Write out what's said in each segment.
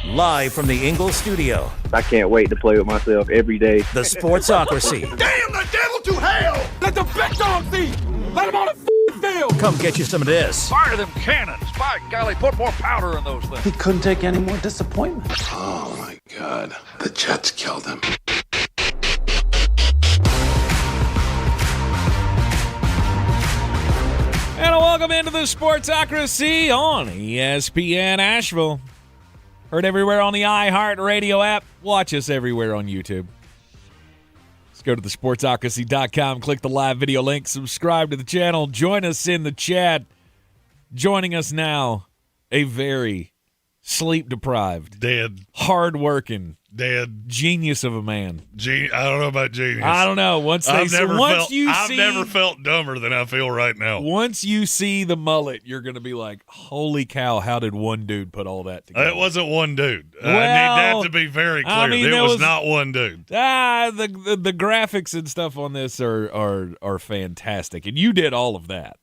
Live from the Ingalls studio. I can't wait to play with myself every day. The Sportsocracy. Damn the devil to hell! Let the big dog see! Let him on the field! Come get you some of this. Fire them cannons! By golly, put more powder in those things. He couldn't take any more disappointment. Oh, my God. The Jets killed him. And welcome into the Sportsocracy on ESPN Asheville. Heard everywhere on the iHeartRadio app. Watch us everywhere on YouTube. Let's go to the sportsocracy.com, click the live video link, subscribe to the channel, join us in the chat. Joining us now, a very sleep-deprived, dead, hard-working, dead genius of a man. I don't know about genius. I don't know. I've never felt dumber than I feel right now. Once you see the mullet, you're going to be like, holy cow, how did one dude put all that together? It wasn't one dude. Well, I need that to be very clear. I mean, it was not one dude. The graphics and stuff on this are fantastic, and you did all of that.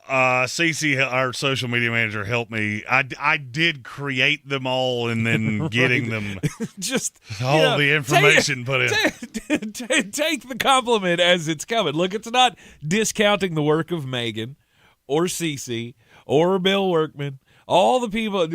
Cece, our social media manager, helped me. I did create them all and then getting them just all the information put in. Take the compliment as it's coming. Look, it's not discounting the work of Megan or Cece or Bill Workman, all the people,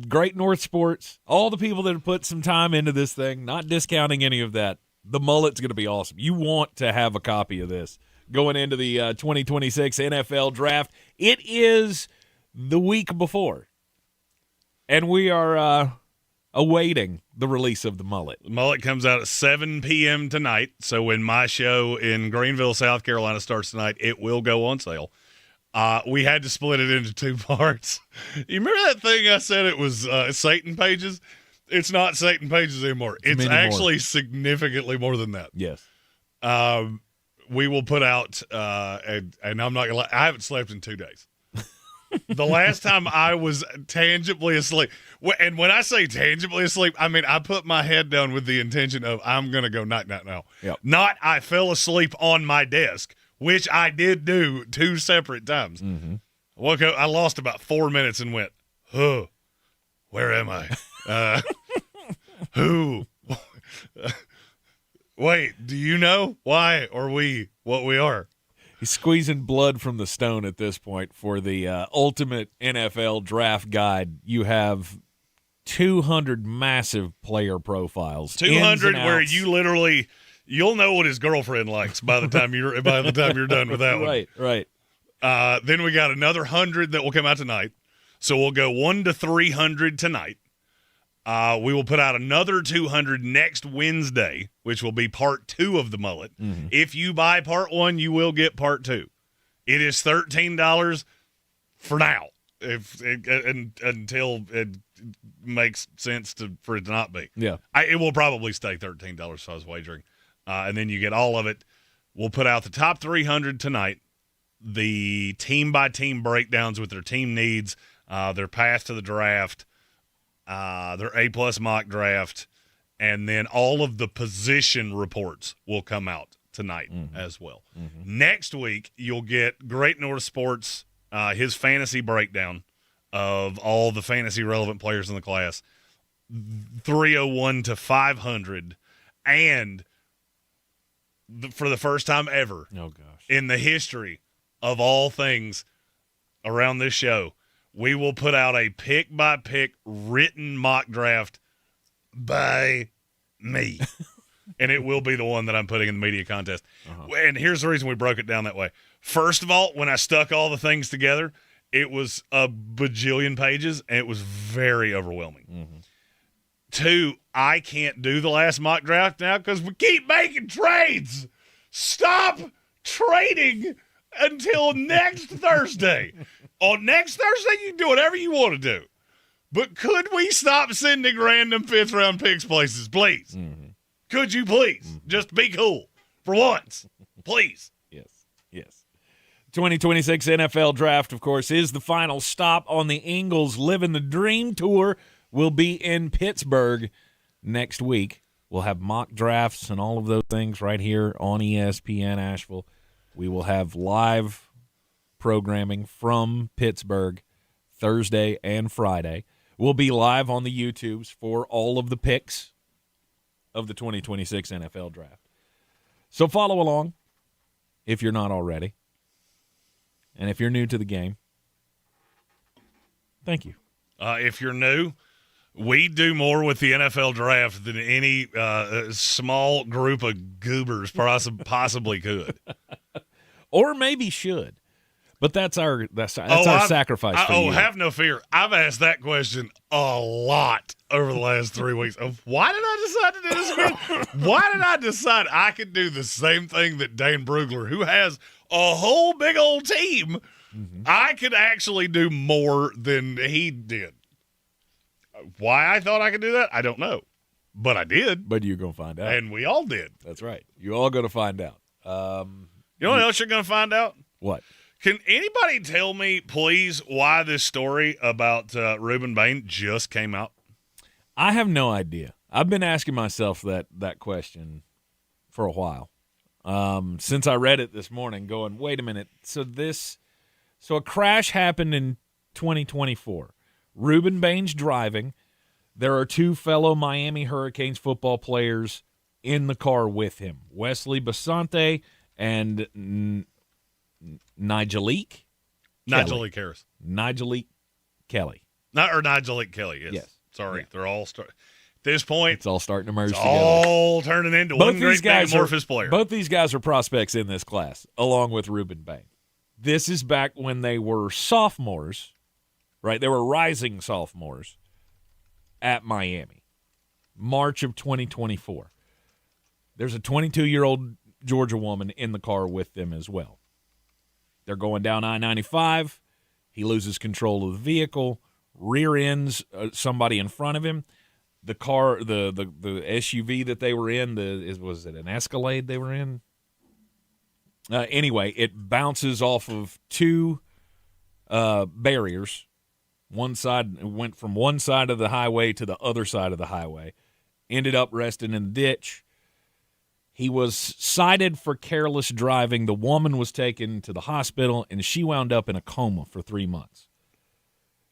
Great North Sports, all the people that have put some time into this thing, not discounting any of that. The mullet's going to be awesome. You want to have a copy of this going into the 2026 NFL Draft. It is the week before, and we are awaiting the release of the mullet. The mullet comes out at 7 p.m. tonight, so when my show in Greenville, South Carolina starts tonight, it will go on sale. We had to split it into two parts. You remember that thing I said it was Satan pages? It's not Satan pages anymore. It's actually significantly more than that. Yes. We will put out, and I'm not going to lie, I haven't slept in 2 days. The last time I was tangibly asleep, and when I say tangibly asleep, I mean I put my head down with the intention of I'm going to go night-night now. Yep. Not I fell asleep on my desk, which I did do 2 separate times. Mm-hmm. Woke up, I lost about 4 minutes and went, huh, where am I? Who? Wait, do you know why are we what we are? He's squeezing blood from the stone at this point for the ultimate NFL draft guide. You have 200 massive player profiles. 200 where you'll know what his girlfriend likes by the time you're done with that one. Right. Then we got another 100 that will come out tonight. So we'll go 1 to 300 tonight. We will put out another 200 next Wednesday, which will be part 2 of the mullet. Mm-hmm. If you buy part 1, you will get part 2. It is $13 for now, until it makes sense for it to not be. Yeah, it will probably stay $13. So I was wagering, and then you get all of it. We'll put out the top 300 tonight. The team by team breakdowns with their team needs, their path to the draft. Their A+ mock draft, and then all of the position reports will come out tonight as well. Mm-hmm. Next week, you'll get Great North Sports, his fantasy breakdown of all the fantasy relevant players in the class, 301 to 500, and for the first time ever in the history of all things around this show, we will put out a pick-by-pick written mock draft by me. And it will be the one that I'm putting in the media contest. Uh-huh. And here's the reason we broke it down that way. First of all, when I stuck all the things together, it was a bajillion pages, and it was very overwhelming. Mm-hmm. 2, I can't do the last mock draft now because we keep making trades. Stop trading until next Thursday. On next Thursday, you can do whatever you want to do. But could we stop sending random 5th-round picks places, please? Mm-hmm. Could you please? Mm-hmm. Just be cool for once. Please. Yes. 2026 NFL Draft, of course, is the final stop on the Ingalls Living the Dream Tour. Will be in Pittsburgh next week. We'll have mock drafts and all of those things right here on ESPN Asheville. We will have live programming from Pittsburgh Thursday and Friday. We'll be live on the YouTubes for all of the picks of the 2026 NFL Draft. So follow along if you're not already. And if you're new to the game, thank you. If you're new, we do more with the NFL Draft than any small group of goobers possibly could. Or maybe should. But that's our sacrifice for you. Have no fear. I've asked that question a lot over the last 3 weeks. Of why did I decide to do this again? Why did I decide I could do the same thing that Dane Brugler, who has a whole big old team, I could actually do more than he did. Why I thought I could do that, I don't know. But I did. But you're going to find out. And we all did. That's right. You're all going to find out. You know what else you're going to find out? What? Can anybody tell me, please, why this story about Ruben Bain just came out? I have no idea. I've been asking myself that question for a while. Since I read it this morning, going, wait a minute. So a crash happened in 2024. Ruben Bain's driving. There are two fellow Miami Hurricanes football players in the car with him, Wesley Basante and Nigelique Harris. Nigelique Kelly. Nigelique Kelly, yes. Sorry, Yeah. They're all at this point. It's all starting to merge It's together. all turning into one great metamorphosis player. Both these guys are prospects in this class, along with Ruben Bain. This is back when they were sophomores, right? They were rising sophomores at Miami, March of 2024. There's a 22-year-old Georgia woman in the car with them as well. They're going down I-95. He loses control of the vehicle, rear ends somebody in front of him. The car, the SUV that they were in, was it an Escalade they were in? Anyway, it bounces off of two barriers. One side went from one side of the highway to the other side of the highway. Ended up resting in the ditch. He was cited for careless driving. The woman was taken to the hospital, and she wound up in a coma for 3 months.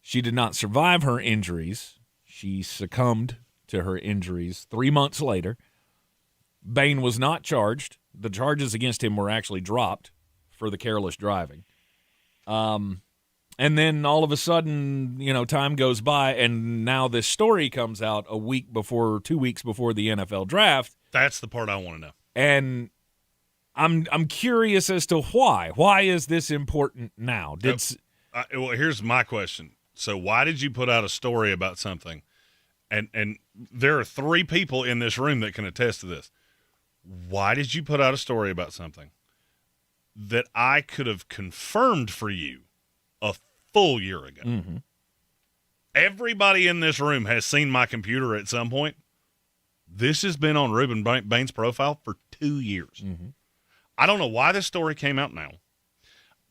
She did not survive her injuries. She succumbed to her injuries 3 months later. Bain was not charged. The charges against him were actually dropped for the careless driving. And then all of a sudden, time goes by, and now this story comes out 2 weeks before the NFL Draft. That's the part I want to know. And I'm curious as to why. Why is this important now? Well, here's my question. So why did you put out a story about something? And there are 3 people in this room that can attest to this. Why did you put out a story about something that I could have confirmed for you a full year ago? Mm-hmm. Everybody in this room has seen my computer at some point. This has been on Ruben Bain's profile for 2 years. Mm-hmm. I don't know why this story came out now.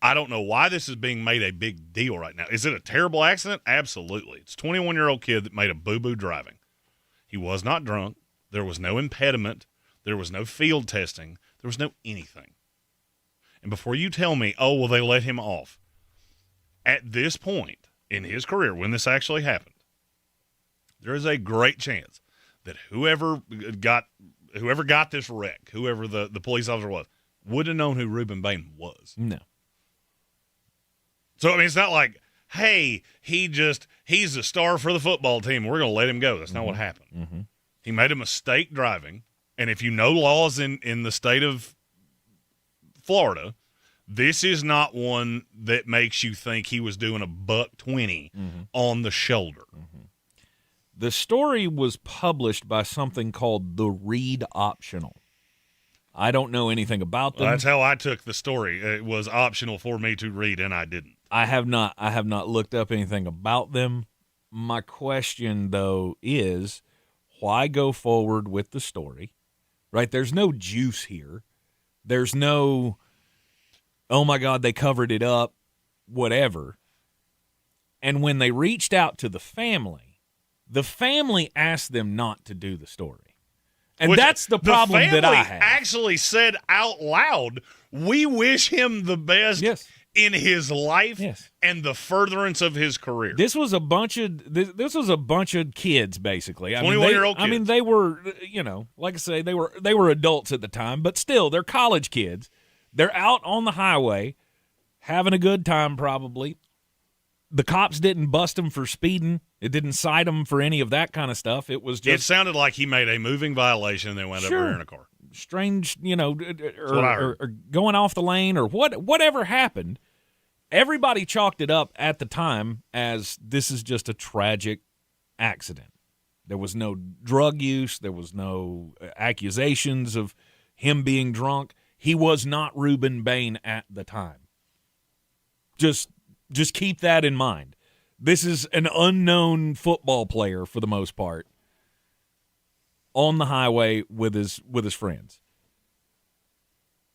I don't know why this is being made a big deal right now. Is it a terrible accident? Absolutely. It's a 21-year-old kid that made a boo-boo driving. He was not drunk. There was no impediment. There was no field testing. There was no anything. And before you tell me, they let him off, at this point in his career, when this actually happened, there is a great chance that whoever got this wreck, whoever the police officer was, would have known who Ruben Bain was. No. So, it's not like, hey, he's a star for the football team. We're going to let him go. That's not what happened. Mm-hmm. He made a mistake driving. And if you know laws in the state of Florida, this is not one that makes you think he was doing $120 on the shoulder. Mm-hmm. The story was published by something called The Read Optional. I don't know anything about them. Well, that's how I took the story. It was optional for me to read, and I didn't. I have not looked up anything about them. My question, though, is why go forward with the story? Right? There's no juice here. There's no, oh, my God, they covered it up, whatever. And when they reached out to the family asked them not to do the story. And that's the problem that I have. Actually said out loud, we wish him the best yes. in his life Yes. and the furtherance of his career. This was a bunch of kids, basically. 21-year-old kids. I mean, they were, like I say, they were adults at the time, but still, they're college kids. They're out on the highway, having a good time, probably. The cops didn't bust them for speeding. It didn't cite them for any of that kind of stuff. It was just. It sounded like he made a moving violation and then went over in a car. Strange, or going off the lane or whatever happened. Everybody chalked it up at the time as this is just a tragic accident. There was no drug use. There was no accusations of him being drunk. He was not Reuben Bain at the time. Just keep that in mind. This is an unknown football player for the most part on the highway with his friends.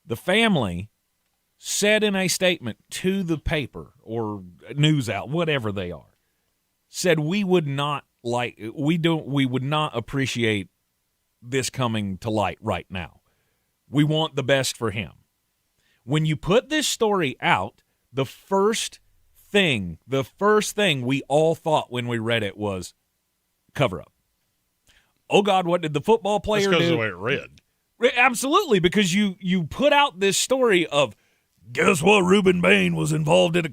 The family said in a statement to the paper or news outlet, whatever they are, said we would not appreciate this coming to light right now. We want the best for him. When you put this story out, the first thing we all thought when we read it was cover up. Oh God, what did the football player do? That's because of the way it read. Absolutely, because you put out this story of, guess what, Reuben Bain was involved in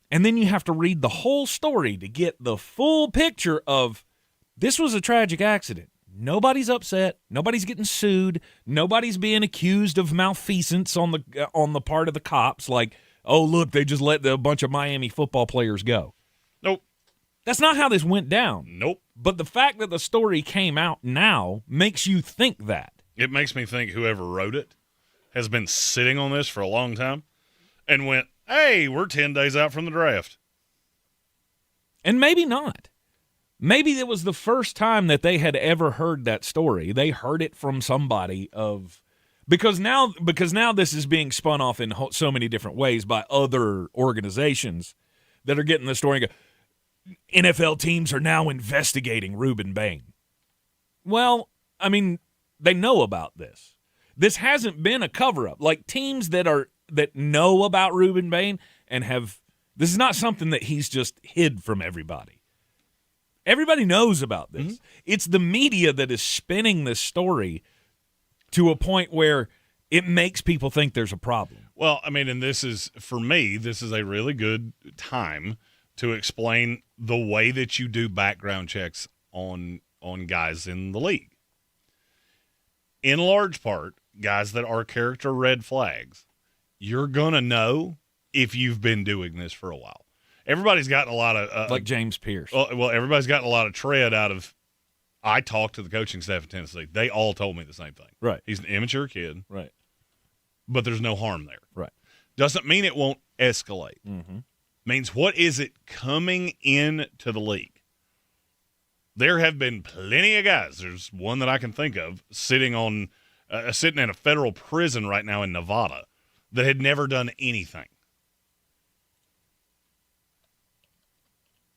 and then you have to read the whole story to get the full picture of this was a tragic accident. Nobody's upset. Nobody's getting sued. Nobody's being accused of malfeasance on the part of the cops. Like, oh, look, they just let a bunch of Miami football players go. Nope. That's not how this went down. Nope. But the fact that the story came out now makes you think that. It makes me think whoever wrote it has been sitting on this for a long time and went, hey, we're 10 days out from the draft. And maybe not. Maybe it was the first time that they had ever heard that story. They heard it from somebody because now this is being spun off in so many different ways by other organizations that are getting the story and go, NFL teams are now investigating Reuben Bain. Well, I mean, they know about this. This hasn't been a cover-up. Like teams that know about Reuben Bain and this is not something that he's just hid from everybody. Everybody knows about this. Mm-hmm. It's the media that is spinning this story to a point where it makes people think there's a problem. Well, I mean, and for me, this is a really good time to explain the way that you do background checks on guys in the league. In large part, guys that are character red flags, you're going to know if you've been doing this for a while. Everybody's gotten a lot of like James Pierce. Well, everybody's gotten a lot of tread out of. I talked to the coaching staff at Tennessee. They all told me the same thing. Right. He's an immature kid. Right. But there's no harm there. Right. Doesn't mean it won't escalate. Mm-hmm. Means what is it coming into the league? There have been plenty of guys. There's one that I can think of sitting in a federal prison right now in Nevada that had never done anything.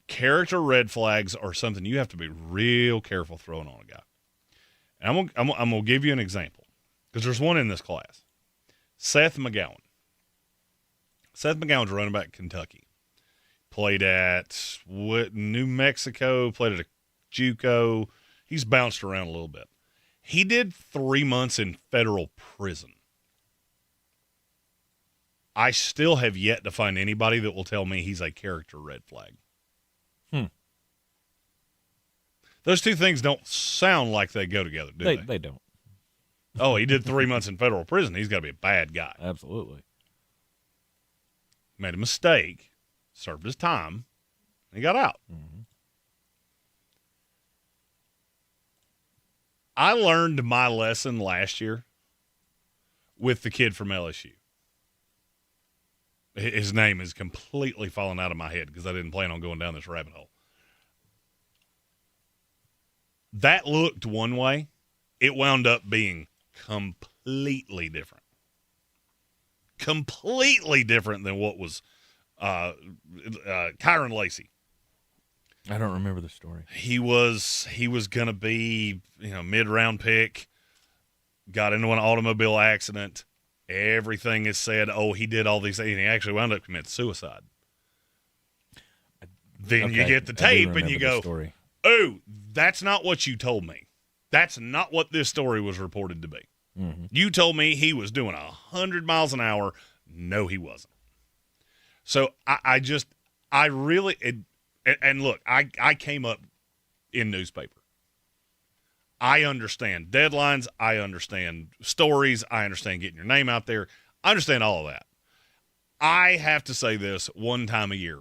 Character red flags are something you have to be real careful throwing on a guy. And I'm gonna give you an example because there's one in this class. Seth McGowan. Seth McGowan's running back at Kentucky. Played at New Mexico. Played at a JUCO. He's bounced around a little bit. He did 3 months in federal prison. I still have yet to find anybody that will tell me he's a character red flag. Those two things don't sound like they go together, do they? They don't. Oh, he did 3 months in federal prison. He's got to be a bad guy. Absolutely. Made a mistake, served his time, and he got out. Mm-hmm. I learned my lesson last year with the kid from LSU. His name is completely fallen out of my head because I didn't plan on going down this rabbit hole. That looked one way. It wound up being completely different. Completely different than what was Kyron Lacey. I don't remember the story. He was going to be, mid-round pick, got into an automobile accident, Everything is said, oh, he did all these things, and he actually wound up committing suicide. Then you get the tape, and you go, oh, that's not what you told me. That's not what this story was reported to be. Mm-hmm. You told me he was doing 100 miles an hour. No, he wasn't. So and look, I came up in newspaper. I understand deadlines. I understand stories. I understand getting your name out there. I understand all of that. I have to say this one time a year.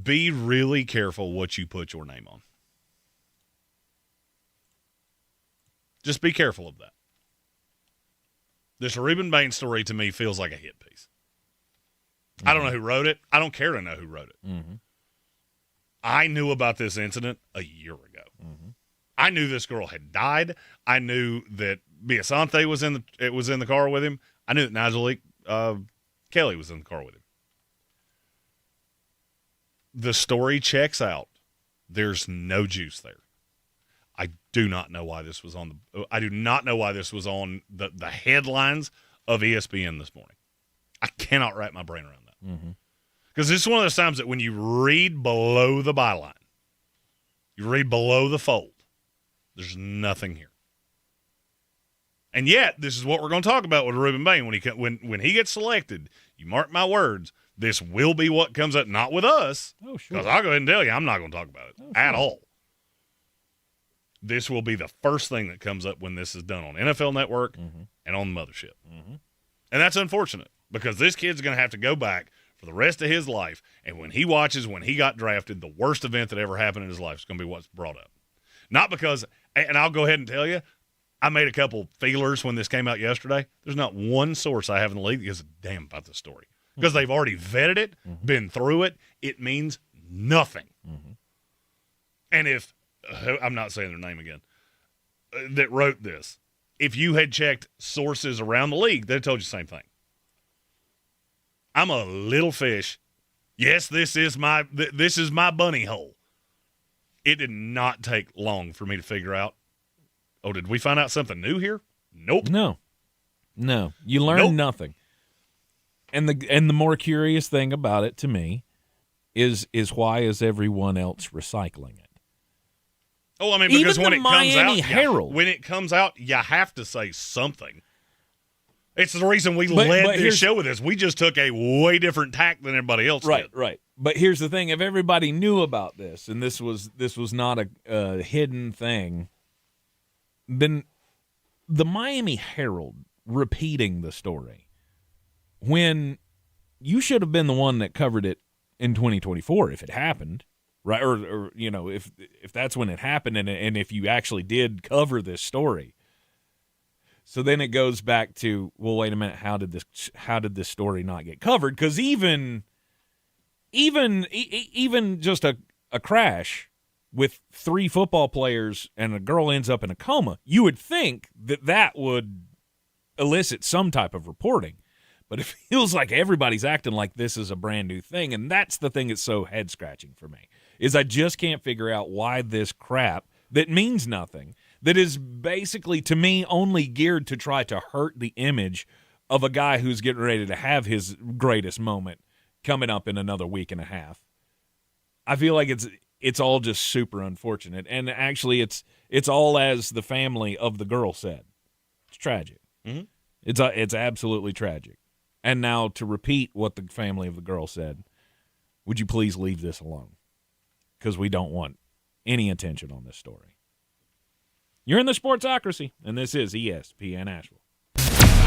Be really careful what you put your name on. Just be careful of that. This Reuben Bain story to me feels like a hit piece. Mm-hmm. I don't know who wrote it. I don't care to know who wrote it. Mm-hmm. I knew about this incident a year ago. Mm-hmm. I knew this girl had died. I knew that Biasante was in the car with him. I knew that Nigel Kelly was in the car with him. The story checks out. There's no juice there. I do not know why this was on the headlines of ESPN this morning. I cannot wrap my brain around that. Because this is one of those times that when you read below the byline, you read below the fold, there's nothing here. And yet, this is what we're going to talk about with Reuben Bain. When he gets selected, you mark my words, this will be what comes up, not with us. Oh, sure. Because I'll go ahead and tell you, I'm not going to talk about it at all. This will be the first thing that comes up when this is done on NFL Network and on the mothership. Mm-hmm. And that's unfortunate because this kid's going to have to go back for the rest of his life. And when he watches when he got drafted, the worst event that ever happened in his life is going to be what's brought up. Not because, and I'll go ahead and tell you, I made a couple feelers when this came out yesterday. There's not one source I have in the league that gives a damn about this story. Because they've already vetted it, been through it. It means nothing. Mm-hmm. And if, I'm not saying their name again, that wrote this, if you had checked sources around the league, they'd told you the same thing. I'm a little fish. Yes, this is my bunny hole. It did not take long for me to figure out, oh, did we find out something new here? Nope. No. You learn nothing. And the more curious thing about it to me is why is everyone else recycling it? Oh, I mean, because when it comes out, you have to say something. It's the reason we led this show with this. We just took a way different tack than everybody else did. Right. But here's the thing: if everybody knew about this, and this was not a hidden thing, then the Miami Herald repeating the story when you should have been the one that covered it in 2024 if it happened, right? Or you know, if that's when it happened, and if you actually did cover this story. So then it goes back to, well, wait a minute, how did this story not get covered? Because even just a crash with 3 football players and a girl ends up in a coma, you would think that would elicit some type of reporting. But it feels like everybody's acting like this is a brand new thing, and that's the thing that's so head-scratching for me, is I just can't figure out why this crap that means nothing, that is basically, to me, only geared to try to hurt the image of a guy who's getting ready to have his greatest moment coming up in another week and a half. I feel like it's all just super unfortunate, and actually it's all as the family of the girl said. It's tragic. Mm-hmm. It's absolutely tragic. And now to repeat what the family of the girl said, would you please leave this alone? Because we don't want any attention on this story. You're in the Sportsocracy, and this is ESPN Asheville.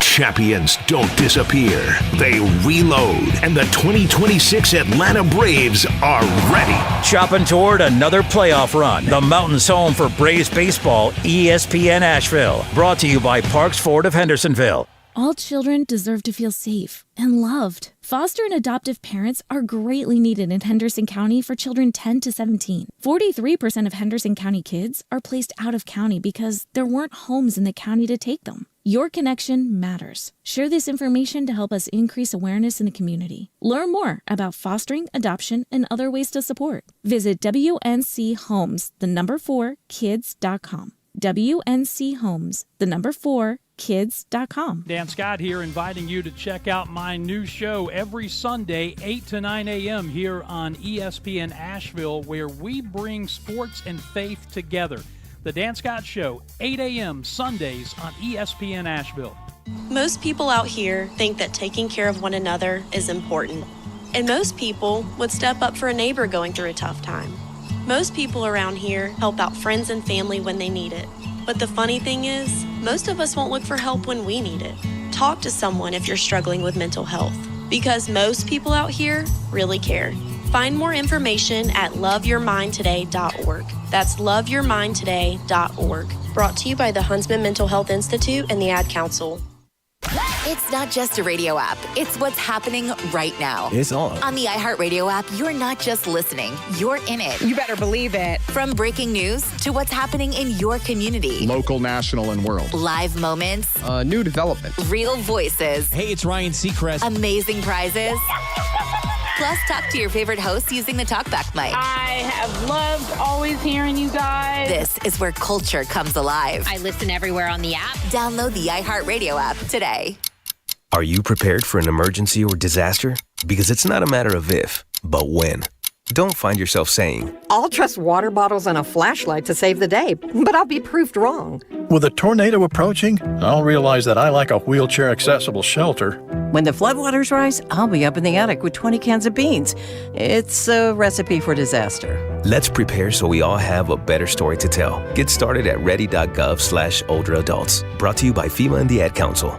Champions don't disappear. They reload. And the 2026 Atlanta Braves are ready. Chopping toward another playoff run. The Mountains home for Braves baseball, ESPN Asheville. Brought to you by Parks Ford of Hendersonville. All children deserve to feel safe and loved. Foster and adoptive parents are greatly needed in Henderson County for children 10 to 17. 43% of Henderson County kids are placed out of county because there weren't homes in the county to take them. Your connection matters. Share this information to help us increase awareness in the community. Learn more about fostering, adoption, and other ways to support. Visit WNCHomes4kids.com. WNCHomes4kids.com. kids.com. Dan Scott here, inviting you to check out my new show every Sunday, 8 to 9 a.m. here on ESPN Asheville, where we bring sports and faith together. The Dan Scott Show, 8 a.m. Sundays on ESPN Asheville. Most people out here think that taking care of one another is important. And most people would step up for a neighbor going through a tough time. Most people around here help out friends and family when they need it. But the funny thing is, most of us won't look for help when we need it. Talk to someone if you're struggling with mental health, because most people out here really care. Find more information at loveyourmindtoday.org. That's loveyourmindtoday.org. Brought to you by the Huntsman Mental Health Institute and the Ad Council. It's not just a radio app. It's what's happening right now. It's on. On the iHeartRadio app, you're not just listening. You're in it. You better believe it. From breaking news to what's happening in your community. Local, national, and world. Live moments. New development. Real voices. Hey, it's Ryan Seacrest. Amazing prizes. Plus, talk to your favorite hosts using the TalkBack mic. I have loved always hearing you guys. This is where culture comes alive. I listen everywhere on the app. Download the iHeartRadio app today. Are you prepared for an emergency or disaster? Because it's not a matter of if, but when. Don't find yourself saying, I'll trust water bottles and a flashlight to save the day, but I'll be proved wrong. With a tornado approaching, I'll realize that I lack a wheelchair-accessible shelter. When the floodwaters rise, I'll be up in the attic with 20 cans of beans. It's a recipe for disaster. Let's prepare so we all have a better story to tell. Get started at ready.gov/older-adults. Brought to you by FEMA and the Ad Council.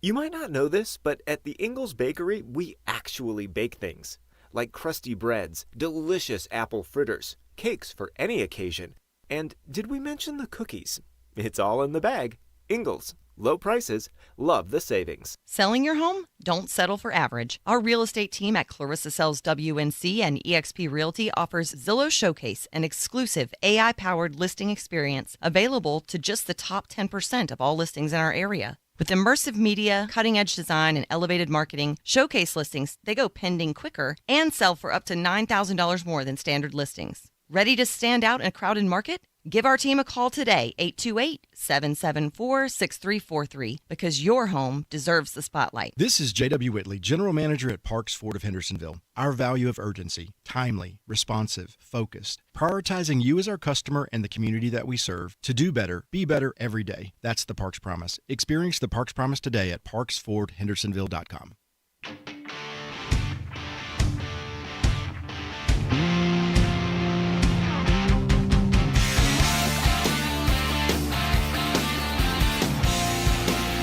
You might not know this, but at the Ingalls Bakery, we actually bake things. Like crusty breads, delicious apple fritters, cakes for any occasion. And did we mention the cookies? It's all in the bag. Ingalls. Low prices. Love the savings. Selling your home? Don't settle for average. Our real estate team at Clarissa Sells WNC and eXp Realty offers Zillow Showcase, an exclusive AI-powered listing experience available to just the top 10% of all listings in our area. With immersive media, cutting-edge design, and elevated marketing, Showcase listings, they go pending quicker and sell for up to $9,000 more than standard listings. Ready to stand out in a crowded market? Give our team a call today, 828-774-6343, because your home deserves the spotlight. This is J.W. Whitley, General Manager at Parks Ford of Hendersonville. Our value of urgency, timely, responsive, focused, prioritizing you as our customer and the community that we serve to do better, be better every day. That's the Parks Promise. Experience the Parks Promise today at parksfordhendersonville.com.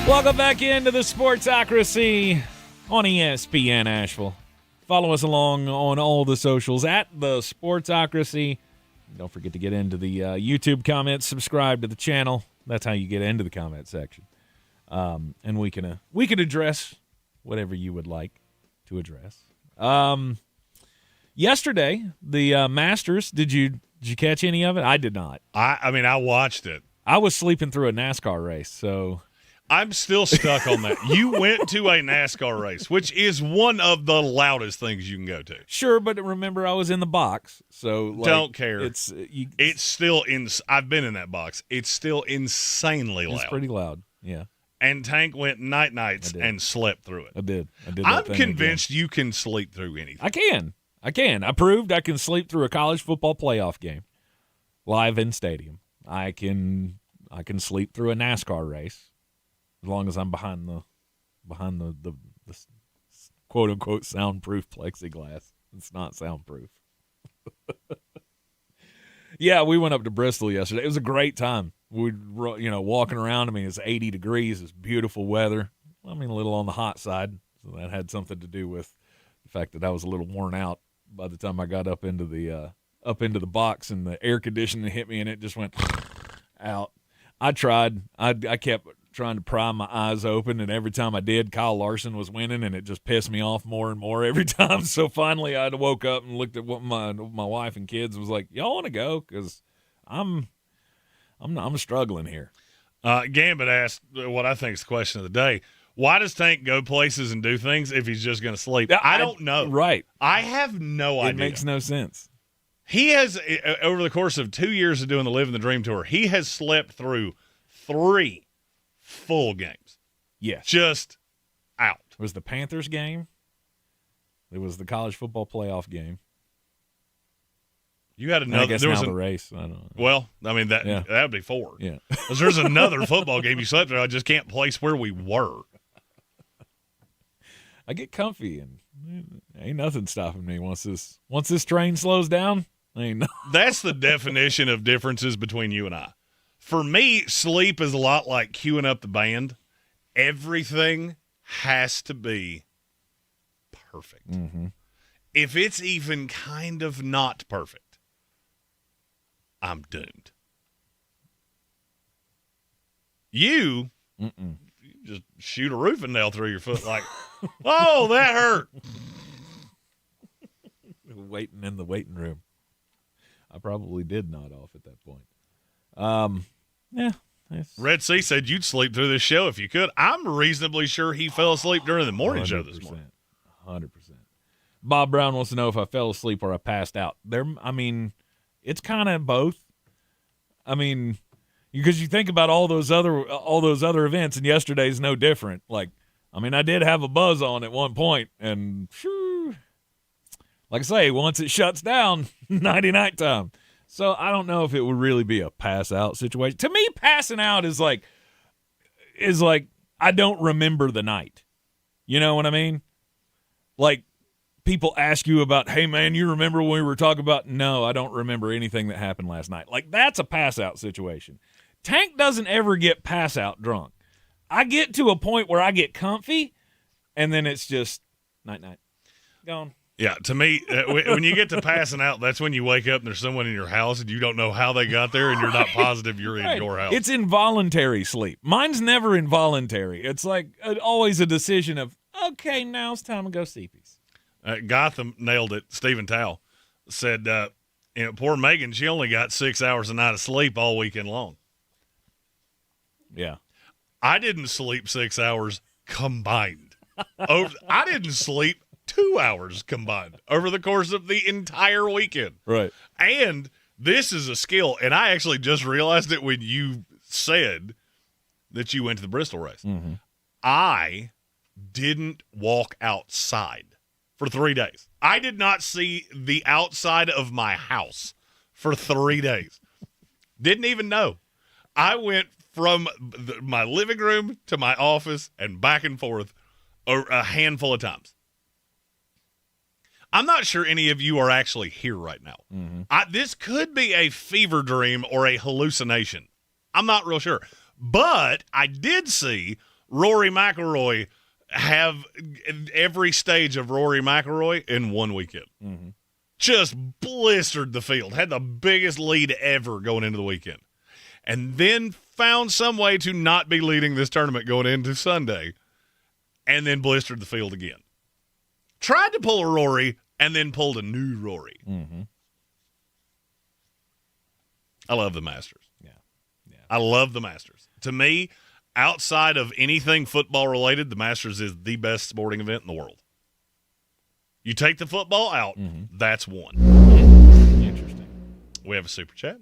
Welcome back into the Sportsocracy on ESPN Asheville. Follow us along on all the socials at the Sportsocracy. Don't forget to get into the YouTube comments. Subscribe to the channel. That's how you get into the comment section. And we can address whatever you would like to address. Yesterday, the Masters. Did you catch any of it? I did not. I mean, I watched it. I was sleeping through a NASCAR race, so. I'm still stuck on that. You went to a NASCAR race, which is one of the loudest things you can go to. Sure, but remember I was in the box, so don't care. It's still I've been in that box. It's still insanely loud. It's pretty loud, yeah. And Tank went nights and slept through it. I did. I'm convinced you can sleep through anything. I can. I proved I can sleep through a college football playoff game, live in stadium. I can sleep through a NASCAR race. As long as I'm behind the quote unquote soundproof plexiglass. It's not soundproof. Yeah, we went up to Bristol yesterday. It was a great time. We walking around. I mean, it's 80 degrees. It's beautiful weather. I mean, a little on the hot side. So that had something to do with the fact that I was a little worn out by the time I got up into the box, and the air conditioning hit me and it just went out. I tried. I kept trying to pry my eyes open, and every time I did, Kyle Larson was winning, and it just pissed me off more and more every time. So finally, I woke up and looked at what my wife and kids was like, "Y'all want to go? Because I'm struggling here." Gambit asked what I think is the question of the day: why does Tank go places and do things if he's just going to sleep? I don't know. Right? I have no idea. It makes no sense. He has, over the course of 2 years of doing the Living the Dream tour, he has slept through 3 full games. Yes. Just out. It was the Panthers game. It was the college football playoff game. You had another. I guess there now was the race. I don't know. Well, I mean that would be 4. Yeah. Because there's another football game you slept through. I just can't place where we were. I get comfy and ain't nothing stopping me once this train slows down. Ain't no. That's the definition of differences between you and I. For me, sleep is a lot like queuing up the band. Everything has to be perfect. Mm-hmm. If it's even kind of not perfect, I'm doomed. You just shoot a roofing nail through your foot like, oh, that hurt. Waiting in the waiting room. I probably did nod off at that point. Yeah. Red Sea said you'd sleep through this show if you could. I'm reasonably sure he fell asleep during the morning show this morning. 100%. Bob Brown wants to know if I fell asleep or I passed out. It's kind of both. I mean, because you think about all those other events, and yesterday's no different. Like, I mean, I did have a buzz on at one point, and like I say, once it shuts down, night time. So I don't know if it would really be a pass out situation. To me, passing out is like I don't remember the night. You know what I mean? Like, people ask you about, hey man, you remember when we were talking about? No, I don't remember anything that happened last night. Like, that's a pass out situation. Tank doesn't ever get pass out drunk. I get to a point where I get comfy, and then it's just night. Gone. Yeah, to me, when you get to passing out, that's when you wake up and there's someone in your house and you don't know how they got there and you're not positive you're in your house. It's involuntary sleep. Mine's never involuntary. It's like always a decision of, okay, now it's time to go seepies. Gotham nailed it. Stephen Towle said, poor Megan, she only got 6 hours a night of sleep all weekend long. Yeah. I didn't sleep 6 hours combined. I didn't sleep 2 hours combined over the course of the entire weekend. Right. And this is a skill, and I actually just realized it when you said that you went to the Bristol race. Mm-hmm. I didn't walk outside for 3 days. I did not see the outside of my house for 3 days. Didn't even know. I went from my living room to my office and back and forth a handful of times. I'm not sure any of you are actually here right now. Mm-hmm. This could be a fever dream or a hallucination. I'm not real sure. But I did see Rory McIlroy have every stage of Rory McIlroy in one weekend. Mm-hmm. Just blistered the field. Had the biggest lead ever going into the weekend. And then found some way to not be leading this tournament going into Sunday. And then blistered the field again. Tried to pull a Rory and then pulled a new Rory. Mm-hmm. I love the Masters. Yeah. I love the Masters. To me, outside of anything football related, the Masters is the best sporting event in the world. You take the football out, that's one. Interesting. We have a super chat.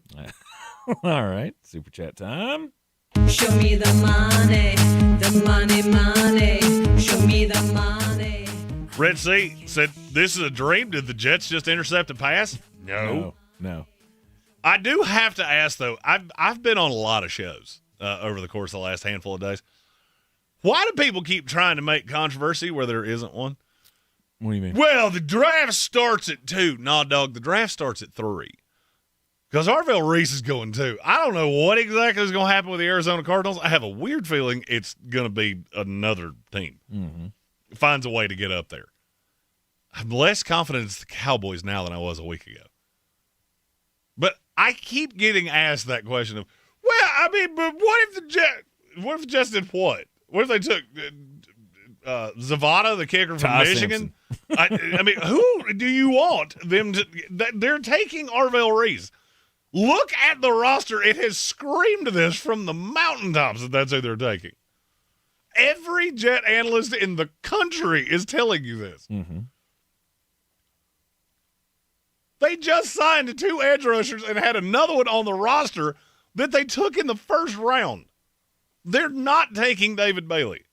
All right. Super chat time. Show me the money, money. Show me the money. Red Sea said, this is a dream. Did the Jets just intercept a pass? No. I do have to ask, though, I've been on a lot of shows over the course of the last handful of days. Why do people keep trying to make controversy where there isn't one? What do you mean? Well, the draft starts at 2. Nah, dog, the draft starts at 3. Because Arvell Reese is going 2. I don't know what exactly is going to happen with the Arizona Cardinals. I have a weird feeling it's going to be another team. Mm-hmm. Finds a way to get up there. I'm less confident it's the Cowboys now than I was a week ago. But I keep getting asked that question of, well, I mean, but what if the Jets did what? What if they took Zavada, the kicker from Ty Michigan? I mean, who do you want them to? They're taking Arvell Reese. Look at the roster. It has screamed this from the mountaintops that that's who they're taking. Every Jet analyst in the country is telling you this. Mm-hmm. They just signed 2 edge rushers and had another one on the roster that they took in the first round. They're not taking David Bailey.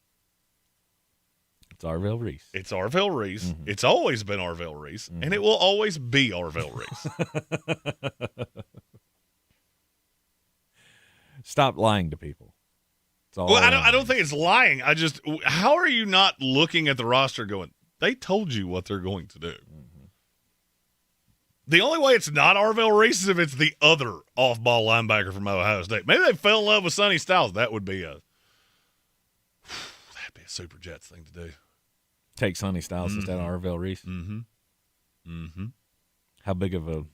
It's Arvell Reese. It's Arvell Reese. Mm-hmm. It's always been Arvell Reese, and it will always be Arvell Reese. Stop lying to people. Well, I don't think it's lying. How are you not looking at the roster going, they told you what they're going to do? Mm-hmm. The only way it's not Arvell Reese is if it's the other off-ball linebacker from Ohio State. Maybe they fell in love with Sonny Styles. That'd be a Super Jets thing to do. Take Sonny Styles instead of Arvell Reese. Mm-hmm. Mm-hmm. How big of a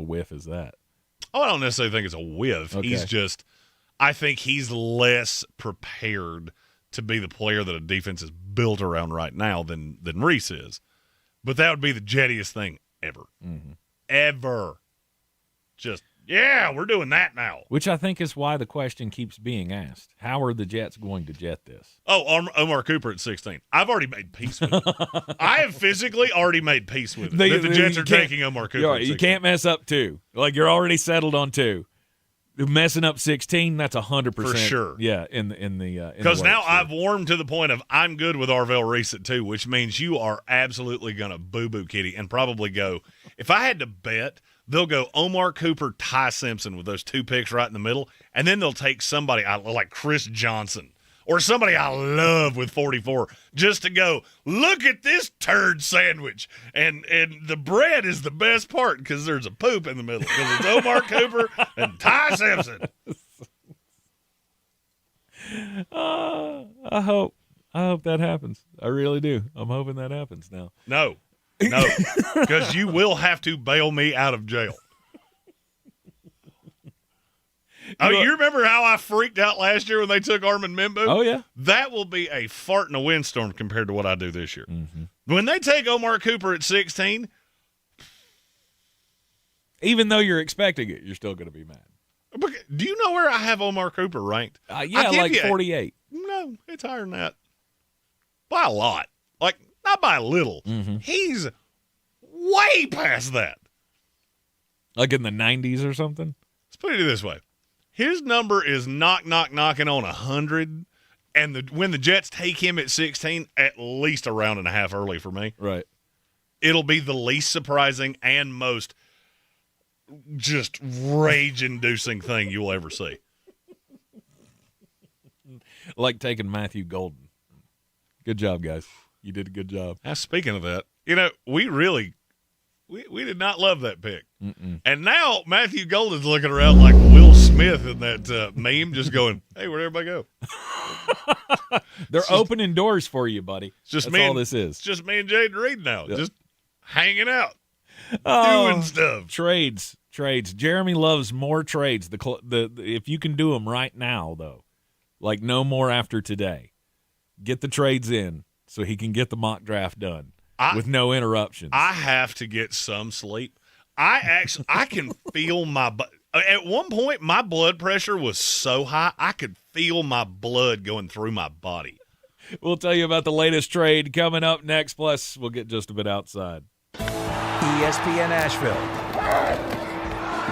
whiff is that? Oh, I don't necessarily think it's a whiff. Okay. I think he's less prepared to be the player that a defense is built around right now than Reese is. But that would be the jettiest thing ever. Mm-hmm. Ever. We're doing that now. Which I think is why the question keeps being asked. How are the Jets going to jet this? Oh, Omar Cooper at 16. I've already made peace with it. I have physically already made peace with it. The Jets are taking Omar Cooper at 16. You can't mess up 2. Like, you're already settled on 2. Messing up 16, that's 100%. For sure. Yeah, because now I've warmed to the point of I'm good with Arvell Reese at 2, which means you are absolutely going to boo-boo Kitty and probably go, if I had to bet, they'll go Omar Cooper, Ty Simpson with those 2 picks right in the middle, and then they'll take somebody like Chris Johnson or somebody I love with 44 just to go, look at this turd sandwich. And the bread is the best part because there's a poop in the middle because it's Omar Cooper and Ty Simpson. I hope that happens. I really do. I'm hoping that happens now. No, because you will have to bail me out of jail. You remember how I freaked out last year when they took Armin Membu? Oh, yeah. That will be a fart in a windstorm compared to what I do this year. Mm-hmm. When they take Omar Cooper at 16. Even though you're expecting it, you're still going to be mad. Do you know where I have Omar Cooper ranked? Like 48. No, it's higher than that. By a lot. Like, not by a little. Mm-hmm. He's way past that. Like in the 90s or something? Let's put it this way. His number is knocking on 100, and when the Jets take him at 16, at least a round and a half early for me. Right. It'll be the least surprising and most just rage-inducing thing you'll ever see. Like taking Matthew Golden. Good job, guys. You did a good job. Now, speaking of that, we did not love that pick. Mm-mm. And now Matthew Golden's looking around like Will Smith in that meme, just going, hey, where'd everybody go? They're opening doors for you, buddy. That's all this is. It's just me and Jaden Reed now, just hanging out, doing stuff. Trades. Jeremy loves more trades. If you can do them right now, though, like no more after today, get the trades in so he can get the mock draft done. With no interruptions. I have to get some sleep. I can feel at one point, my blood pressure was so high, I could feel my blood going through my body. We'll tell you about the latest trade coming up next, plus we'll get just a bit outside. ESPN Asheville,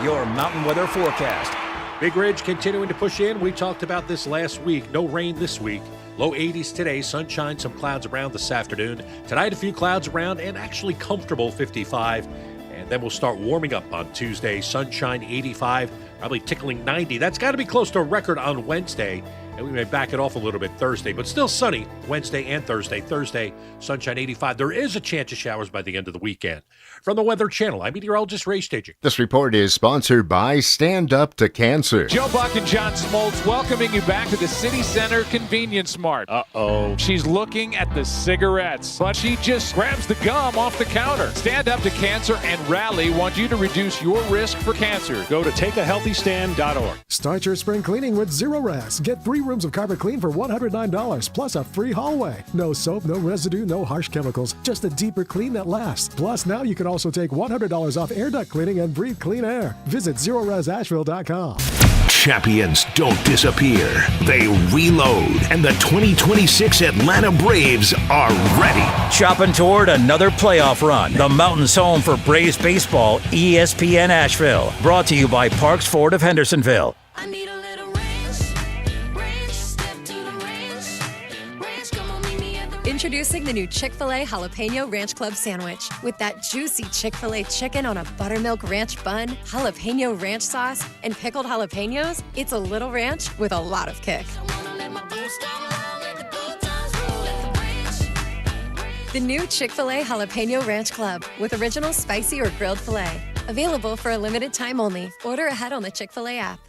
your mountain weather forecast. Big Ridge continuing to push in. We talked about this last week. No rain this week. Low 80s today, sunshine, some clouds around this afternoon. Tonight, a few clouds around and actually comfortable 55. And then we'll start warming up on Tuesday. Sunshine 85, probably tickling 90. That's got to be close to a record on Wednesday. And we may back it off a little bit Thursday, but still sunny Wednesday and Thursday. Thursday, sunshine 85. There is a chance of showers by the end of the weekend. From the Weather Channel, I'm meteorologist Ray Staging. This report is sponsored by Stand Up to Cancer. Joe Buck and John Smoltz welcoming you back to the City Center Convenience Mart. Uh-oh. She's looking at the cigarettes, but she just grabs the gum off the counter. Stand Up to Cancer and Rally want you to reduce your risk for cancer. Go to takeahealthystand.org. Start your spring cleaning with Zero Rest. Get 3 rooms of carpet clean for $109, plus a free hallway. No soap, no residue, no harsh chemicals, just a deeper clean that lasts. Plus, now you can also take $100 off air duct cleaning and breathe clean air. Visit ZeroResAsheville.com. Champions don't disappear. They reload. And the 2026 Atlanta Braves are ready. Chopping toward another playoff run. The Mountains home for Braves baseball, ESPN Asheville. Brought to you by Parks Ford of Hendersonville. I need a little ranch, Introducing the new Chick-fil-A Jalapeno Ranch Club Sandwich. With that juicy Chick-fil-A chicken on a buttermilk ranch bun, jalapeno ranch sauce, and pickled jalapenos, it's a little ranch with a lot of kick. The new Chick-fil-A Jalapeno Ranch Club with original spicy or grilled filet. Available for a limited time only. Order ahead on the Chick-fil-A app.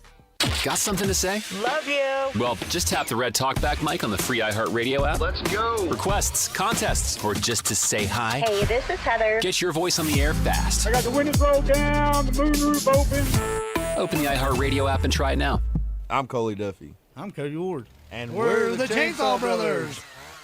Got something to say? Love you. Well, just tap the red talkback mic on the free iHeartRadio app. Let's go. Requests, contests, or just to say hi. Hey, this is Heather. Get your voice on the air fast. I got the windows rolled down, the moonroof open. Open the iHeartRadio app and try it now. I'm Coley Duffy. I'm Cody Ward. And we're the Chainsaw Brothers.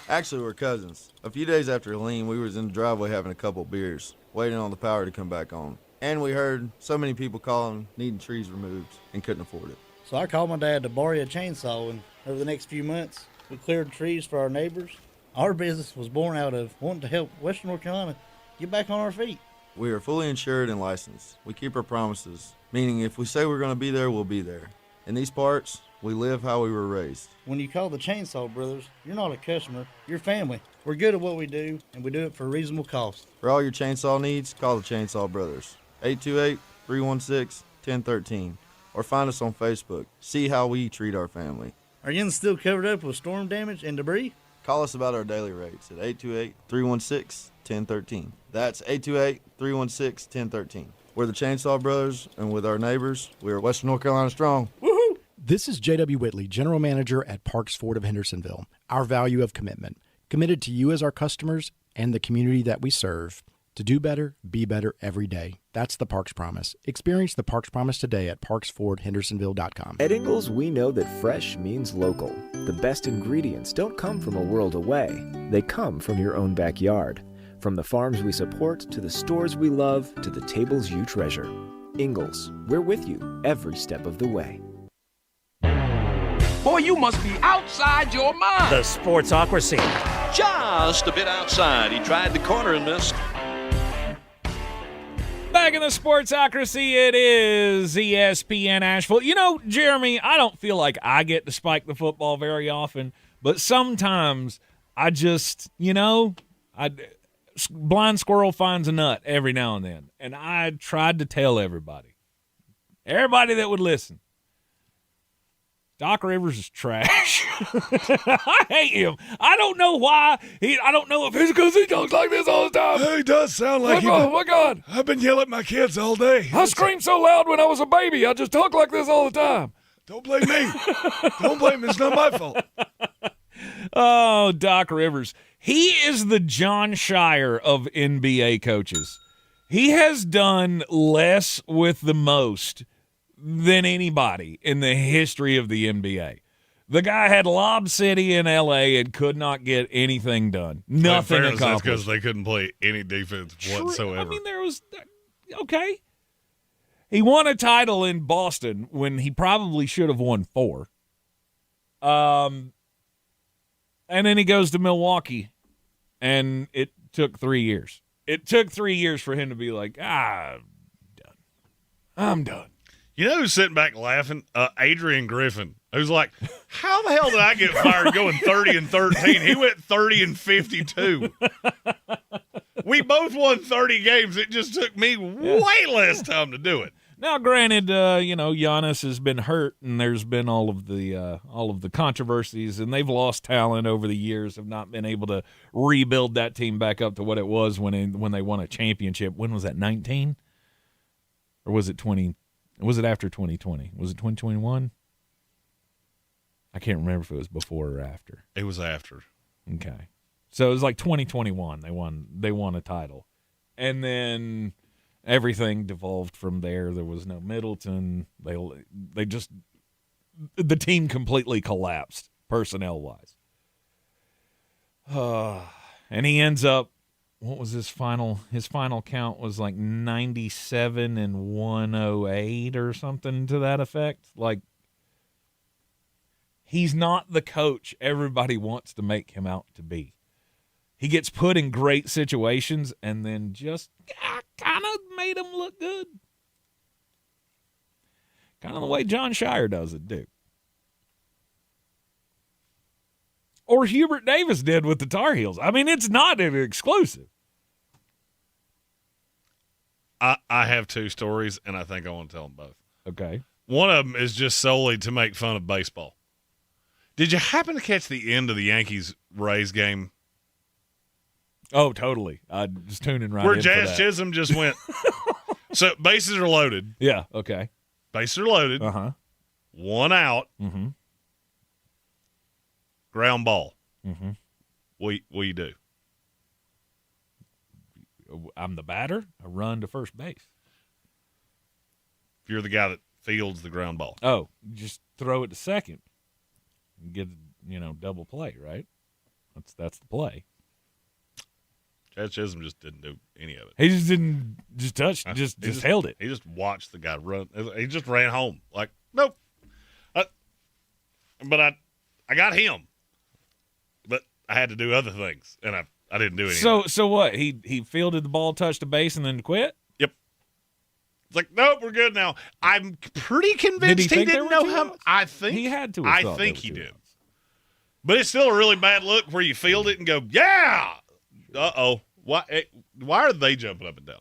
Actually, we're cousins. A few days after Helene, we was in the driveway having a couple beers, waiting on the power to come back on. And we heard so many people calling, needing trees removed, and couldn't afford it. So I called my dad to borrow a chainsaw, and over the next few months, we cleared trees for our neighbors. Our business was born out of wanting to help Western North Carolina get back on our feet. We are fully insured and licensed. We keep our promises, meaning if we say we're going to be there, we'll be there. In these parts, we live how we were raised. When you call the Chainsaw Brothers, you're not a customer, you're family. We're good at what we do, and we do it for a reasonable cost. For all your chainsaw needs, call the Chainsaw Brothers. 828-316-1013. Or find us on Facebook. See how we treat our family. Are you still covered up with storm damage and debris? Call us about our daily rates at 828-316-1013. That's 828-316-1013. We're the Chainsaw Brothers, and with our neighbors, we are Western North Carolina strong. Woohoo! This is J.W. Whitley, General Manager at Parks Ford of Hendersonville. Our value of commitment. Committed to you as our customers and the community that we serve. To do better, be better every day. That's the Parks Promise. Experience the Parks Promise today at parksfordhendersonville.com. At Ingalls, we know that fresh means local. The best ingredients don't come from a world away. They come from your own backyard. From the farms we support, to the stores we love, to the tables you treasure. Ingalls, we're with you every step of the way. Boy, you must be outside your mind. The Sportsocracy. Just a bit outside. He tried the corner and missed. Back in the Sportsocracy, it is ESPN Asheville. You know, Jeremy, I don't feel like I get to spike the football very often, but sometimes I just, blind squirrel finds a nut every now and then. And I tried to tell everybody that would listen, Doc Rivers is trash. I hate him. I don't know why. I don't know if it's because he talks like this all the time. He does sound like Oh, my God. I've been yelling at my kids all day. I screamed so loud when I was a baby. I just talk like this all the time. Don't blame me. Don't blame me. It's not my fault. Oh, Doc Rivers. He is the John Shire of NBA coaches. He has done less with the most than anybody in the history of the NBA. The guy had Lob City in L.A. and could not get anything done. Nothing accomplished. That's because they couldn't play any defense whatsoever. I mean, there was – okay. He won a title in Boston when he probably should have won 4. And then he goes to Milwaukee, and it took 3 years. It took 3 years for him to be like, I'm done. You know who's sitting back laughing? Adrian Griffin, who's like, how the hell did I get fired going 30-13? He went 30-52. We both won 30 games. It just took me way less time to do it. Now, granted, Giannis has been hurt, and there's been all of the controversies, and they've lost talent over the years, have not been able to rebuild that team back up to what it was when they won a championship. When was that, 19? Or was it 20? Was it after 2020? Was it 2021? I can't remember if it was before or after. It was after. Okay. So it was like 2021. They won a title. And then everything devolved from there. There was no Middleton. They just the team completely collapsed personnel-wise. And he ends up, what was his final? His final count was like 97 and 108 or something to that effect. Like, he's not the coach everybody wants to make him out to be. He gets put in great situations and then just kind of made him look good. Kind of the way John Shire does it, dude. or Hubert Davis did with the Tar Heels. I mean, it's not an exclusive. I have two stories, and I think I want to tell them both. Okay. One of them is just solely to make fun of baseball. Did you happen to catch the end of the Yankees-Rays game? Oh, totally. Just tuning right Where in Jazz for that. Chisholm just went. So bases are loaded. Yeah, okay. Bases are loaded. Uh-huh. One out. Mm-hmm. Ground ball. Mm-hmm. What you do? I'm the batter. I run to first base. If you're the guy that fields the ground ball. Oh, just throw it to second and get, double play, right? That's the play. Jazz Chisholm just didn't do any of it. He just didn't touch, just held it. He just watched the guy run. He just ran home. Like, nope. But I got him. But I had to do other things, and I didn't do anything. So what? He fielded the ball, touched the base, and then quit? Yep. It's like, nope, we're good now. I'm pretty convinced he didn't know how. I think he had to. I think he did. But it's still a really bad look where you field it and go, yeah. Uh-oh. Why are they jumping up and down?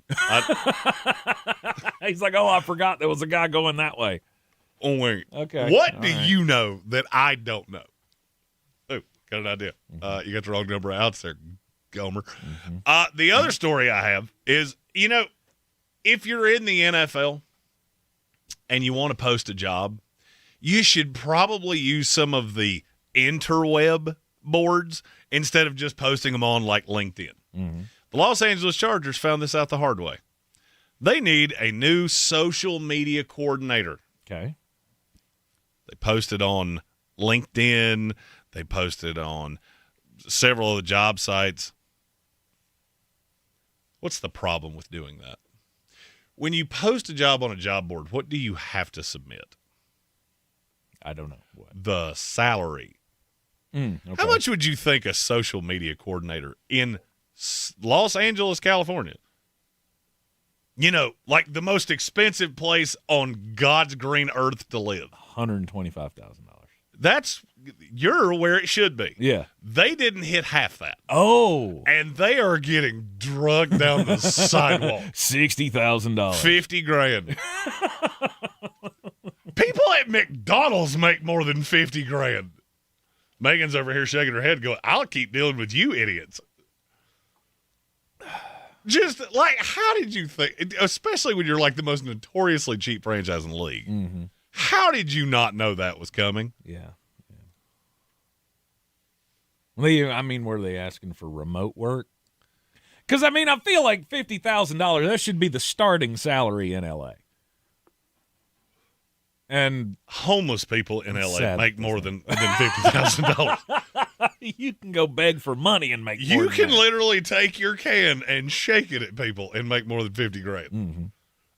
He's like, I forgot there was a guy going that way. Oh, wait. Okay. What do you know that I don't know? Oh, got an idea. You got the wrong number of outs there, Gomer. Mm-hmm. The other story I have is, if you're in the NFL and you want to post a job, you should probably use some of the interweb boards instead of just posting them on like LinkedIn. Mm-hmm. The Los Angeles Chargers found this out the hard way. They need a new social media coordinator. Okay. They posted on LinkedIn. They posted on several of the job sites. What's the problem with doing that? When you post a job on a job board, what do you have to submit? I don't know. What? The salary. Okay. How much would you think a social media coordinator in Los Angeles, California, like the most expensive place on God's green earth to live? $125,000. You're where it should be. Yeah. They didn't hit half that. Oh. And they are getting drugged down the sidewalk. $60,000. $50,000. People at McDonald's make more than $50,000. Megan's over here shaking her head going, I'll keep dealing with you idiots. Just like, how did you think, especially when you're like the most notoriously cheap franchise in the league, mm-hmm. How did you not know that was coming? Yeah. I mean, were they asking for remote work? Because, I feel like $50,000, that should be the starting salary in L.A. And homeless people in L.A. make more than $50,000. You can go beg for money and make more You than can that. literally take your can and shake it at people and make more than $50,000. Mm-hmm.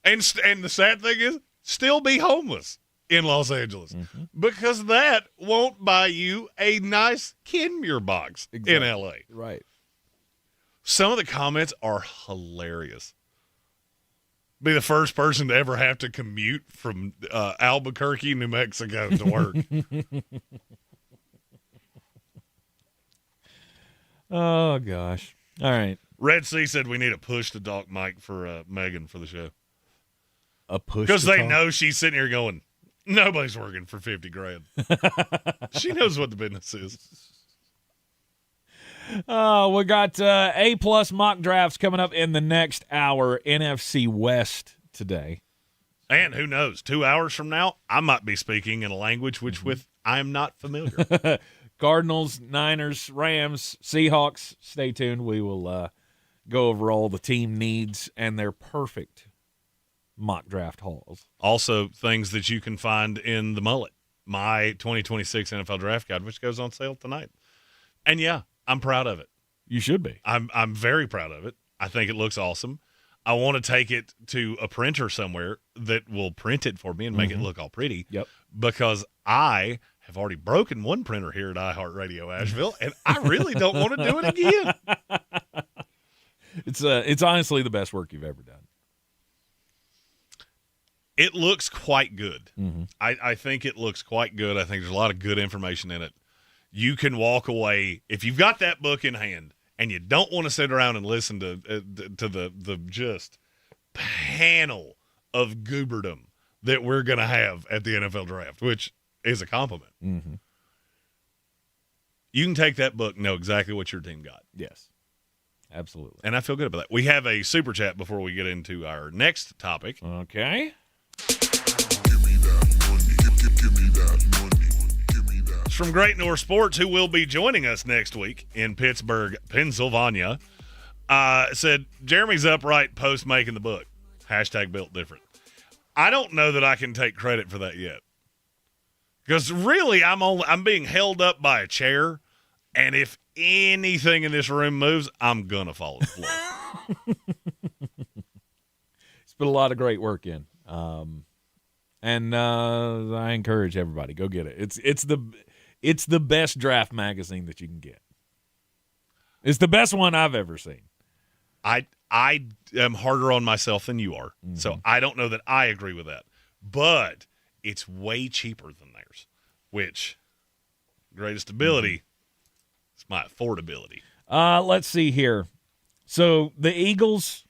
And the sad thing is, still be homeless in Los Angeles because that won't buy you a nice Kenmure box in L.A. Right. Some of the comments are hilarious. Be the first person to ever have to commute from Albuquerque, New Mexico to work. Oh, gosh. All right. Red Sea said we need a push to talk mic for Megan for the show. A push because they talk? know she's sitting here going, nobody's working for $50,000. She knows what the business is. We got A+ mock drafts coming up in the next hour. NFC West today. And who knows, 2 hours from now, I might be speaking in a language with I am not familiar. Cardinals, Niners, Rams, Seahawks. Stay tuned. We will go over all the team needs and their perfect mock draft hauls. Also, things that you can find in the Mullet, my 2026 NFL Draft Guide, which goes on sale tonight. And yeah, I'm proud of it. You should be. I'm very proud of it. I think it looks awesome. I want to take it to a printer somewhere that will print it for me and make it look all pretty. Yep. Because I have already broken one printer here at iHeartRadio Asheville, and I really don't want to do it again. It's honestly the best work you've ever done. It looks quite good. I think it looks quite good. I think there's a lot of good information in it. you can walk away if you've got that book in hand and you don't want to sit around and listen to the just panel of gooberdom that we're going to have at the NFL draft, which is a compliment. Mm-hmm. You can take that book and know exactly what your team got. Yes, absolutely. And I feel good about that. We have a super chat before we get into our next topic. Okay. It's from Great North Sports, who will be joining us next week in Pittsburgh, Pennsylvania. Said, Jeremy's upright post making the book. # built different. I don't know that I can take credit for that yet. Because really, I'm being held up by a chair, and if anything in this room moves, I'm going to fall on the floor. It's put a lot of great work in. And I encourage everybody, go get it. It's the best draft magazine that you can get. It's the best one I've ever seen. I am harder on myself than you are, so I don't know that I agree with that. But it's way cheaper than theirs, which greatest ability is my affordability. Let's see here. So the Eagles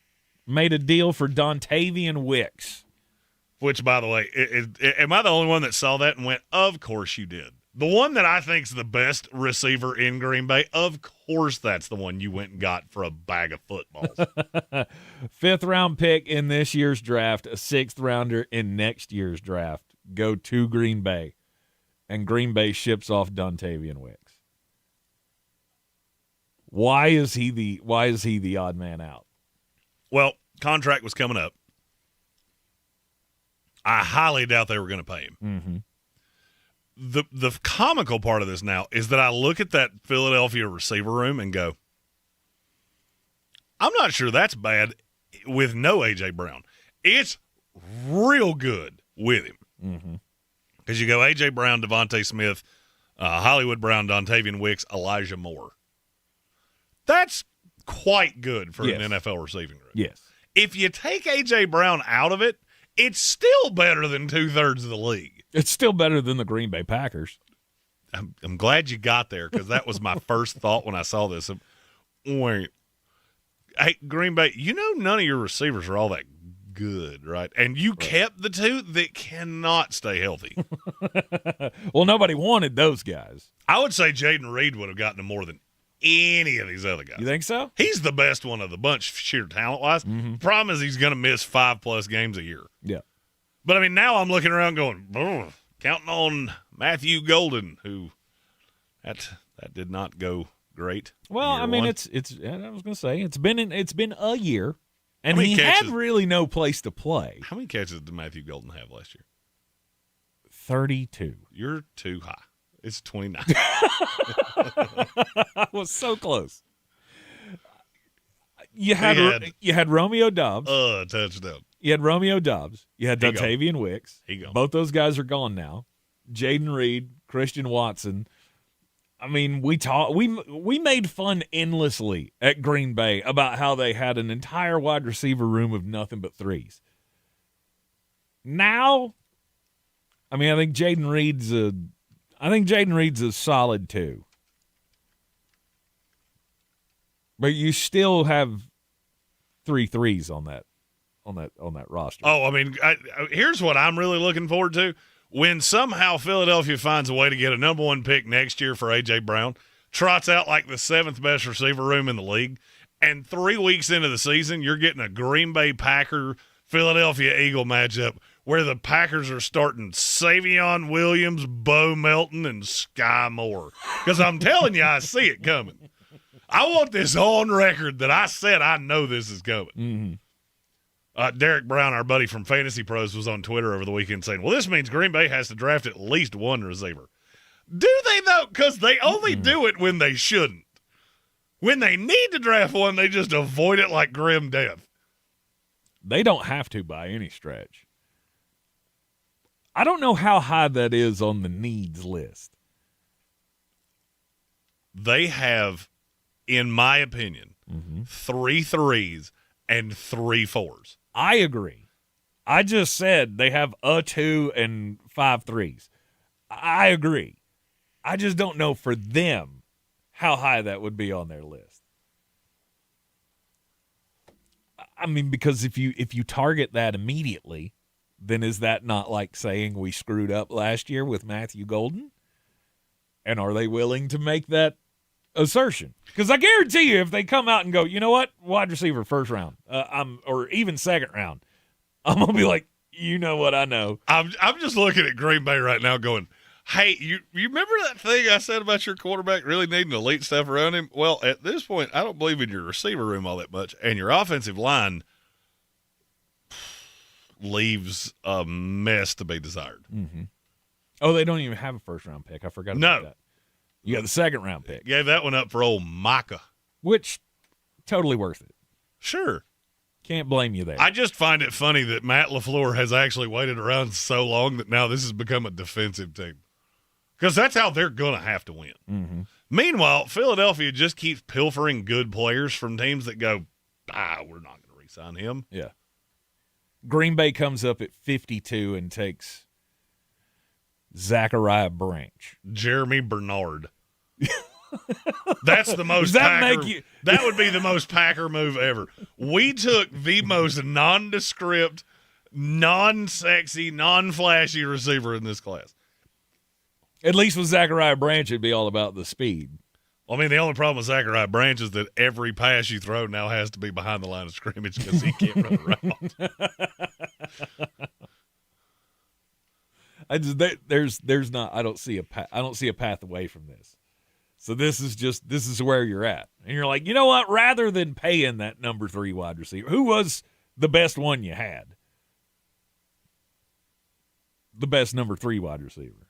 made a deal for Dontavian Wicks. Which, by the way, am I the only one that saw that and went, of course you did? The one that I think is the best receiver in Green Bay, of course that's the one you went and got for a bag of footballs. 5th-round pick in this year's draft, a 6th-rounder in next year's draft go to Green Bay, and Green Bay ships off Dontavian Wicks. Why is he the odd man out? Well, contract was coming up. I highly doubt they were going to pay him. Mm-hmm. The comical part of this now is that I look at that Philadelphia receiver room and go, I'm not sure that's bad with no A.J. Brown. It's real good with him. Because you go A.J. Brown, Devontae Smith, Hollywood Brown, Dontavian Wicks, Elijah Moore. That's quite good for an NFL receiving room. Yes. If you take A.J. Brown out of it, it's still better than 2/3 of the league. It's still better than the Green Bay Packers. I'm glad you got there because that was my first thought when I saw this. Wait, hey, Green Bay, you know none of your receivers are all that good, right? And you kept the two that cannot stay healthy. Well, nobody wanted those guys. I would say Jaden Reed would have gotten them more than any of these other guys. You think so? He's the best one of the bunch, sheer talent-wise. Problem is he's going to miss 5+ games a year. Yeah. But, I mean, now I'm looking around going, counting on Matthew Golden, who that did not go great. Well, I mean, it's. I was going to say it's been a year, and he had really no place to play. How many catches did Matthew Golden have last year? 32. You're too high. It's 29. I was so close. You had Romeo Doubs. Touchdown. You had Romeo Doubs. You had Dontavian Wicks. Both those guys are gone now. Jaden Reed, Christian Watson. I mean, we made fun endlessly at Green Bay about how they had an entire wide receiver room of nothing but threes. Now, I mean, I think Jaden Reed's a solid 2. But you still have 3 threes on that roster. Oh, I mean, here's what I'm really looking forward to. When somehow Philadelphia finds a way to get a number 1 pick next year for A.J. Brown, trots out like the 7th best receiver room in the league, and 3 weeks into the season, you're getting a Green Bay Packer, Philadelphia Eagle matchup where the Packers are starting Avieon Williams, Bo Melton, and Sky Moore. Because I'm telling you, I see it coming. I want this on record that I said I know this is coming. Derek Brown, our buddy from Fantasy Pros, was on Twitter over the weekend saying, well, this means Green Bay has to draft at least 1 receiver. Do they, though? Because they only do it when they shouldn't. When they need to draft one, they just avoid it like grim death. They don't have to by any stretch. I don't know how high that is on the needs list. They have, in my opinion, 3 threes and 3 fours. I agree. I just said they have a 2 and 5 threes. I agree. I just don't know for them how high that would be on their list. I mean, because if you target that immediately, then is that not like saying we screwed up last year with Matthew Golden? And are they willing to make that assertion? Because I guarantee you, if they come out and go, you know what, wide receiver first round, or even second round, I'm gonna be like, you know what, I know. I'm just looking at Green Bay right now, going, hey, you remember that thing I said about your quarterback really needing elite stuff around him? Well, at this point, I don't believe in your receiver room all that much, and your offensive line leaves a mess to be desired. Mm-hmm. Oh, they don't even have a first-round pick. I forgot about that. You got the second-round pick. Gave that one up for old Makai. Which, totally worth it. Sure. Can't blame you there. I just find it funny that Matt LaFleur has actually waited around so long that now this has become a defensive team. Because that's how they're going to have to win. Mm-hmm. Meanwhile, Philadelphia just keeps pilfering good players from teams that go, we're not going to re-sign him. Yeah. Green Bay comes up at 52 and takes Zachariah Branch. Jeremy Bernard. That's the most that Packer. That would be the most Packer move ever. We took the most nondescript, non-sexy, non-flashy receiver in this class. At least with Zachariah Branch, it'd be all about the speed. Well, I mean, the only problem with Zachariah Branch is that every pass you throw now has to be behind the line of scrimmage because he can't run around. I don't see a path away from this. So this is where you're at. And you're like, you know what? Rather than paying that number 3 wide receiver, who was the best one you had? The best number 3 wide receiver.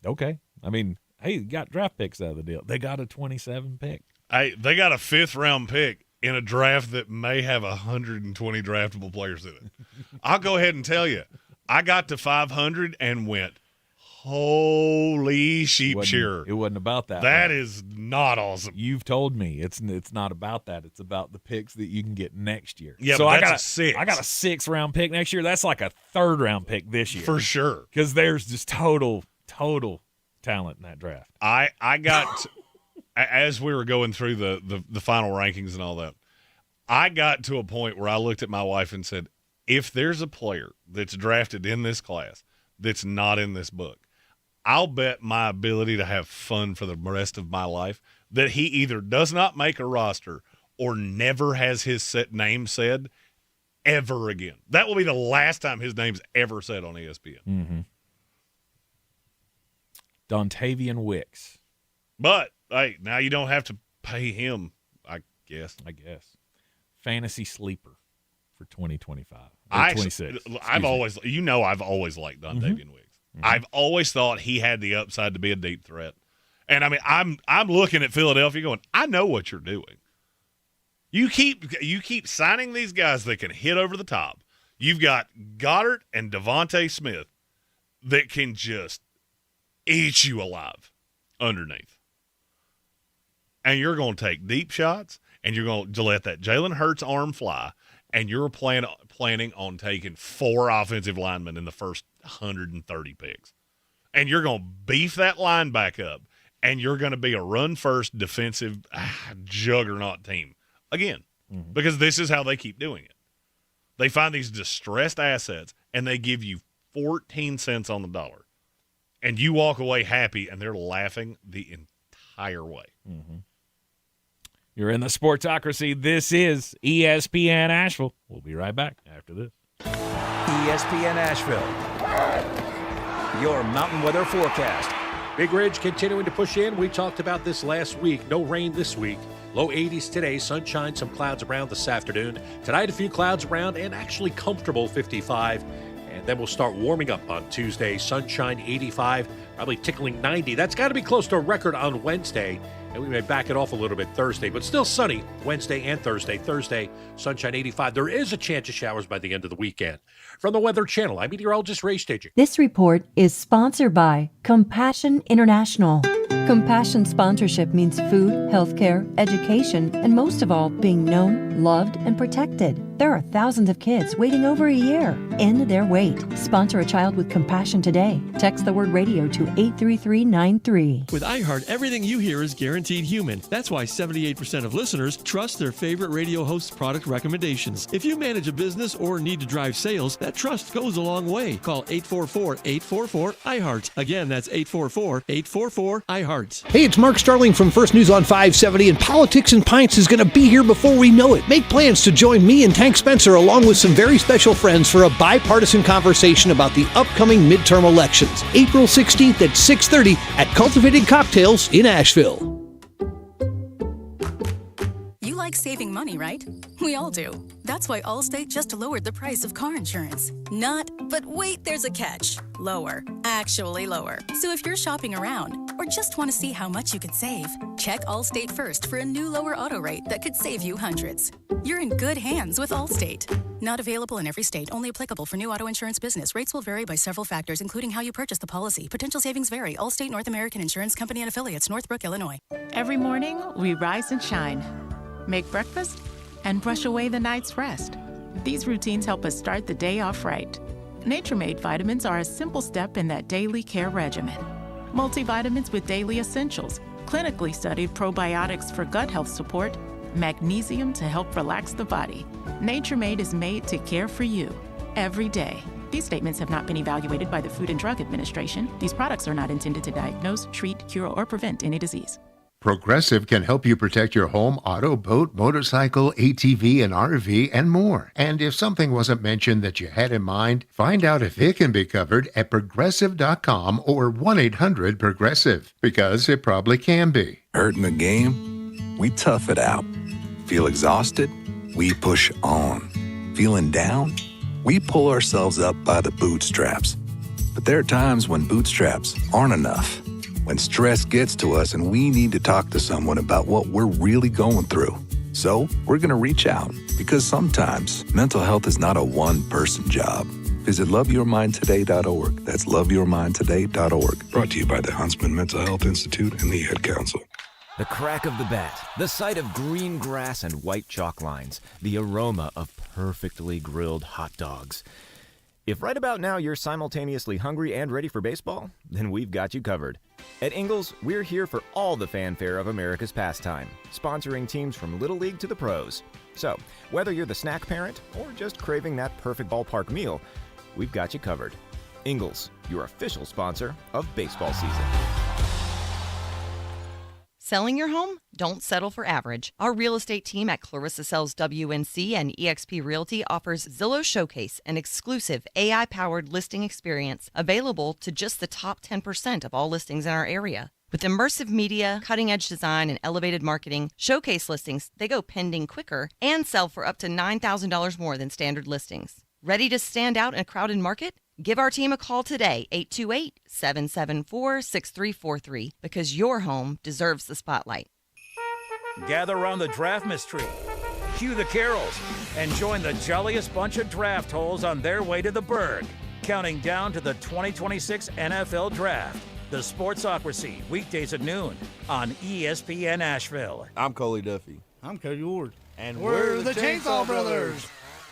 Okay. I mean, hey, you got draft picks out of the deal. They got a 27 pick. Hey, they got a 5th-round pick in a draft that may have 120 draftable players in it. I'll go ahead and tell you, I got to 500 and went, holy sheep shearer. It wasn't about that. That is not awesome. You've told me it's not about that. It's about the picks that you can get next year. Yeah, so but that's a 6. I got a 6th-round pick next year. That's like a 3rd-round pick this year. For sure. Because there's just total talent in that draft. I got as we were going through the final rankings and all that, I got to a point where I looked at my wife and said, if there's a player that's drafted in this class that's not in this book, I'll bet my ability to have fun for the rest of my life that he either does not make a roster or never has his name said ever again. That will be the last time his name's ever said on ESPN. Mm-hmm. Dontavian Wicks. But, hey, now you don't have to pay him, I guess. Fantasy sleeper for 2025. 26. I've always liked Dontavian Wicks. Mm-hmm. I've always thought he had the upside to be a deep threat. And, I mean, I'm looking at Philadelphia going, I know what you're doing. You keep signing these guys that can hit over the top. You've got Goddard and Devontae Smith that can just eat you alive underneath. And you're going to take deep shots, and you're going to let that Jalen Hurts arm fly, and you're planning on taking 4 offensive linemen in the first 130 picks. And you're going to beef that line back up, and you're going to be a run-first defensive juggernaut team. Again, because this is how they keep doing it. They find these distressed assets, and they give you 14 cents on the dollar. And you walk away happy, and they're laughing the entire way. Mm-hmm. You're in the Sportsocracy. This is ESPN Asheville. We'll be right back after this. ESPN Asheville, your mountain weather forecast. Big Ridge continuing to push in. We talked about this last week. No rain this week. Low 80s today. Sunshine, some clouds around this afternoon. Tonight, a few clouds around and actually comfortable 55. And then we'll start warming up on Tuesday. Sunshine 85, probably tickling 90. That's got to be close to a record on Wednesday. And we may back it off a little bit Thursday, but still sunny Wednesday and Thursday. Thursday, sunshine 85. There is a chance of showers by the end of the weekend. From the Weather Channel, I'm meteorologist Ray Staging. This report is sponsored by Compassion International. Compassion sponsorship means food, healthcare, education, and most of all, being known, loved, and protected. There are thousands of kids waiting over a year. End their wait. Sponsor a child with compassion today. Text the word radio to 83393. With iHeart, everything you hear is guaranteed human. That's why 78% of listeners trust their favorite radio host's product recommendations. If you manage a business or need to drive sales, that trust goes a long way. Call 844-844-iHeart. Again, that's 844-844-iHeart. Hey, it's Mark Starling from First News on 570, and Politics and Pints is going to be here before we know it. Make plans to join me and Tank Spencer along with some very special friends for a bipartisan conversation about the upcoming midterm elections. April 16th at 6:30 at Cultivated Cocktails in Asheville. You like saving money, right? We all do. That's why Allstate just lowered the price of car insurance. Not, but wait, there's a catch. Lower. Actually lower. So if you're shopping around or just want to see how much you could save, check Allstate first for a new lower auto rate that could save you hundreds. You're in good hands with Allstate. Not available in every state. Only applicable for new auto insurance business. Rates will vary by several factors, including how you purchase the policy. Potential savings vary. Allstate North American Insurance Company and Affiliates, Northbrook, Illinois. Every morning, we rise and shine. Make breakfast and brush away the night's rest. These routines help us start the day off right. Nature-Made vitamins are a simple step in that daily care regimen. Multivitamins with daily essentials, clinically studied probiotics for gut health support, magnesium to help relax the body. Nature-Made is made to care for you every day. These statements have not been evaluated by the Food and Drug Administration. These products are not intended to diagnose, treat, cure, or prevent any disease. Progressive can help you protect your home, auto, boat, motorcycle, ATV, and RV, and more. And if something wasn't mentioned that you had in mind, find out if it can be covered at Progressive.com or 1-800-PROGRESSIVE, because it probably can be. Hurt in the game? We tough it out. Feel exhausted? We push on. Feeling down? We pull ourselves up by the bootstraps. But there are times when bootstraps aren't enough. When stress gets to us and we need to talk to someone about what we're really going through. So we're going to reach out, because sometimes mental health is not a one-person job. Visit loveyourmindtoday.org. That's loveyourmindtoday.org. Brought to you by the Huntsman Mental Health Institute and the Ad Council. The crack of the bat, the sight of green grass and white chalk lines, the aroma of perfectly grilled hot dogs. If right about now you're simultaneously hungry and ready for baseball, then we've got you covered. At Ingles, we're here for all the fanfare of America's pastime, sponsoring teams from Little League to the pros. So, whether you're the snack parent or just craving that perfect ballpark meal, we've got you covered. Ingles, your official sponsor of baseball season. Selling your home? Don't settle for average. Our real estate team at Clarissa Sells WNC and eXp Realty offers Zillow Showcase, an exclusive AI-powered listing experience available to just the top 10% of all listings in our area. With immersive media, cutting-edge design, and elevated marketing, Showcase listings, they go pending quicker and sell for up to $9,000 more than standard listings. Ready to stand out in a crowded market? Give our team a call today, 828-774-6343, because your home deserves the spotlight. Gather around the draft mystery, cue the carols, and join the jolliest bunch of draft holes on their way to the Berg, counting down to the 2026 NFL Draft. The Sportsocracy, weekdays at noon on ESPN Asheville. I'm Coley Duffy. I'm Cody Ward. And we're the Chainsaw Brothers.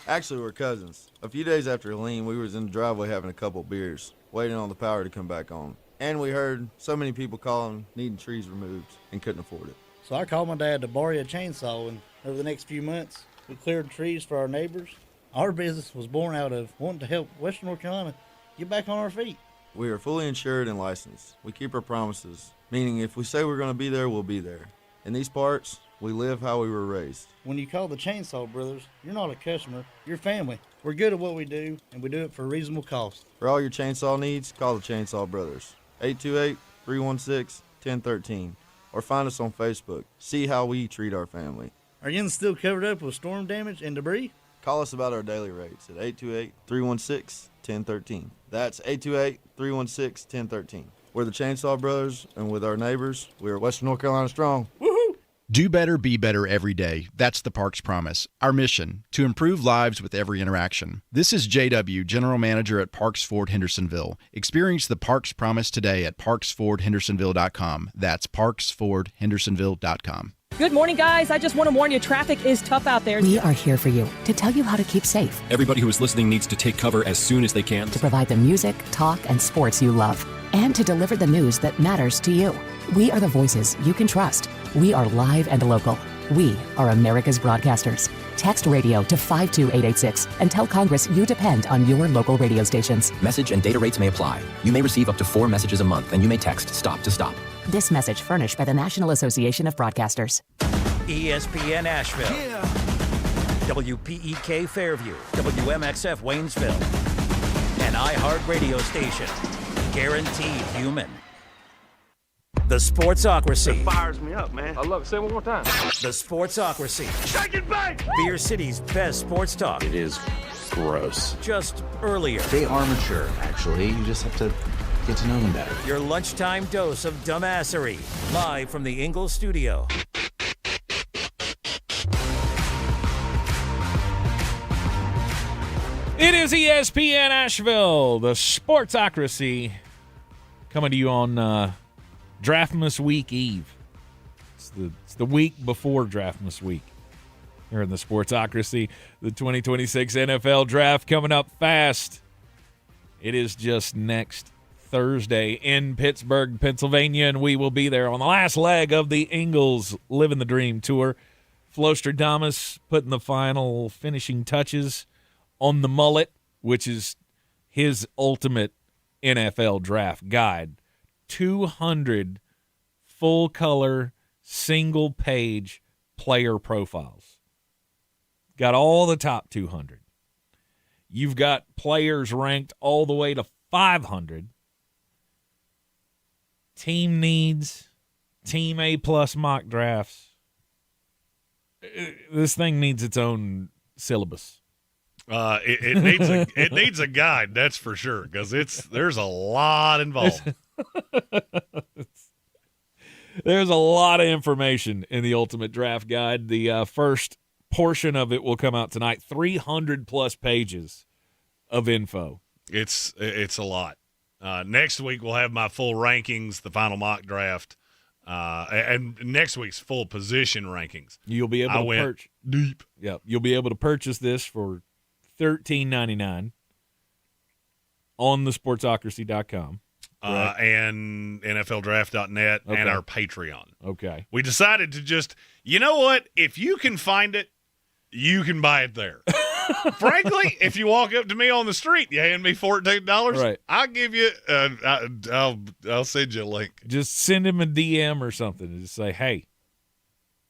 Actually, we're cousins. A few days after Helene, we was in the driveway having a couple beers, waiting on the power to come back on. And we heard so many people calling, needing trees removed, and couldn't afford it. So I called my dad to borrow a chainsaw, and over the next few months, we cleared trees for our neighbors. Our business was born out of wanting to help Western North Carolina get back on our feet. We are fully insured and licensed. We keep our promises, meaning if we say we're going to be there, we'll be there. In these parts, we live how we were raised. When you call the Chainsaw Brothers, you're not a customer, you're family. We're good at what we do, and we do it for a reasonable cost. For all your chainsaw needs, call the Chainsaw Brothers. 828-316-1013. Or find us on Facebook. See how we treat our family. Are you still covered up with storm damage and debris? Call us about our daily rates at 828-316-1013. That's 828-316-1013. We're the Chainsaw Brothers, and with our neighbors, we are Western North Carolina strong. Woohoo! Do better, be better every day. That's the Parks Promise. Our mission, to improve lives with every interaction. This is JW, General Manager at Parks Ford Hendersonville. Experience the Parks Promise today at parksfordhendersonville.com. That's parksfordhendersonville.com. Good morning, guys. I just want to warn you, traffic is tough out there. We are here for you to tell you how to keep safe. Everybody who is listening needs to take cover as soon as they can. To provide the music, talk, and sports you love. And to deliver the news that matters to you. We are the voices you can trust. We are live and local. We are America's broadcasters. Text radio to 52886 and tell Congress you depend on your local radio stations. Message and data rates may apply. You may receive up to 4 messages a month, and you may text STOP to STOP. This message furnished by the National Association of Broadcasters. ESPN Asheville. Yeah. WPEK Fairview. WMXF Waynesville. An iHeart radio station. Guaranteed human. The Sportsocracy. It fires me up, man. I love it. Say it one more time. The Sportsocracy. Shake it back! Beer City's best sports talk. It is gross. Just earlier. They are mature, actually. You just have to get to know them better. Your lunchtime dose of dumbassery. Live from the Ingalls studio. It is ESPN Asheville, the Sportsocracy, coming to you on Draftmas Week Eve. It's the week before Draftmas Week. Here in the Sportsocracy, the 2026 NFL Draft coming up fast. It is just next Thursday in Pittsburgh, Pennsylvania, and we will be there on the last leg of the Ingalls Living the Dream Tour. Flostradamus putting the final finishing touches on the mullet, which is his ultimate NFL draft guide. 200 full-color, single-page player profiles. Got all the top 200. You've got players ranked all the way to 500. Team needs, Team A-plus mock drafts. This thing needs its own syllabus. It needs a guide, that's for sure, because there's a lot involved. There's a lot of information in the Ultimate Draft Guide. The first portion of it will come out tonight. 300-plus pages of info. It's a lot. Next week we'll have my full rankings, the final mock draft, and next week's full position rankings. You'll be able to purchase deep. Yep, you'll be able to purchase this for $13.99 on the sportsocracy.com. And NFLdraft.net and our Patreon. Okay. We decided to just, you know what? If you can find it, you can buy it there. Frankly, if you walk up to me on the street, you hand me $14, right. I'll give you, I'll send you a link. Just send him a DM or something and just say, hey,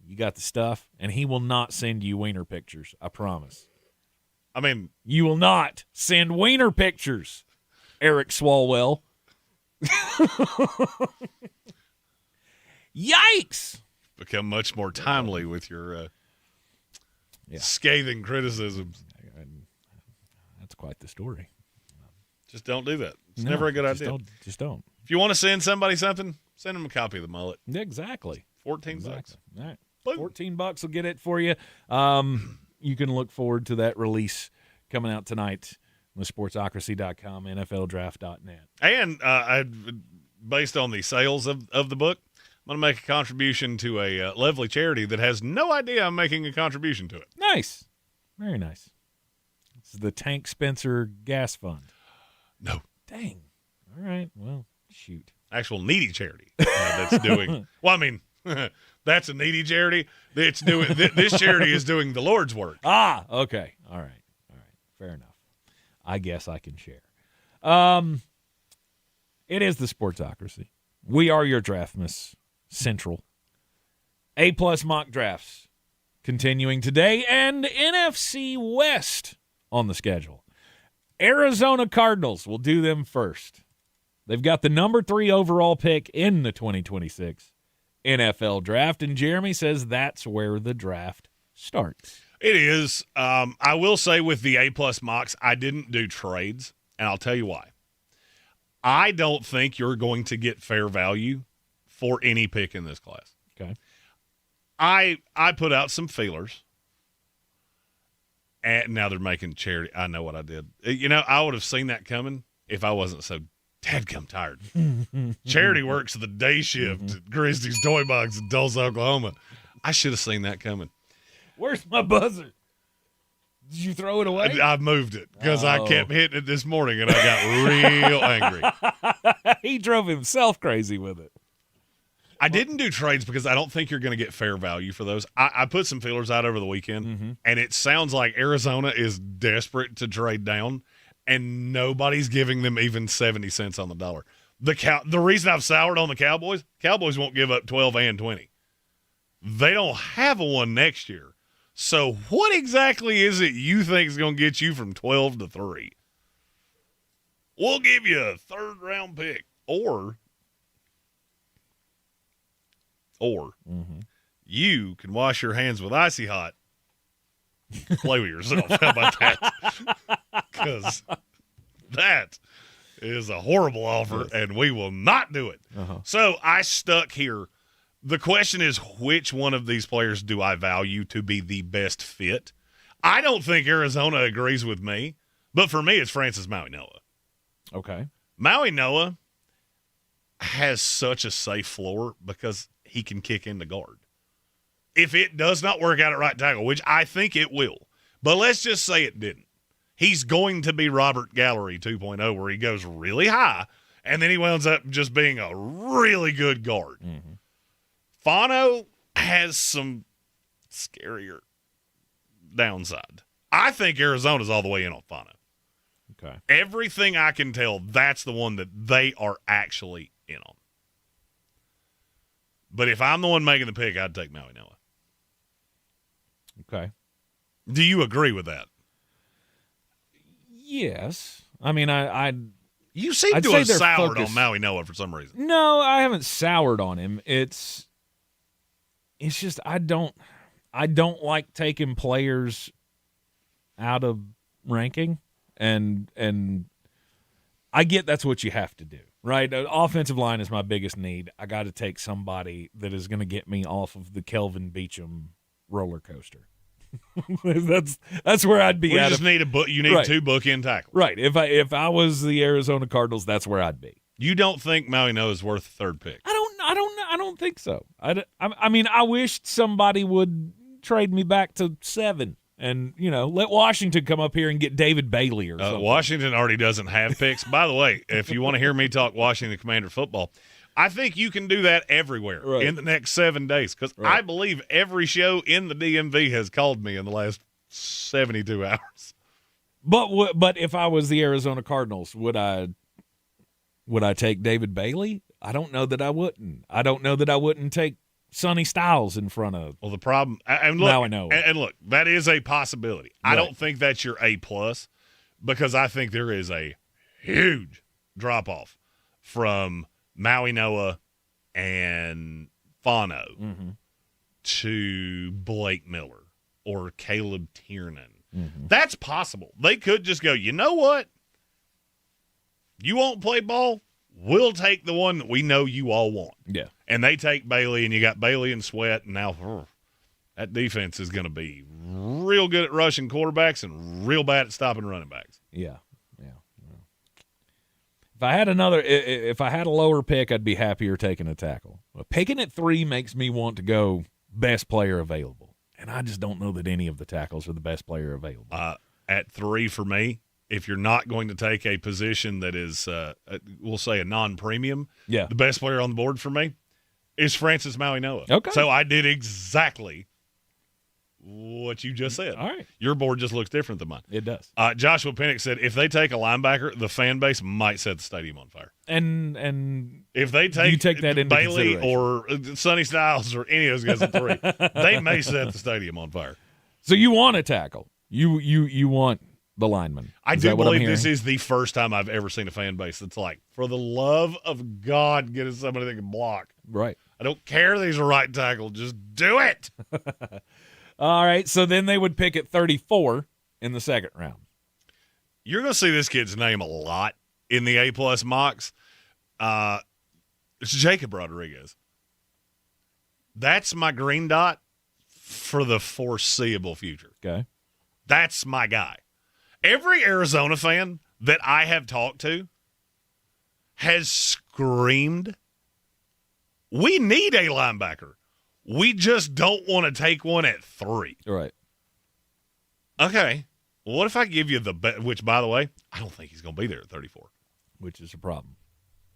you got the stuff? And he will not send you wiener pictures, I promise. I mean, you will not send wiener pictures, Eric Swalwell. Yikes! Become much more timely with your scathing criticisms. That's quite the story. Just don't do that. It's never a good idea. Just don't. If you want to send somebody something, send them a copy of the mullet. Exactly. $14. All right. Boom. $14 will get it for you. You can look forward to that release coming out tonight on the sportsocracy.com, NFLdraft.net. And based on the sales of the book, I'm going to make a contribution to a lovely charity that has no idea I'm making a contribution to it. Nice. Very nice. This is the Tank Spencer Gas Fund. No. Dang. All right. Well, shoot. Actual needy charity that's doing – well, I mean, that's a needy charity. It's doing this charity is doing the Lord's work. Ah, okay. All right. Fair enough. I guess I can share. It is the Sportsocracy. We are your Draftmas Central. A-plus mock drafts continuing today, and NFC West on the schedule. Arizona Cardinals will do them first. They've got the number 3 overall pick in the 2026 NFL Draft, and Jeremy says that's where the draft starts. It is. I will say with the A-plus mocks, I didn't do trades, and I'll tell you why. I don't think you're going to get fair value for any pick in this class. Okay. I put out some feelers. And now they're making charity. I know what I did. I would have seen that coming if I wasn't so dadgum tired. Charity works the day shift at Christie's Toy Box in Tulsa, Oklahoma. I should have seen that coming. Where's my buzzer? Did you throw it away? I moved it because I kept hitting it this morning, and I got real angry. He drove himself crazy with it. I didn't do trades because I don't think you're going to get fair value for those. I put some feelers out over the weekend, and it sounds like Arizona is desperate to trade down, and nobody's giving them even 70 cents on the dollar. The reason I've soured on the Cowboys won't give up 12 and 20. They don't have a one next year. So what exactly is it you think is going to get you from 12 to 3? We'll give you a third-round pick, or you can wash your hands with icy hot. Play with yourself. How about that? Because that is a horrible offer, and we will not do it. So I stuck here. The question is, which one of these players do I value to be the best fit? I don't think Arizona agrees with me, but for me, it's Francis Mauigoa. Okay. Mauigoa has such a safe floor because he can kick into guard. If it does not work out at right tackle, which I think it will, but let's just say it didn't, he's going to be Robert Gallery 2.0, where he goes really high, and then he winds up just being a really good guard. Fano has some scarier downside. I think Arizona's all the way in on Fano. Okay. Everything I can tell, that's the one that they are actually in on. But if I'm the one making the pick, I'd take Mauigoa. Okay. Do you agree with that? Yes. I mean, you seem to have soured on Mauigoa for some reason. No, I haven't soured on him. It's just I don't like taking players out of ranking, and I get that's what you have to do, right? The offensive line is my biggest need. I got to take somebody that is going to get me off of the Kelvin Beachum roller coaster. that's where I'd be. You need two bookend tackles, right? If I was the Arizona Cardinals, that's where I'd be. You don't think Mauigoa is worth a third pick? I don't think so. I mean, I wish somebody would trade me back to 7 and, let Washington come up here and get David Bailey or something. Washington already doesn't have picks. By the way, if you want to hear me talk Washington Commander football, I think you can do that everywhere in the next 7 days, because I believe every show in the DMV has called me in the last 72 hours. But if I was the Arizona Cardinals, would I take David Bailey? I don't know that I wouldn't. I don't know that I wouldn't take Sonny Styles in front of. Well, the problem, and look, that is a possibility. Right. I don't think that's your A+, because I think there is a huge drop off from Mauigoa and Fano to Blake Miller or Caleb Tiernan. That's possible. They could just go, you know what? You won't play ball? We'll take the one that we know you all want. Yeah. And they take Bailey, and you got Bailey and Sweat, and now that defense is going to be real good at rushing quarterbacks and real bad at stopping running backs. Yeah. If I had a lower pick, I'd be happier taking a tackle. But picking at 3 makes me want to go best player available. And I just don't know that any of the tackles are the best player available. At 3 for me, if you're not going to take a position that is, we'll say, a non-premium, the best player on the board for me is Francis Mauigoa. Okay. So I did exactly what you just said. All right. Your board just looks different than mine. It does. Joshua Pinnock said if they take a linebacker, the fan base might set the stadium on fire. And if they take that into Bailey or Sonny Styles or any of those guys at 3, they may set the stadium on fire. So you want a tackle. You want the lineman. I do believe this is the first time I've ever seen a fan base that's like, for the love of God, get us somebody that can block. Right. I don't care that he's a right tackle. Just do it. All right, so then they would pick at 34 in the second round. You're going to see this kid's name a lot in the A+ mocks. It's Jacob Rodriguez. That's my green dot for the foreseeable future. Okay. That's my guy. Every Arizona fan that I have talked to has screamed, we need a linebacker. We just don't want to take one at 3. Right. Okay. Well, what if I give you the which, by the way, I don't think he's going to be there at 34. Which is a problem.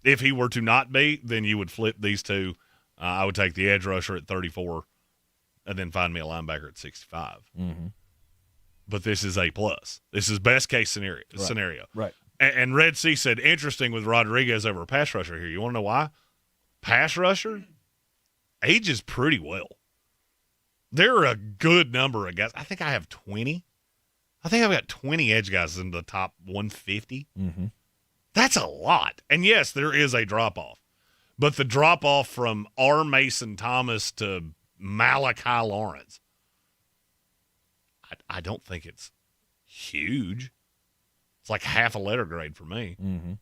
If he were to not be, then you would flip these two. I would take the edge rusher at 34 and then find me a linebacker at 65. Mm-hmm. But this is A+. This is best case scenario. Right. And Red Sea said, interesting with Rodriguez over a pass rusher here. You want to know why? Pass rusher ages pretty well. There are a good number of guys. I think I have 20. I think I've got 20 edge guys in the top 150. Mm-hmm. That's a lot. And, yes, there is a drop-off. But the drop-off from R. Mason Thomas to Malachi Lawrence, I don't think it's huge. It's like half a letter grade for me. Mm-hmm.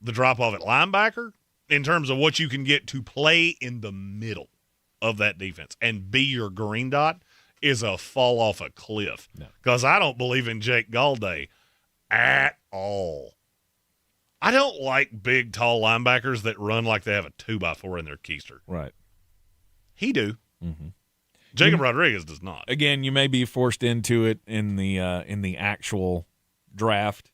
The drop-off at linebacker, in terms of what you can get to play in the middle of that defense and be your green dot, is a fall off a cliff. Because I don't believe in Jake Galday at all. I don't like big, tall linebackers that run like they have a 2x4 in their keister. Right. He do. Mm-hmm. Jacob Rodriguez does not. Again, you may be forced into it in the actual draft,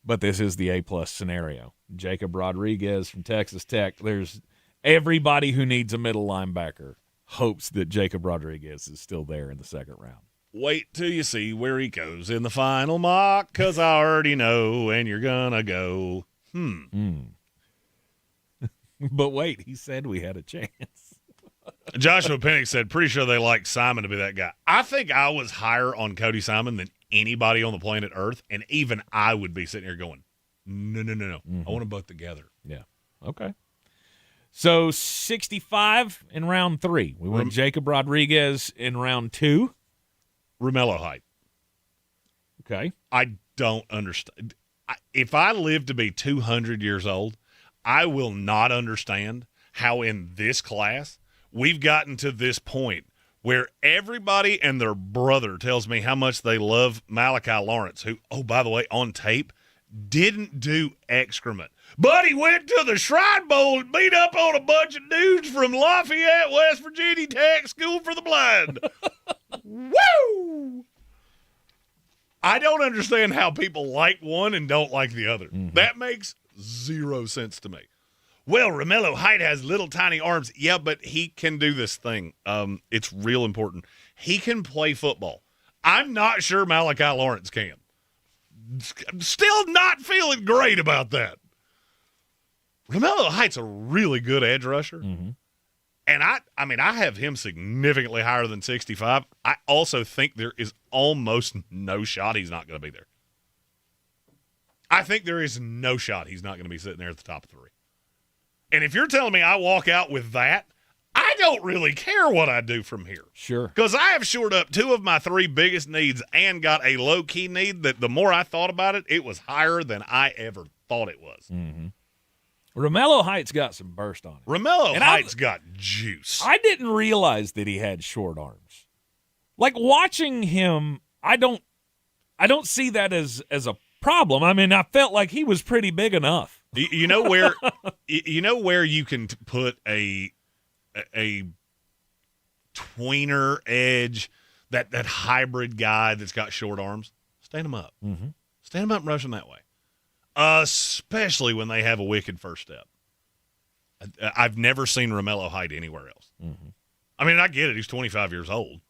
but this is the A+ scenario. Jacob Rodriguez from Texas Tech. There's everybody who needs a middle linebacker hopes that Jacob Rodriguez is still there in the second round. Wait till you see where he goes in the final mock, because I already know, and you're going to go, But wait, he said we had a chance. Joshua Pennick said, pretty sure they like Simon to be that guy. I think I was higher on Cody Simon than anybody on the planet Earth, and even I would be sitting here going, no. Mm-hmm. I want them both together. Yeah. Okay. So 65 in round 3. We went Jacob Rodriguez in round 2. Romello Height. Okay. I don't understand. If I live to be 200 years old, I will not understand how in this class we've gotten to this point where everybody and their brother tells me how much they love Malachi Lawrence, who, oh, by the way, on tape, didn't do excrement. But he went to the Shrine Bowl and beat up on a bunch of dudes from Lafayette, West Virginia Tech School for the Blind. Woo! I don't understand how people like one and don't like the other. Mm-hmm. That makes zero sense to me. Well, Romello Height has little tiny arms. Yeah, but he can do this thing. It's real important. He can play football. I'm not sure Malachi Lawrence can. I'm still not feeling great about that. Romello Height's a really good edge rusher. Mm-hmm. And I have him significantly higher than 65. I also think there is almost no shot he's not going to be there. I think there is no shot he's not going to be sitting there at the top of 3. And if you're telling me I walk out with that, I don't really care what I do from here. Sure. Because I have shored up 2 of my 3 biggest needs and got a low-key need that the more I thought about it, it was higher than I ever thought it was. Mm-hmm. Romello Height's got some burst on it. Romello Height's got juice. I didn't realize that he had short arms. Like, watching him, I don't see that as a problem. I mean, I felt like he was pretty big enough. You know where you can put a tweener edge, that hybrid guy that's got short arms? Stand him up. Mm-hmm. Stand him up and rush him that way. Especially when they have a wicked first step. I've never seen Romello Height anywhere else. Mm-hmm. I mean, I get it. He's 25 years old.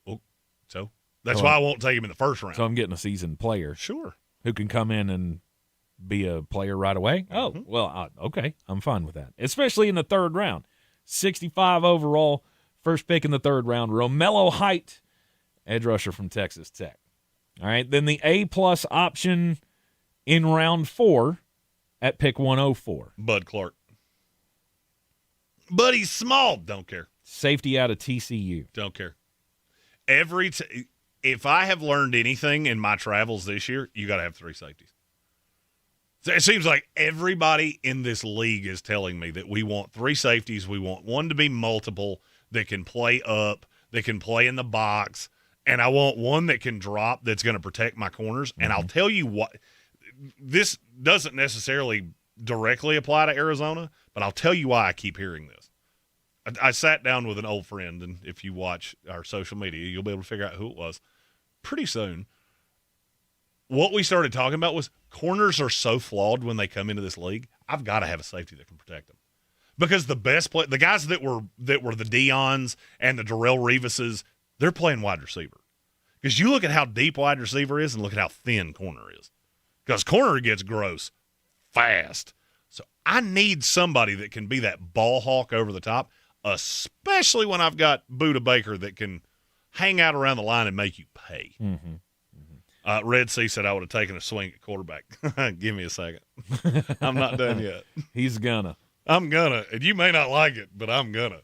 Well, so that's why I won't take him in the first round. So I'm getting a seasoned player. Sure. Who can come in and be a player right away? Oh, Mm-hmm. well, okay. I'm fine with that. Especially in the third round. 65 overall, first pick in the third round. Romello Height, edge rusher from Texas Tech. All right, then the A+ option in round 4 at pick 104. Bud Clark. But he's small. Don't care. Safety out of TCU. Don't care. If I have learned anything in my travels this year, you got to have 3 safeties. So it seems like everybody in this league is telling me that we want 3 safeties. We want one to be multiple that can play up, that can play in the box, and I want one that can drop that's going to protect my corners. And I'll tell you what, this doesn't necessarily directly apply to Arizona, but I'll tell you why I keep hearing this. I sat down with an old friend, and if you watch our social media, you'll be able to figure out who it was pretty soon. What we started talking about was corners are so flawed when they come into this league. I've got to have a safety that can protect them. Because the best the guys that were the Deions and the Terrell Reeveses, they're playing wide receiver. Because you look at how deep wide receiver is and look at how thin corner is. Because corner gets gross fast. So I need somebody that can be that ball hawk over the top, especially when I've got Buda Baker that can hang out around the line and make you pay. Red Sea said I would have taken a swing at quarterback. Give me a second. I'm not done yet. He's gonna. I'm gonna. And you may not like it, but I'm gonna.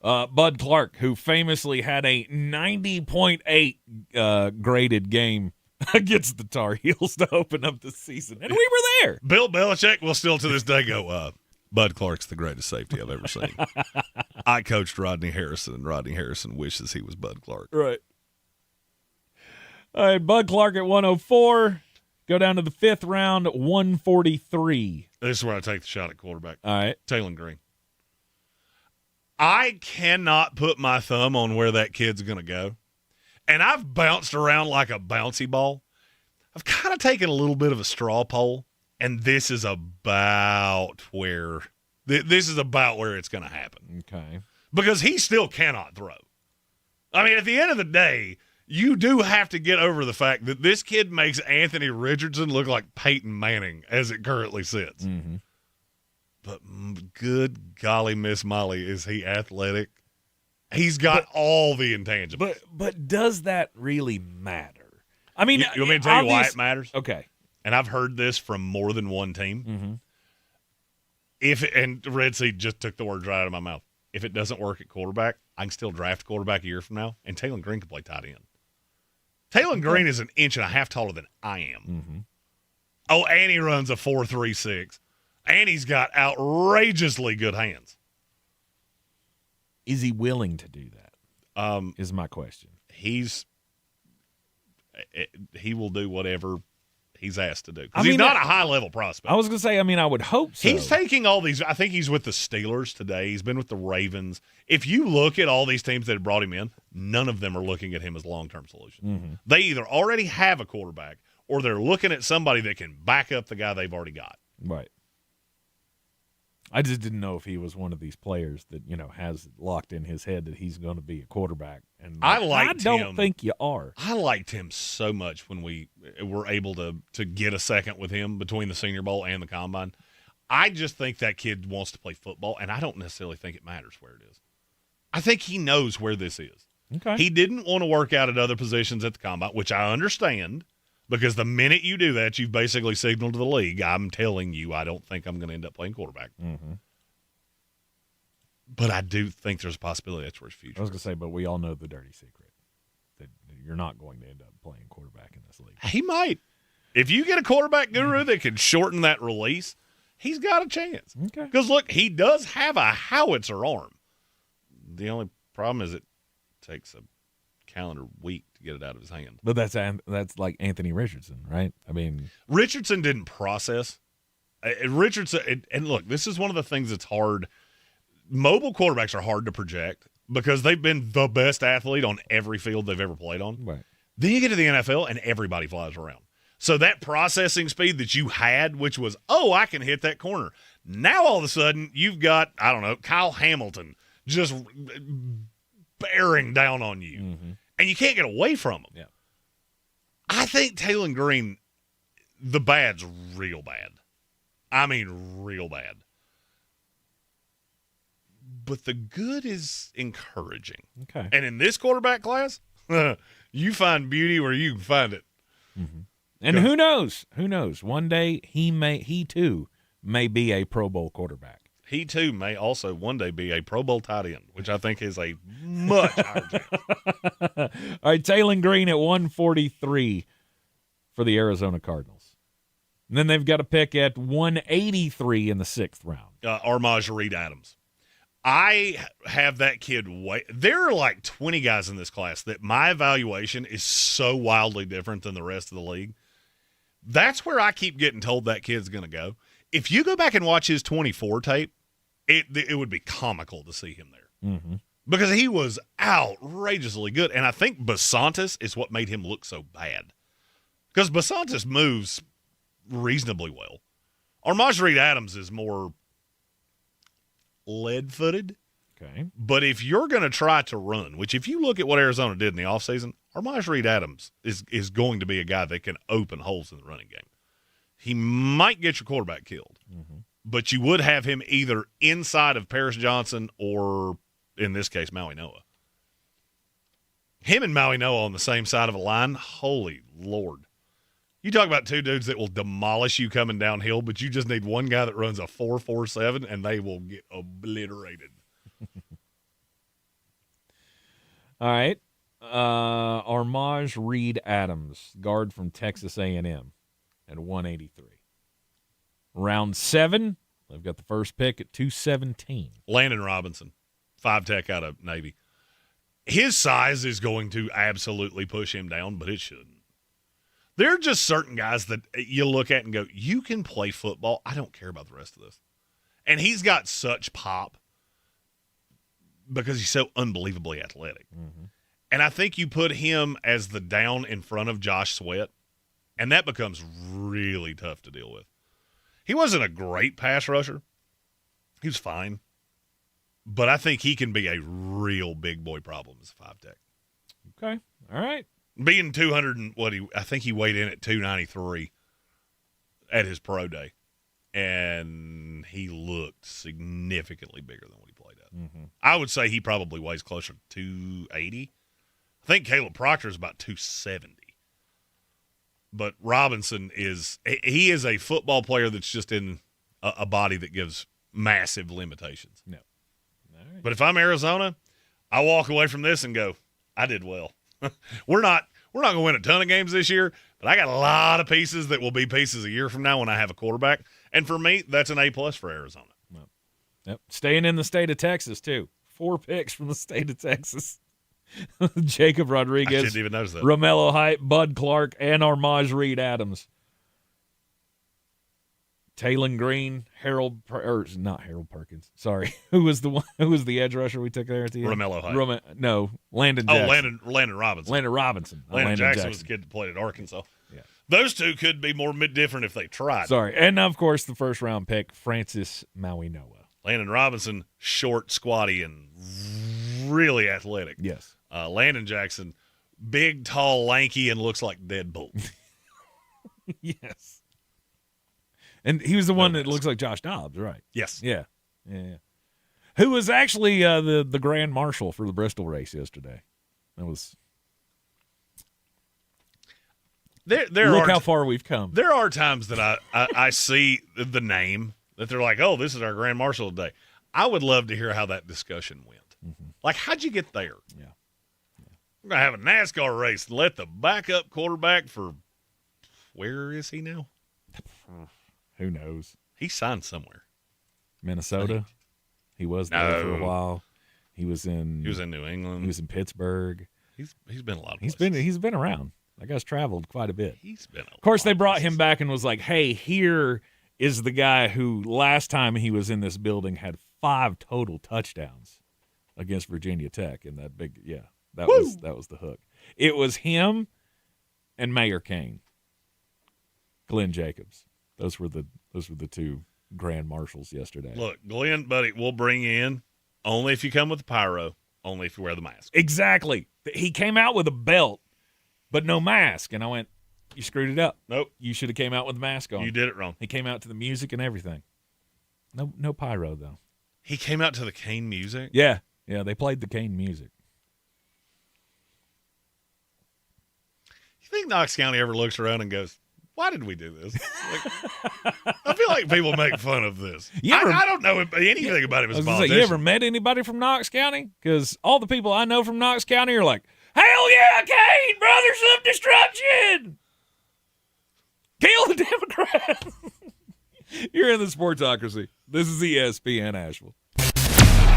Bud Clark, who famously had a 90.8 graded game against the Tar Heels to open up the season. And we were there. Bill Belichick will still to this day go, Bud Clark's the greatest safety I've ever seen. I coached Rodney Harrison, and Rodney Harrison wishes he was Bud Clark. Right. All right, Bud Clark at 104. Go down to the 5th round, 143. This is where I take the shot at quarterback. All right. Taylor Green. I cannot put my thumb on where that kid's going to go. And I've bounced around like a bouncy ball. I've kind of taken a little bit of a straw poll, and this is about where it's going to happen. Okay. Because he still cannot throw. I mean, at the end of the day, you do have to get over the fact that this kid makes Anthony Richardson look like Peyton Manning as it currently sits. But good golly, Miss Molly, is he athletic? He's got all the intangibles. But does that really matter? I mean, you want me to tell you why it matters? Okay. And I've heard this from more than one team. And Red Sea just took the words right out of my mouth. If it doesn't work at quarterback, I can still draft a quarterback a year from now, and Taylor Green can play tight end. Taylor Green is 1.5 inches taller than I am. Oh, and he runs a 4.36, and he's got outrageously good hands. Is he willing to do that? Is my question. He will do whatever he's asked to do. Because he's not a high-level prospect. I was going to say, I would hope so. He's taking all these – I think he's with the Steelers today. He's been with the Ravens. If you look at all these teams that have brought him in, none of them are looking at him as a long-term solution. They either already have a quarterback or they're looking at somebody that can back up the guy they've already got. Right. I just didn't know if he was one of these players that, has locked in his head that he's going to be a quarterback. And I don't think you are. I liked him so much when we were able to get a second with him between the Senior Bowl and the Combine. I just think that kid wants to play football, and I don't necessarily think it matters where it is. I think he knows where this is. Okay. He didn't want to work out at other positions at the Combine, which I understand, because the minute you do that, you've basically signaled to the league, I'm telling you I don't think I'm going to end up playing quarterback. But I do think there's a possibility that's where his future is. I was going to say, but we all know the dirty secret, that you're not going to end up playing quarterback in this league. He might. If you get a quarterback guru that can shorten that release, he's got a chance. Okay. Because, look, he does have a howitzer arm. The only problem is it takes a calendar week to get it out of his hand. But that's like Anthony Richardson, right? I mean, Richardson didn't process. Richardson, and look, this is one of the things that's hard. Mobile quarterbacks are hard to project because they've been the best athlete on every field they've ever played on. Right. Then you get to the NFL and everybody flies around. So that processing speed that you had, which was, I can hit that corner. Now all of a sudden you've got, Kyle Hamilton just bearing down on you. And you can't get away from him. Yeah. I think Taylor Green, the bad's real bad. I mean, real bad. But the good is encouraging. Okay. And in this quarterback class, you find beauty where you can find it. And who knows? Who knows? One day he too may be a Pro Bowl quarterback. He, too, may also one day be a Pro Bowl tight end, which I think is a much higher chance. All right, Taylor Green at 143 for the Arizona Cardinals. And then they've got a pick at 183 in the 6th round. Armaj Reed Adams. I have that kid there are like 20 guys in this class that my evaluation is so wildly different than the rest of the league. That's where I keep getting told that kid's going to go. If you go back and watch his 24 tape, it would be comical to see him there. Mm-hmm. Because he was outrageously good. And I think Basantis is what made him look so bad. Because Basantis moves reasonably well. Armaj Reed Adams is more lead-footed. Okay. But if you're going to try to run, which if you look at what Arizona did in the offseason, Armaj Reed Adams is going to be a guy that can open holes in the running game. He might get your quarterback killed. Mm-hmm. But you would have him either inside of Paris Johnson or, in this case, Mauigoa. Him and Mauigoa on the same side of a line, holy Lord. You talk about two dudes that will demolish you coming downhill, but you just need one guy that runs a 4.47, and they will get obliterated. All right. Armaj Reed Adams, guard from Texas A&M at 183. Round 7, they've got the first pick at 217. Landon Robinson, 5-tech out of Navy. His size is going to absolutely push him down, but it shouldn't. There are just certain guys that you look at and go, you can play football. I don't care about the rest of this. And he's got such pop because he's so unbelievably athletic. Mm-hmm. And I think you put him as the down in front of Josh Sweat, and that becomes really tough to deal with. He wasn't a great pass rusher. He was fine. But I think he can be a real big boy problem as a 5-tech. Okay. All right. Being 200 and I think he weighed in at 293 at his pro day. And he looked significantly bigger than what he played at. Mm-hmm. I would say he probably weighs closer to 280. I think Caleb Proctor is about 270. But Robinson is a football player that's just in a body that gives massive limitations. No. All right. But if I'm Arizona, I walk away from this and go, I did well. We're not going to win a ton of games this year, but I got a lot of pieces that will be pieces a year from now when I have a quarterback. And for me, that's an A+ for Arizona. Yep. Staying in the state of Texas, too. 4 picks from the state of Texas. Jacob Rodriguez, I didn't even notice that. Romello Height, Bud Clark, and Armaj Reed Adams. Taylon Green, not Harold Perkins. Sorry, who was the edge rusher we took there at the end? Romello Height. Landon Jackson. Landon Robinson. Landon Robinson. Landon Jackson was the kid that played at Arkansas. Yeah. Those two could be more different if they tried. Sorry, and of course the first round pick, Francis Mauigoa. Landon Robinson, short, squatty, and really athletic. Yes. Landon Jackson, big, tall, lanky, and looks like Deadbolt. Yes. And he was the one that looks like Josh Dobbs, right? Yes. Yeah. Who was actually the grand marshal for the Bristol race yesterday. That was. Look how far we've come. There are times that I see the name that they're like, oh, this is our grand marshal today. I would love to hear how that discussion went. Mm-hmm. Like, how'd you get there? Yeah. We're going to have a NASCAR race and let the backup quarterback for where is he now? Who knows? He signed somewhere. Minnesota. He was there for a while. He was in New England. He was in Pittsburgh. He's been a lot of places. He's been around. That guy's traveled quite a bit. Of course, they brought him back and was like, hey, here is the guy who last time he was in this building had 5 total touchdowns against Virginia Tech in that big that was the hook. It was him and Mayor Kane. Glenn Jacobs. Those were the 2 grand marshals yesterday. Look, Glenn, buddy, we'll bring you in only if you come with the pyro, only if you wear the mask. Exactly. He came out with a belt, but no mask. And I went, you screwed it up. Nope. You should have came out with the mask on. You did it wrong. He came out to the music and everything. No pyro, though. He came out to the Kane music? Yeah. Yeah, they played the Kane music. You think Knox County ever looks around and goes, why did we do this? I feel like people make fun of this. I don't know anything about him as a politician. You ever met anybody from Knox County? Because all the people I know from Knox County are like, hell yeah, Kane, brothers of destruction! Kill the You're in the Sportsocracy. This is ESPN Asheville.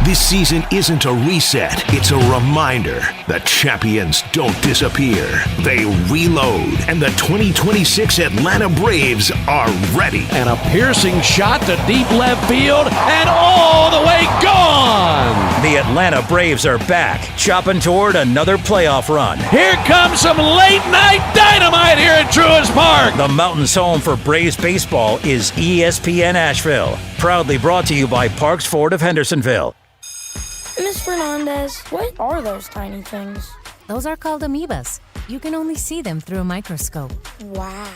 This season isn't a reset, it's a reminder. The champions don't disappear. They reload, and the 2026 Atlanta Braves are ready. And a piercing shot to deep left field, and all the way gone! The Atlanta Braves are back, chopping toward another playoff run. Here comes some late-night dynamite here at Truist Park! The Mountain's home for Braves baseball is ESPN Asheville. Proudly brought to you by Parks Ford of Hendersonville. Miss Fernandez, what are those tiny things? Those are called amoebas. You can only see them through a microscope. Wow.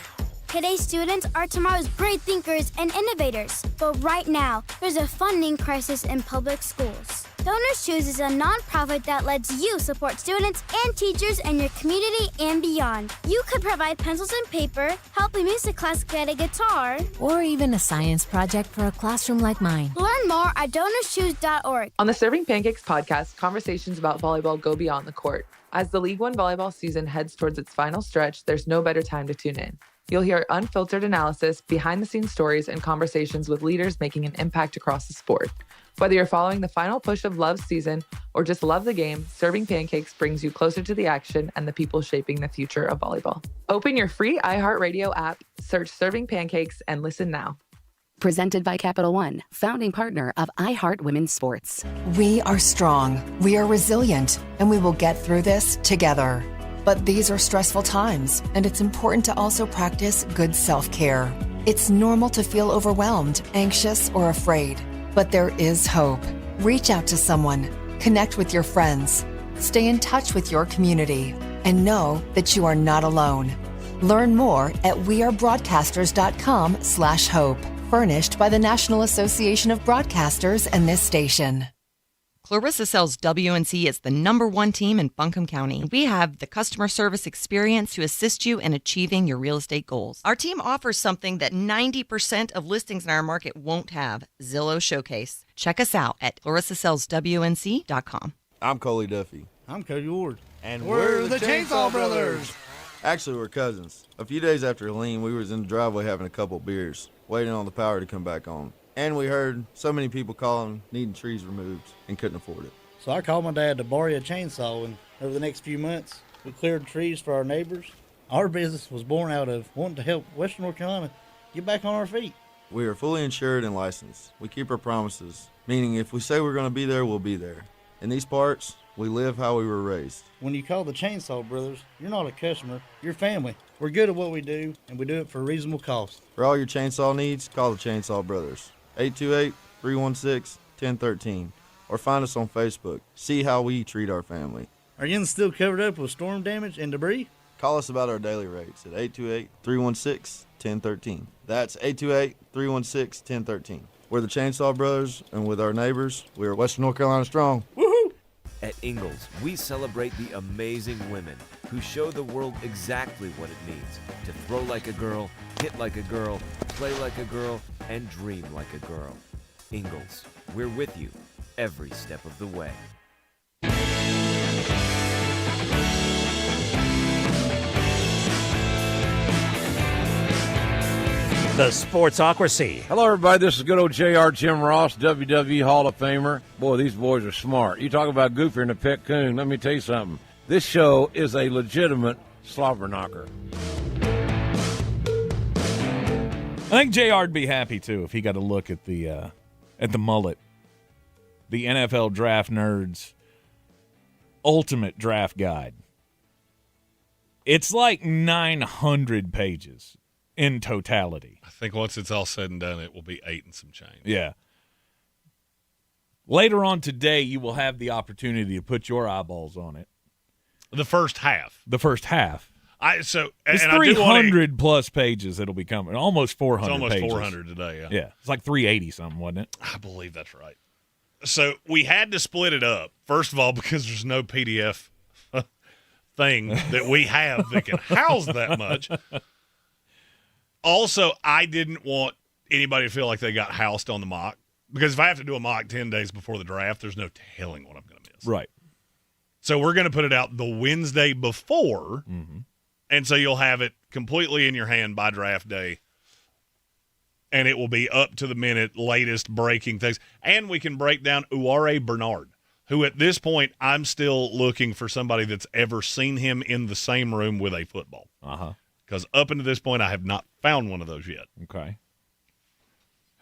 Today's students are tomorrow's great thinkers and innovators. But right now, there's a funding crisis in public schools. Donors Choose is a nonprofit that lets you support students and teachers in your community and beyond. You could provide pencils and paper, help a music class get a guitar, or even a science project for a classroom like mine. Learn more at donorschoose.org. On the Serving Pancakes podcast, conversations about volleyball go beyond the court. As the League One volleyball season heads towards its final stretch, there's no better time to tune in. You'll hear unfiltered analysis, behind-the-scenes stories, and conversations with leaders making an impact across the sport. Whether you're following the final push of Love's season or just love the game, Serving Pancakes brings you closer to the action and the people shaping the future of volleyball. Open your free iHeartRadio app, search Serving Pancakes, and listen now. Presented by Capital One, founding partner of iHeart Women's Sports. We are strong, we are resilient, and we will get through this together. But these are stressful times, and it's important to also practice good self-care. It's normal to feel overwhelmed, anxious, or afraid. But there is hope. Reach out to someone, connect with your friends, stay in touch with your community, and know that you are not alone. Learn more at wearebroadcasters.com/hope. Furnished by the National Association of Broadcasters and this station. Clarissa sells WNC as the #1 team in Buncombe County. We have the customer service experience to assist you in achieving your real estate goals. Our team offers something that 90% of listings in our market won't have, Zillow Showcase. Check us out at clarissasellswnc.com. I'm Coley Duffy. I'm Cody Ward. And we're the Chainsaw Brothers. Actually, we're cousins. A few days after Helene, we was in the driveway having a couple beers, waiting on the power to come back on. And we heard so many people calling, needing trees removed, and couldn't afford it. So I called my dad to borrow a chainsaw, and over the next few months, we cleared trees for our neighbors. Our business was born out of wanting to help Western North Carolina get back on our feet. We are fully insured and licensed. We keep our promises, meaning if we say we're going to be there, we'll be there. In these parts, we live how we were raised. When you call the Chainsaw Brothers, you're not a customer, you're family. We're good at what we do, and we do it for a reasonable cost. For all your chainsaw needs, call the Chainsaw Brothers. 828-316-1013. Or find us on Facebook. See how we treat our family. Are you still covered up with storm damage and debris? Call us about our daily rates at 828-316-1013. That's 828-316-1013. We're the Chainsaw Brothers, and with our neighbors, we're Western North Carolina strong. Woohoo! At Ingalls, we celebrate the amazing women who show the world exactly what it means to throw like a girl, hit like a girl, play like a girl, and dream like a girl. Ingalls, we're with you every step of the way. The Sportsocracy. Hello, everybody. This is good old JR Jim Ross, WWE Hall of Famer. Boy, these boys are smart. You talk about goofier than a pet coon. Let me tell you something. This show is a legitimate slobber knocker. I think JR'd be happy, too, if he got a look at the mullet. The NFL Draft Nerds Ultimate Draft Guide. It's like 900 pages in totality. I think once it's all said and done, it will be 8 and some change. Yeah. Later on today, you will have the opportunity to put your eyeballs on it. The first half. The first half. It's 300 plus pages it'll be coming. Almost 400 It's almost pages. 400 today, yeah. Yeah. It's like 380 something, wasn't it? I believe that's right. So we had to split it up, first of all, because there's no PDF thing that we have that can house that much. Also, I didn't want anybody to feel like they got housed on the mock, because if I have to do a mock 10 days before the draft, there's no telling what I'm going to miss. Right. So we're going to put it out the Wednesday before, and so you'll have it completely in your hand by draft day. and it will be up to the minute, latest breaking things. And we can break down Uware Bernard, who at this point I'm still looking for somebody that's ever seen him in the same room with a football. Because up until this point, I have not found one of those yet. Okay.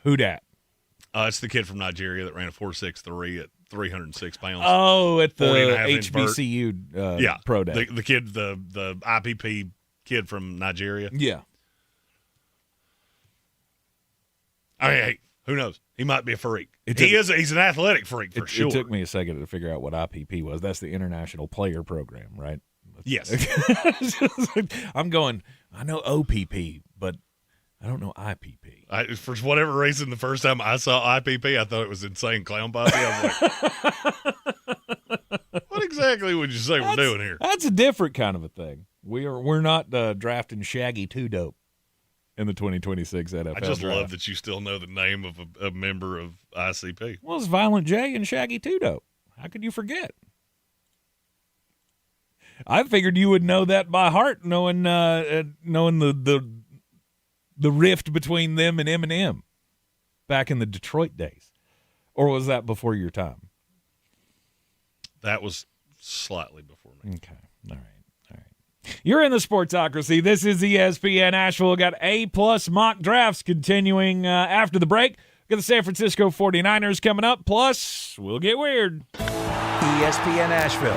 Who dat? It's the kid from Nigeria that ran a 4.63 at 306 pounds. Oh, at the 40.5-inch vert. HBCU pro day. The kid, the IPP kid from Nigeria. Yeah. I mean, hey, who knows? He might be a freak. He's an athletic freak for sure. It took me a second to figure out what IPP was. That's the International Player Program, right? Yes. I'm going, I know OPP, but I don't know IPP. For whatever reason, the first time I saw IPP, I thought it was Insane Clown Posse. I was like, what exactly would you say we're doing here? That's a different kind of a thing. We're not drafting Shaggy Two Dope in the 2026 NFL I just draft. love that you still know the name of a member of ICP. Well, it's Violent J and Shaggy Two Dope. How could you forget? I figured you would know that by heart, knowing the rift between them and Eminem back in the Detroit days. Or was that before your time? That was slightly before me. Okay. All right. You're in the Sportsocracy. This is ESPN Asheville. Got A-plus mock drafts continuing after the break. Got the San Francisco 49ers coming up. Plus, we'll get weird. ESPN Asheville.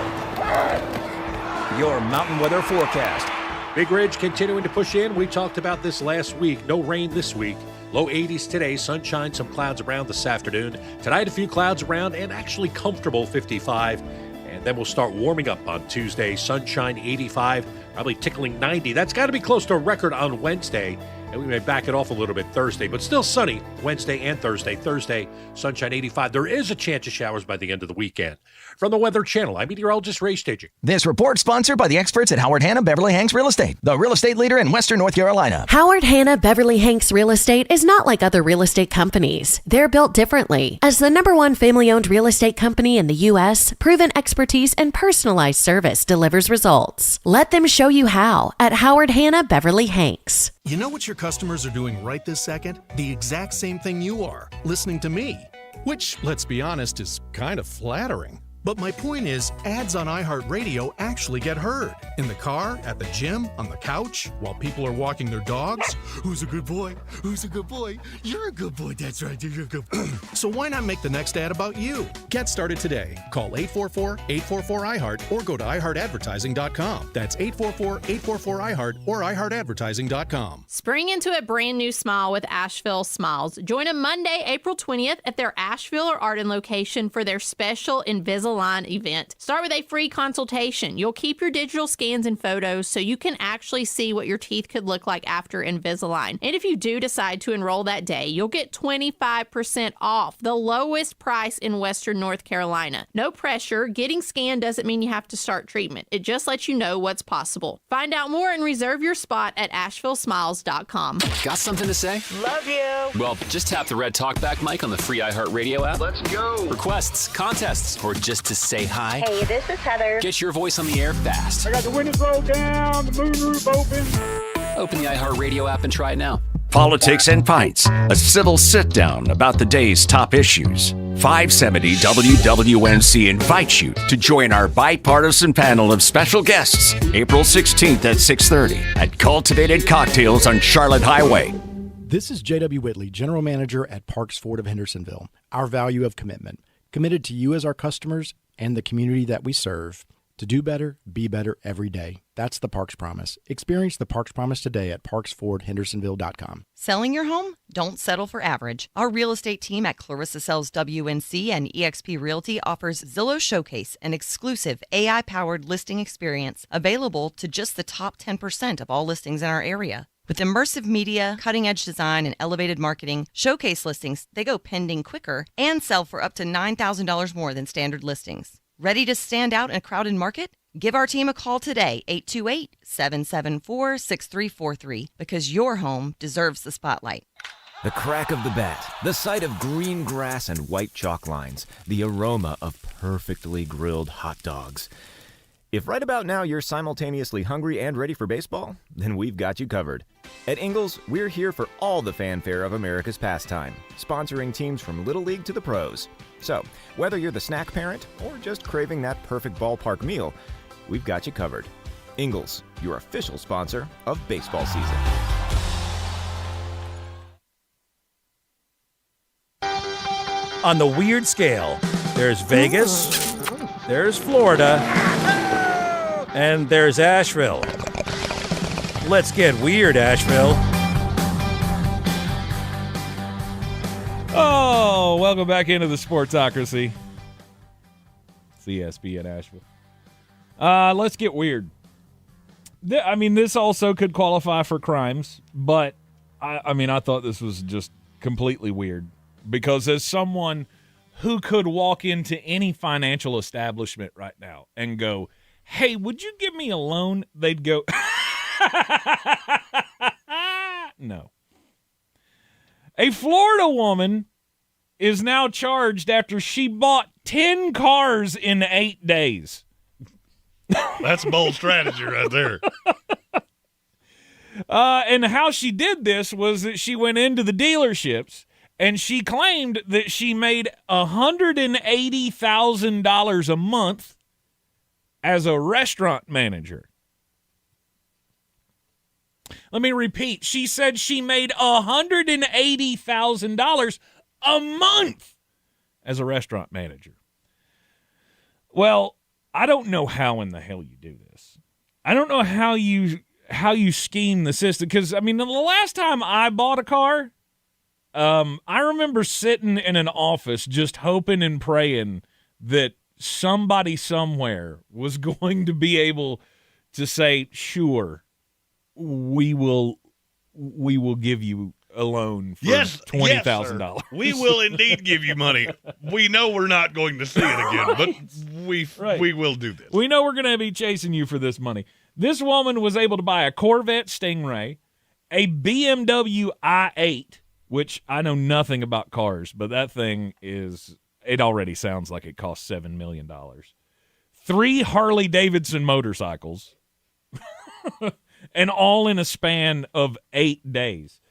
Your mountain weather forecast. Big Ridge continuing to push in. We talked about this last week. No rain this week. Low 80s today. Sunshine, some clouds around this afternoon. Tonight, a few clouds around and actually comfortable 55. And then we'll start warming up on Tuesday. Sunshine 85, probably tickling 90. That's got to be close to a record on Wednesday. And we may back it off a little bit Thursday, but still sunny Wednesday and Thursday. Thursday, sunshine 85. There is a chance of showers by the end of the weekend. From the Weather Channel, I'm meteorologist Ray Staging. This report sponsored by the experts at Howard Hanna Beverly Hanks Real Estate, the real estate leader in Western North Carolina. Howard Hanna Beverly Hanks Real Estate is not like other real estate companies. They're built differently. As the #1 family-owned real estate company in the U.S., proven expertise and personalized service delivers results. Let them show you how at Howard Hanna Beverly Hanks. You know what your customers are doing right this second? The exact same thing you are, listening to me. Which, let's be honest, is kind of flattering. But my point is, ads on iHeartRadio actually get heard. In the car, at the gym, on the couch, while people are walking their dogs. Who's a good boy? Who's a good boy? You're a good boy, that's right, you're a good boy. So why not make the next ad about you? Get started today. Call 844-844-iHeart or go to iHeartAdvertising.com. That's 844-844-iHeart or iHeartAdvertising.com. Spring into a brand new smile with Asheville Smiles. Join them Monday, April 20th at their Asheville or Arden location for their special Invisalign event. Start with a free consultation. You'll keep your digital scans and photos so you can actually see what your teeth could look like after Invisalign. And if you do decide to enroll that day, you'll get 25% off, the lowest price in Western North Carolina. No pressure. Getting scanned doesn't mean you have to start treatment. It just lets you know what's possible. Find out more and reserve your spot at AshevilleSmiles.com. Got something to say? Love you. Well, just tap the red talkback mic on the free iHeartRadio app. Let's go. Requests, contests, or just to say hi. Hey, this is Heather. Get your voice on the air fast. I got the windows rolled down, the moonroof open. Open the iHeartRadio app and try it now. Politics and Pints, a civil sit-down about the day's top issues. 570 WWNC invites you to join our bipartisan panel of special guests April 16th at 6:30 at Cultivated Cocktails on Charlotte Highway. This is J.W. Whitley, General Manager at Parks Ford of Hendersonville. Our value of commitment. Committed to you as our customers and the community that we serve. To do better, be better every day. That's the Parks Promise. Experience the Parks Promise today at parksfordhendersonville.com. Selling your home? Don't settle for average. Our real estate team at Clarissa Sells WNC and eXp Realty offers Zillow Showcase, an exclusive AI-powered listing experience available to just the top 10% of all listings in our area. With immersive media, cutting-edge design, and elevated marketing, Showcase listings, they go pending quicker and sell for up to $9,000 more than standard listings. Ready to stand out in a crowded market? Give our team a call today, 828-774-6343, because your home deserves the spotlight. The crack of the bat, the sight of green grass and white chalk lines, the aroma of perfectly grilled hot dogs. If right about now you're simultaneously hungry and ready for baseball, then we've got you covered. At Ingles, we're here for all the fanfare of America's pastime, sponsoring teams from Little League to the pros. So, whether you're the snack parent or just craving that perfect ballpark meal, we've got you covered. Ingles, your official sponsor of baseball season. On the weird scale, there's Vegas, there's Florida, and there's Asheville. Let's get weird, Asheville. Oh, welcome back into the Sportsocracy. CSB at Asheville. Let's get weird. I mean, this also could qualify for crimes, but I thought this was just completely weird because as someone who could walk into any financial establishment right now and go, hey, would you give me a loan? They'd go, no. A Florida woman is now charged after she bought 10 cars in 8 days. That's bold strategy right there. And how she did this was that she went into the dealerships and she claimed that she made $180,000 a month as a restaurant manager. Let me repeat. She said she made $180,000 a month as a restaurant manager. Well, I don't know how in the hell you do this. I don't know how you scheme the system because, I mean, the last time I bought a car, I remember sitting in an office just hoping and praying that somebody somewhere was going to be able to say, sure, we will give you a loan for $20,000. Yes, we will indeed give you money. We know we're not going to see it again, but we will do this. We know we're going to be chasing you for this money. This woman was able to buy a Corvette Stingray, a BMW i8, which I know nothing about cars, but that thing it already sounds like it costs $7 million. 3 Harley-Davidson motorcycles, and all in a span of 8 days.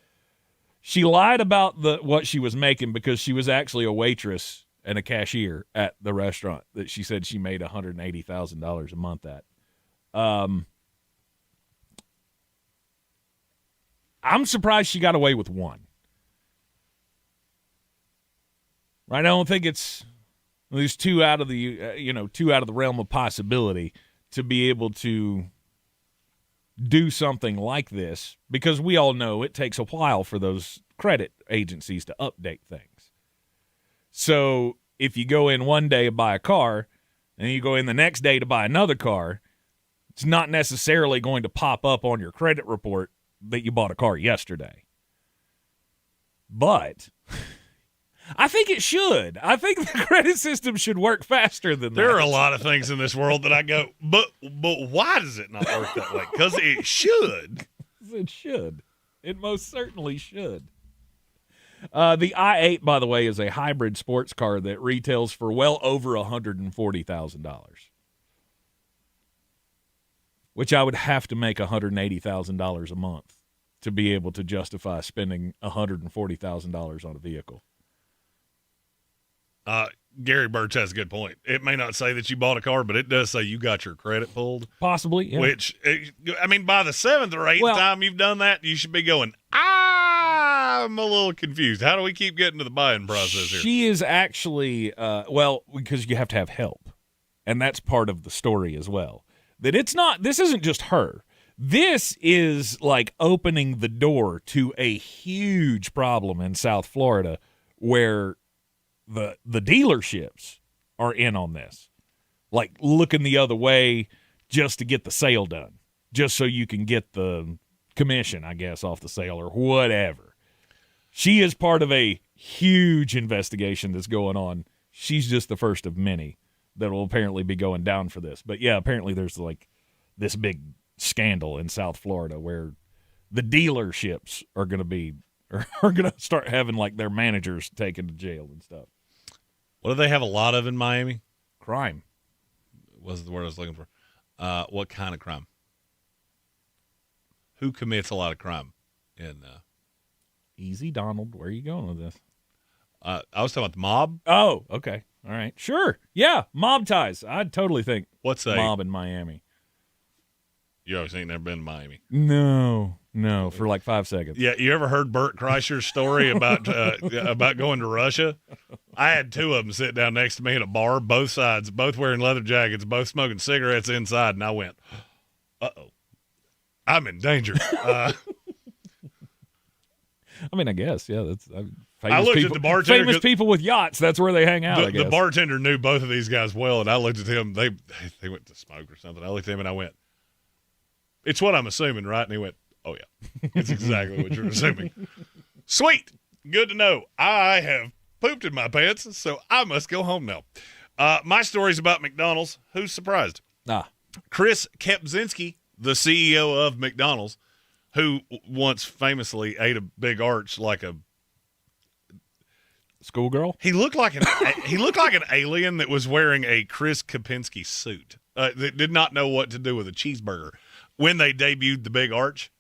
She lied about what she was making because she was actually a waitress and a cashier at the restaurant that she said she made $180,000 a month at. I'm surprised she got away with one. Right? I don't think there's two out of the realm of possibility to be able to do something like this, because we all know it takes a while for those credit agencies to update things. So if you go in one day to buy a car and you go in the next day to buy another car, it's not necessarily going to pop up on your credit report that you bought a car yesterday. But I think it should. I think the credit system should work faster than that. There are a lot of things in this world that I go, but why does it not work that way? Because it should. It should. It most certainly should. The i8, by the way, is a hybrid sports car that retails for well over $140,000, which I would have to make $180,000 a month to be able to justify spending $140,000 on a vehicle. Gary Birch has a good point. It may not say that you bought a car, but it does say you got your credit pulled. Possibly, yeah. Which, I mean, by the 7th or 8th time you've done that, you should be going, I'm a little confused. How do we keep getting to the buying process here? She is actually, because you have to have help. And that's part of the story as well. That this isn't just her. This is like opening the door to a huge problem in South Florida where the dealerships are in on this, like looking the other way just to get the sale done, just so you can get the commission, I guess, off the sale or whatever. She is part of a huge investigation that's going on. She's just the first of many that will apparently be going down for this. But yeah, apparently there's like this big scandal in South Florida where the dealerships are going to start having like their managers taken to jail and stuff. What do they have a lot of in Miami? Crime was the word I was looking for. What kind of crime? Who commits a lot of crime? Easy, Donald. Where are you going with this? I was talking about the mob. Oh, okay. All right. Sure. Yeah, mob ties. I'd totally think What's a mob in Miami. You always ain't never been to Miami. No, for like 5 seconds. Yeah, you ever heard Bert Kreischer's story about going to Russia? I had two of them sit down next to me in a bar, both sides, both wearing leather jackets, both smoking cigarettes inside, and I went, "Uh-oh, I'm in danger." I mean, I guess, yeah. That's I looked at the bartender. Famous people with yachts. That's where they hang out. The bartender knew both of these guys well, and I looked at him. They went to smoke or something. I looked at him and I went, "It's what I'm assuming, right?" And he went, "Oh yeah, it's exactly what you're assuming." Sweet, good to know. I have pooped in my pants, so I must go home now. My story's about McDonald's. Who's surprised? Chris Kepczynski, the CEO of McDonald's, who once famously ate a big arch like a schoolgirl. He looked like an alien that was wearing a Chris Kepczynski suit. That did not know what to do with a cheeseburger when they debuted the big arch.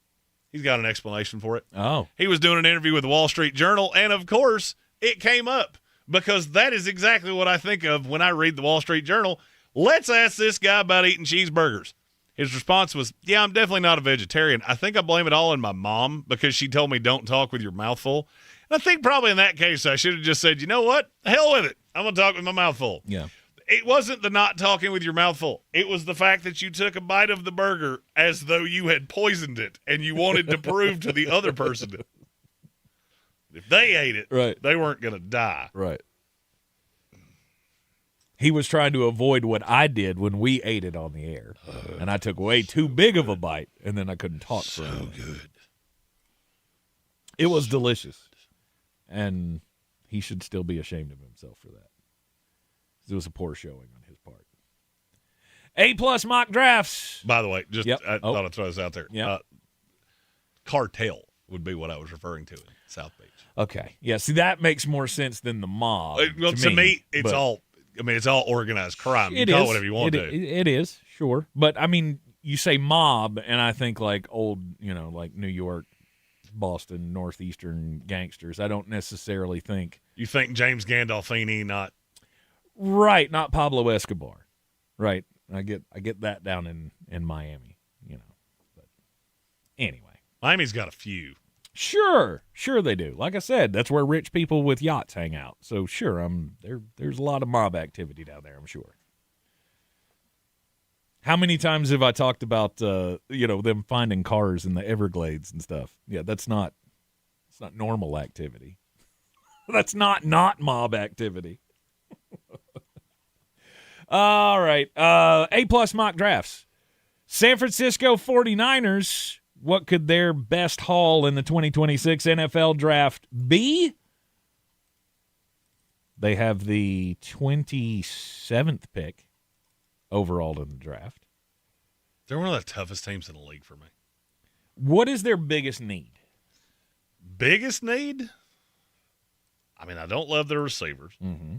He's got an explanation for it. Oh, he was doing an interview with the Wall Street Journal, and of course, it came up because that is exactly what I think of when I read the Wall Street Journal. Let's ask this guy about eating cheeseburgers. His response was, "Yeah, I'm definitely not a vegetarian. I think I blame it all on my mom because she told me don't talk with your mouth full." And I think probably in that case, I should have just said, "You know what? Hell with it. I'm going to talk with my mouth full." Yeah. It wasn't the not talking with your mouth full. It was the fact that you took a bite of the burger as though you had poisoned it and you wanted to prove to the other person that if they ate it, right, they weren't going to die. Right. He was trying to avoid what I did when we ate it on the air. And I took way too big of a bite, and then I couldn't talk for a minute. Good. It was delicious. And he should still be ashamed of himself for that. It was a poor showing on his part. A+ mock drafts. By the way, just I thought I'd throw this out there. Yeah. Cartel would be what I was referring to in South Beach. Okay. Yeah, see, that makes more sense than the mob. Well, to me, it's all organized crime. You call it whatever you want to. It is, sure. But, I mean, you say mob, and I think like old, like New York, Boston, Northeastern gangsters. I don't necessarily think. You think James Gandolfini, not. Right, not Pablo Escobar. Right. I get that down in Miami, But anyway. Miami's got a few. Sure they do. Like I said, that's where rich people with yachts hang out. So sure, there's a lot of mob activity down there, I'm sure. How many times have I talked about them finding cars in the Everglades and stuff? Yeah, it's not normal activity. That's not mob activity. All right. A+ mock drafts. San Francisco 49ers, what could their best haul in the 2026 NFL draft be? They have the 27th pick overall in the draft. They're one of the toughest teams in the league for me. What is their biggest need? Biggest need? I mean, I don't love their receivers. Mm-hmm.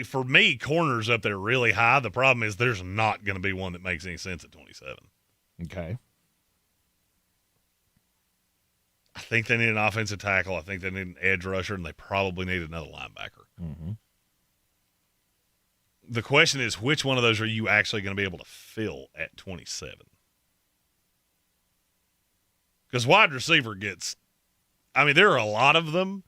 For me, corners up there really high. The problem is there's not going to be one that makes any sense at 27. Okay. I think they need an offensive tackle. I think they need an edge rusher, and they probably need another linebacker. Mm-hmm. The question is, which one of those are you actually going to be able to fill at 27? Because wide receiver gets – I mean, there are a lot of them.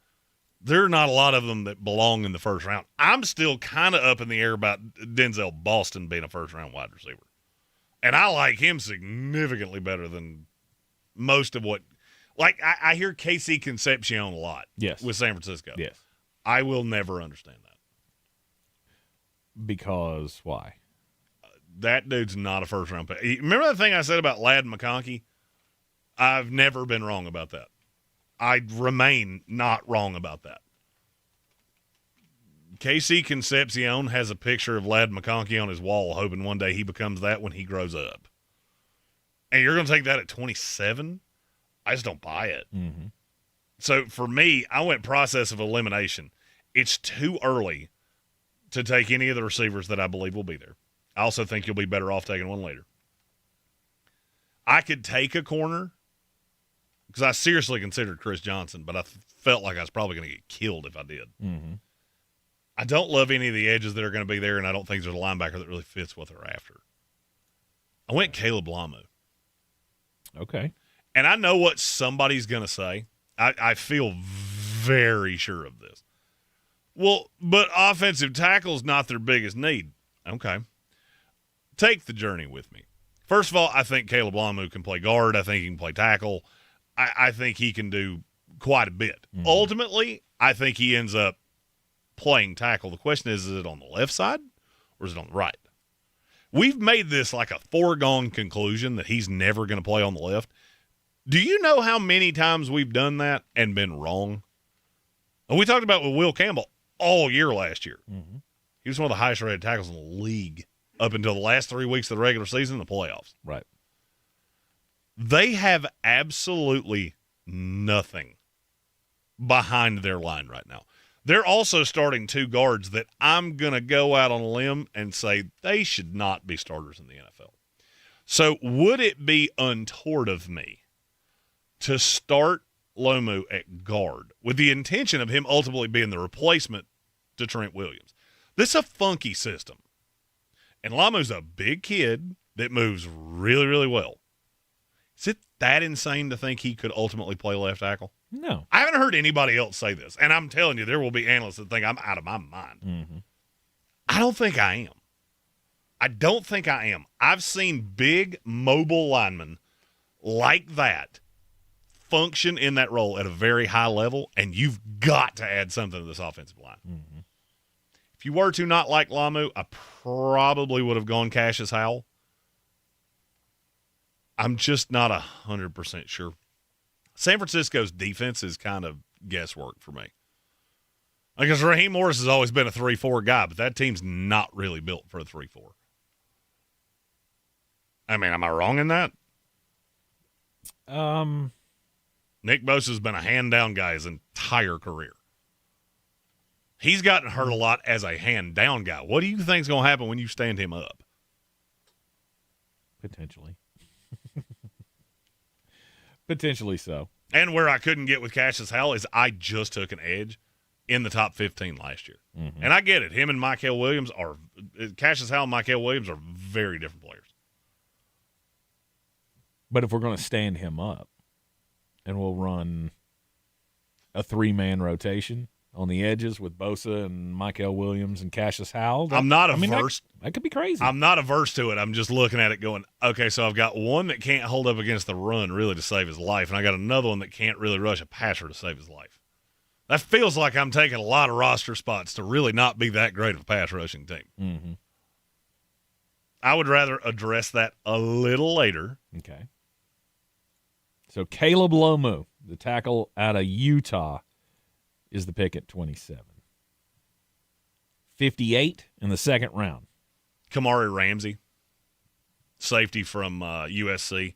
There are not a lot of them that belong in the first round. I'm still kind of up in the air about Denzel Boston being a first-round wide receiver. And I like him significantly better than most of what – like, I hear KC Concepcion a lot with San Francisco. Yes. I will never understand that. Because why? That dude's not a first-round pick. Remember the thing I said about Ladd McConkey? I've never been wrong about that. I remain not wrong about that. KC Concepcion has a picture of Ladd McConkey on his wall, hoping one day he becomes that when he grows up. And you're going to take that at 27? I just don't buy it. Mm-hmm. So for me, I went process of elimination. It's too early to take any of the receivers that I believe will be there. I also think you'll be better off taking one later. I could take a corner because I seriously considered Chris Johnson, but I felt like I was probably going to get killed if I did. Mm-hmm. I don't love any of the edges that are going to be there, and I don't think there's a linebacker that really fits what they're after. I went Caleb Lamu. Okay. And I know what somebody's going to say. I feel very sure of this. Well, but offensive tackle's not their biggest need. Okay. Take the journey with me. First of all, I think Caleb Lamu can play guard. I think he can play tackle. I think he can do quite a bit. Mm-hmm. Ultimately, I think he ends up playing tackle. The question is it on the left side or is it on the right? We've made this like a foregone conclusion that he's never going to play on the left. Do you know how many times we've done that and been wrong? And we talked about with Will Campbell all year last year. Mm-hmm. He was one of the highest rated tackles in the league up until the last 3 weeks of the regular season and the playoffs. Right. They have absolutely nothing behind their line right now. They're also starting 2 guards that I'm going to go out on a limb and say they should not be starters in the NFL. So would it be untoward of me to start Lomu at guard with the intention of him ultimately being the replacement to Trent Williams? This is a funky system. And Lamu's a big kid that moves really, really well. Is it that insane to think he could ultimately play left tackle? No. I haven't heard anybody else say this. And I'm telling you, there will be analysts that think I'm out of my mind. Mm-hmm. I don't think I am. I don't think I am. I've seen big mobile linemen like that function in that role at a very high level, and you've got to add something to this offensive line. Mm-hmm. If you were to not like Lamu, I probably would have gone Cassius Howell. I'm just not 100% sure. San Francisco's defense is kind of guesswork for me. Because Raheem Morris has always been a 3-4 guy, but that team's not really built for a 3-4. I mean, am I wrong in that? Nick Bosa's been a hand-down guy his entire career. He's gotten hurt a lot as a hand-down guy. What do you think's going to happen when you stand him up? Potentially. Potentially so. And where I couldn't get with Cassius Howell is I just took an edge in the top 15 last year. Mm-hmm. And I get it. Him and Michael Williams Cassius Howell and Michael Williams are very different players. But if we're going to stand him up and we'll run a 3-man rotation on the edges with Bosa and Michael Williams and Cassius Howell. I'm not averse. That could be crazy. I'm not averse to it. I'm just looking at it going, okay, so I've got one that can't hold up against the run really to save his life, and I got another one that can't really rush a passer to save his life. That feels like I'm taking a lot of roster spots to really not be that great of a pass rushing team. Mm-hmm. I would rather address that a little later. Okay. So Caleb Lomu, the tackle out of Utah, is the pick at 27. 58 in the second round. Kamari Ramsey, safety from USC.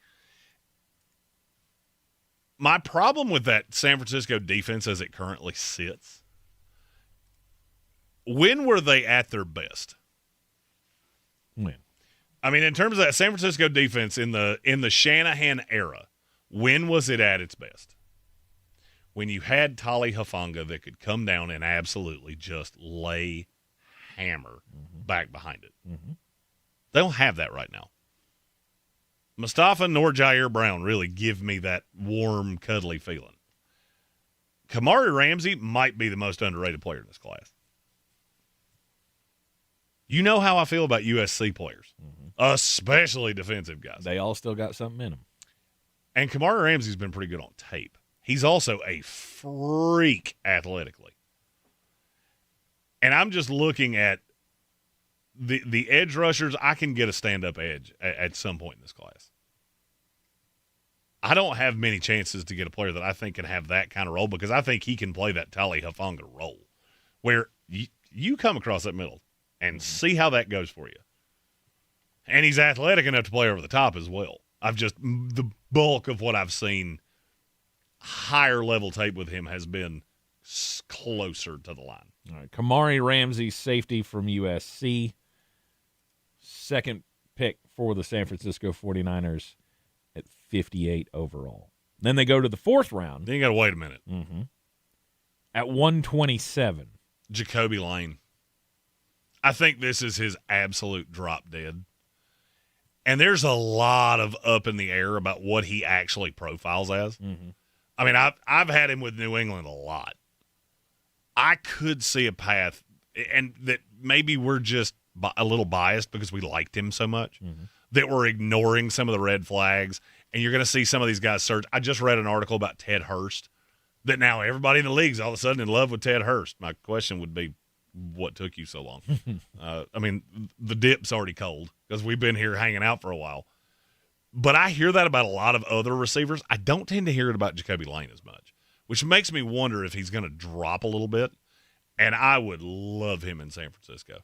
My problem with that San Francisco defense as it currently sits, when were they at their best? When? I mean, in terms of that San Francisco defense in the Shanahan era, when was it at its best? When you had Tali Hufanga that could come down and absolutely just lay hammer back behind it. Mm-hmm. They don't have that right now. Mustafa nor Jair Brown really give me that warm, cuddly feeling. Kamari Ramsey might be the most underrated player in this class. You know how I feel about USC players, especially defensive guys. They all still got something in them. And Kamari Ramsey's been pretty good on tape. He's also a freak athletically. And I'm just looking at the edge rushers. I can get a stand-up edge at some point in this class. I don't have many chances to get a player that I think can have that kind of role because I think he can play that Tali Hufanga role where you come across that middle and see how that goes for you. And he's athletic enough to play over the top as well. The bulk of what I've seen higher level tape with him has been closer to the line. All right, Kamari Ramsey, safety from USC. second pick for the San Francisco 49ers at 58 overall. Then they go to the fourth round. Then you got to wait a minute. Mm-hmm. At 127. Jacoby Lane. I think this is his absolute drop dead. And there's a lot of up in the air about what he actually profiles as. Mm-hmm. I mean, I've had him with New England a lot. I could see a path, and that maybe we're just a little biased because we liked him so much, that we're ignoring some of the red flags, and you're going to see some of these guys surge. I just read an article about Ted Hurst, that now everybody in the league's all of a sudden in love with Ted Hurst. My question would be, what took you so long? I mean, the dip's already cold because we've been here hanging out for a while. But I hear that about a lot of other receivers. I don't tend to hear it about Jacoby Lane as much, which makes me wonder if he's going to drop a little bit. And I would love him in San Francisco.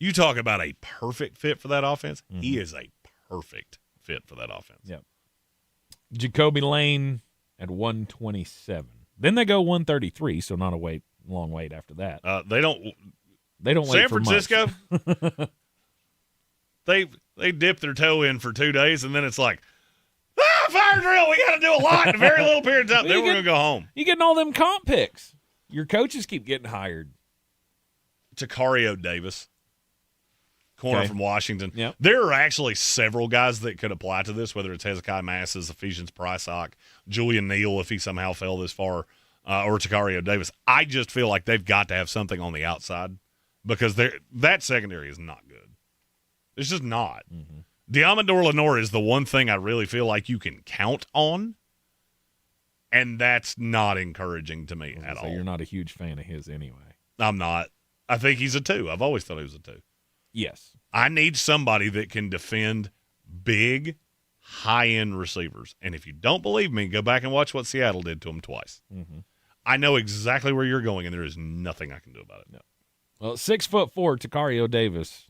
You talk about a perfect fit for that offense. He is a perfect fit for that offense. Yep. Jacoby Lane at 127. Then they go 133, so not a long wait after that. They don't wait San for Francisco, much. they dip their toe in for 2 days, and then it's like, fire drill, we got to do a lot in a very little period of time. Then we're going to go home. You getting all them comp picks. Your coaches keep getting hired. Tacario Davis, corner from Washington. Yep. There are actually several guys that could apply to this, whether it's Hezekiah Masses, Ephesians Prysock, Julian Neal, if he somehow fell this far, or Tacario Davis. I just feel like they've got to have something on the outside because that secondary is not good. It's just not. Diamondor Lenore is the one thing I really feel like you can count on, and that's not encouraging to me at all. You're not a huge fan of his anyway. I'm not. I think he's a 2. I've always thought he was a 2. Yes. I need somebody that can defend big, high-end receivers. And if you don't believe me, go back and watch what Seattle did to him twice. I know exactly where you're going, and there is nothing I can do about it. No. Well, 6'4", Tacario Davis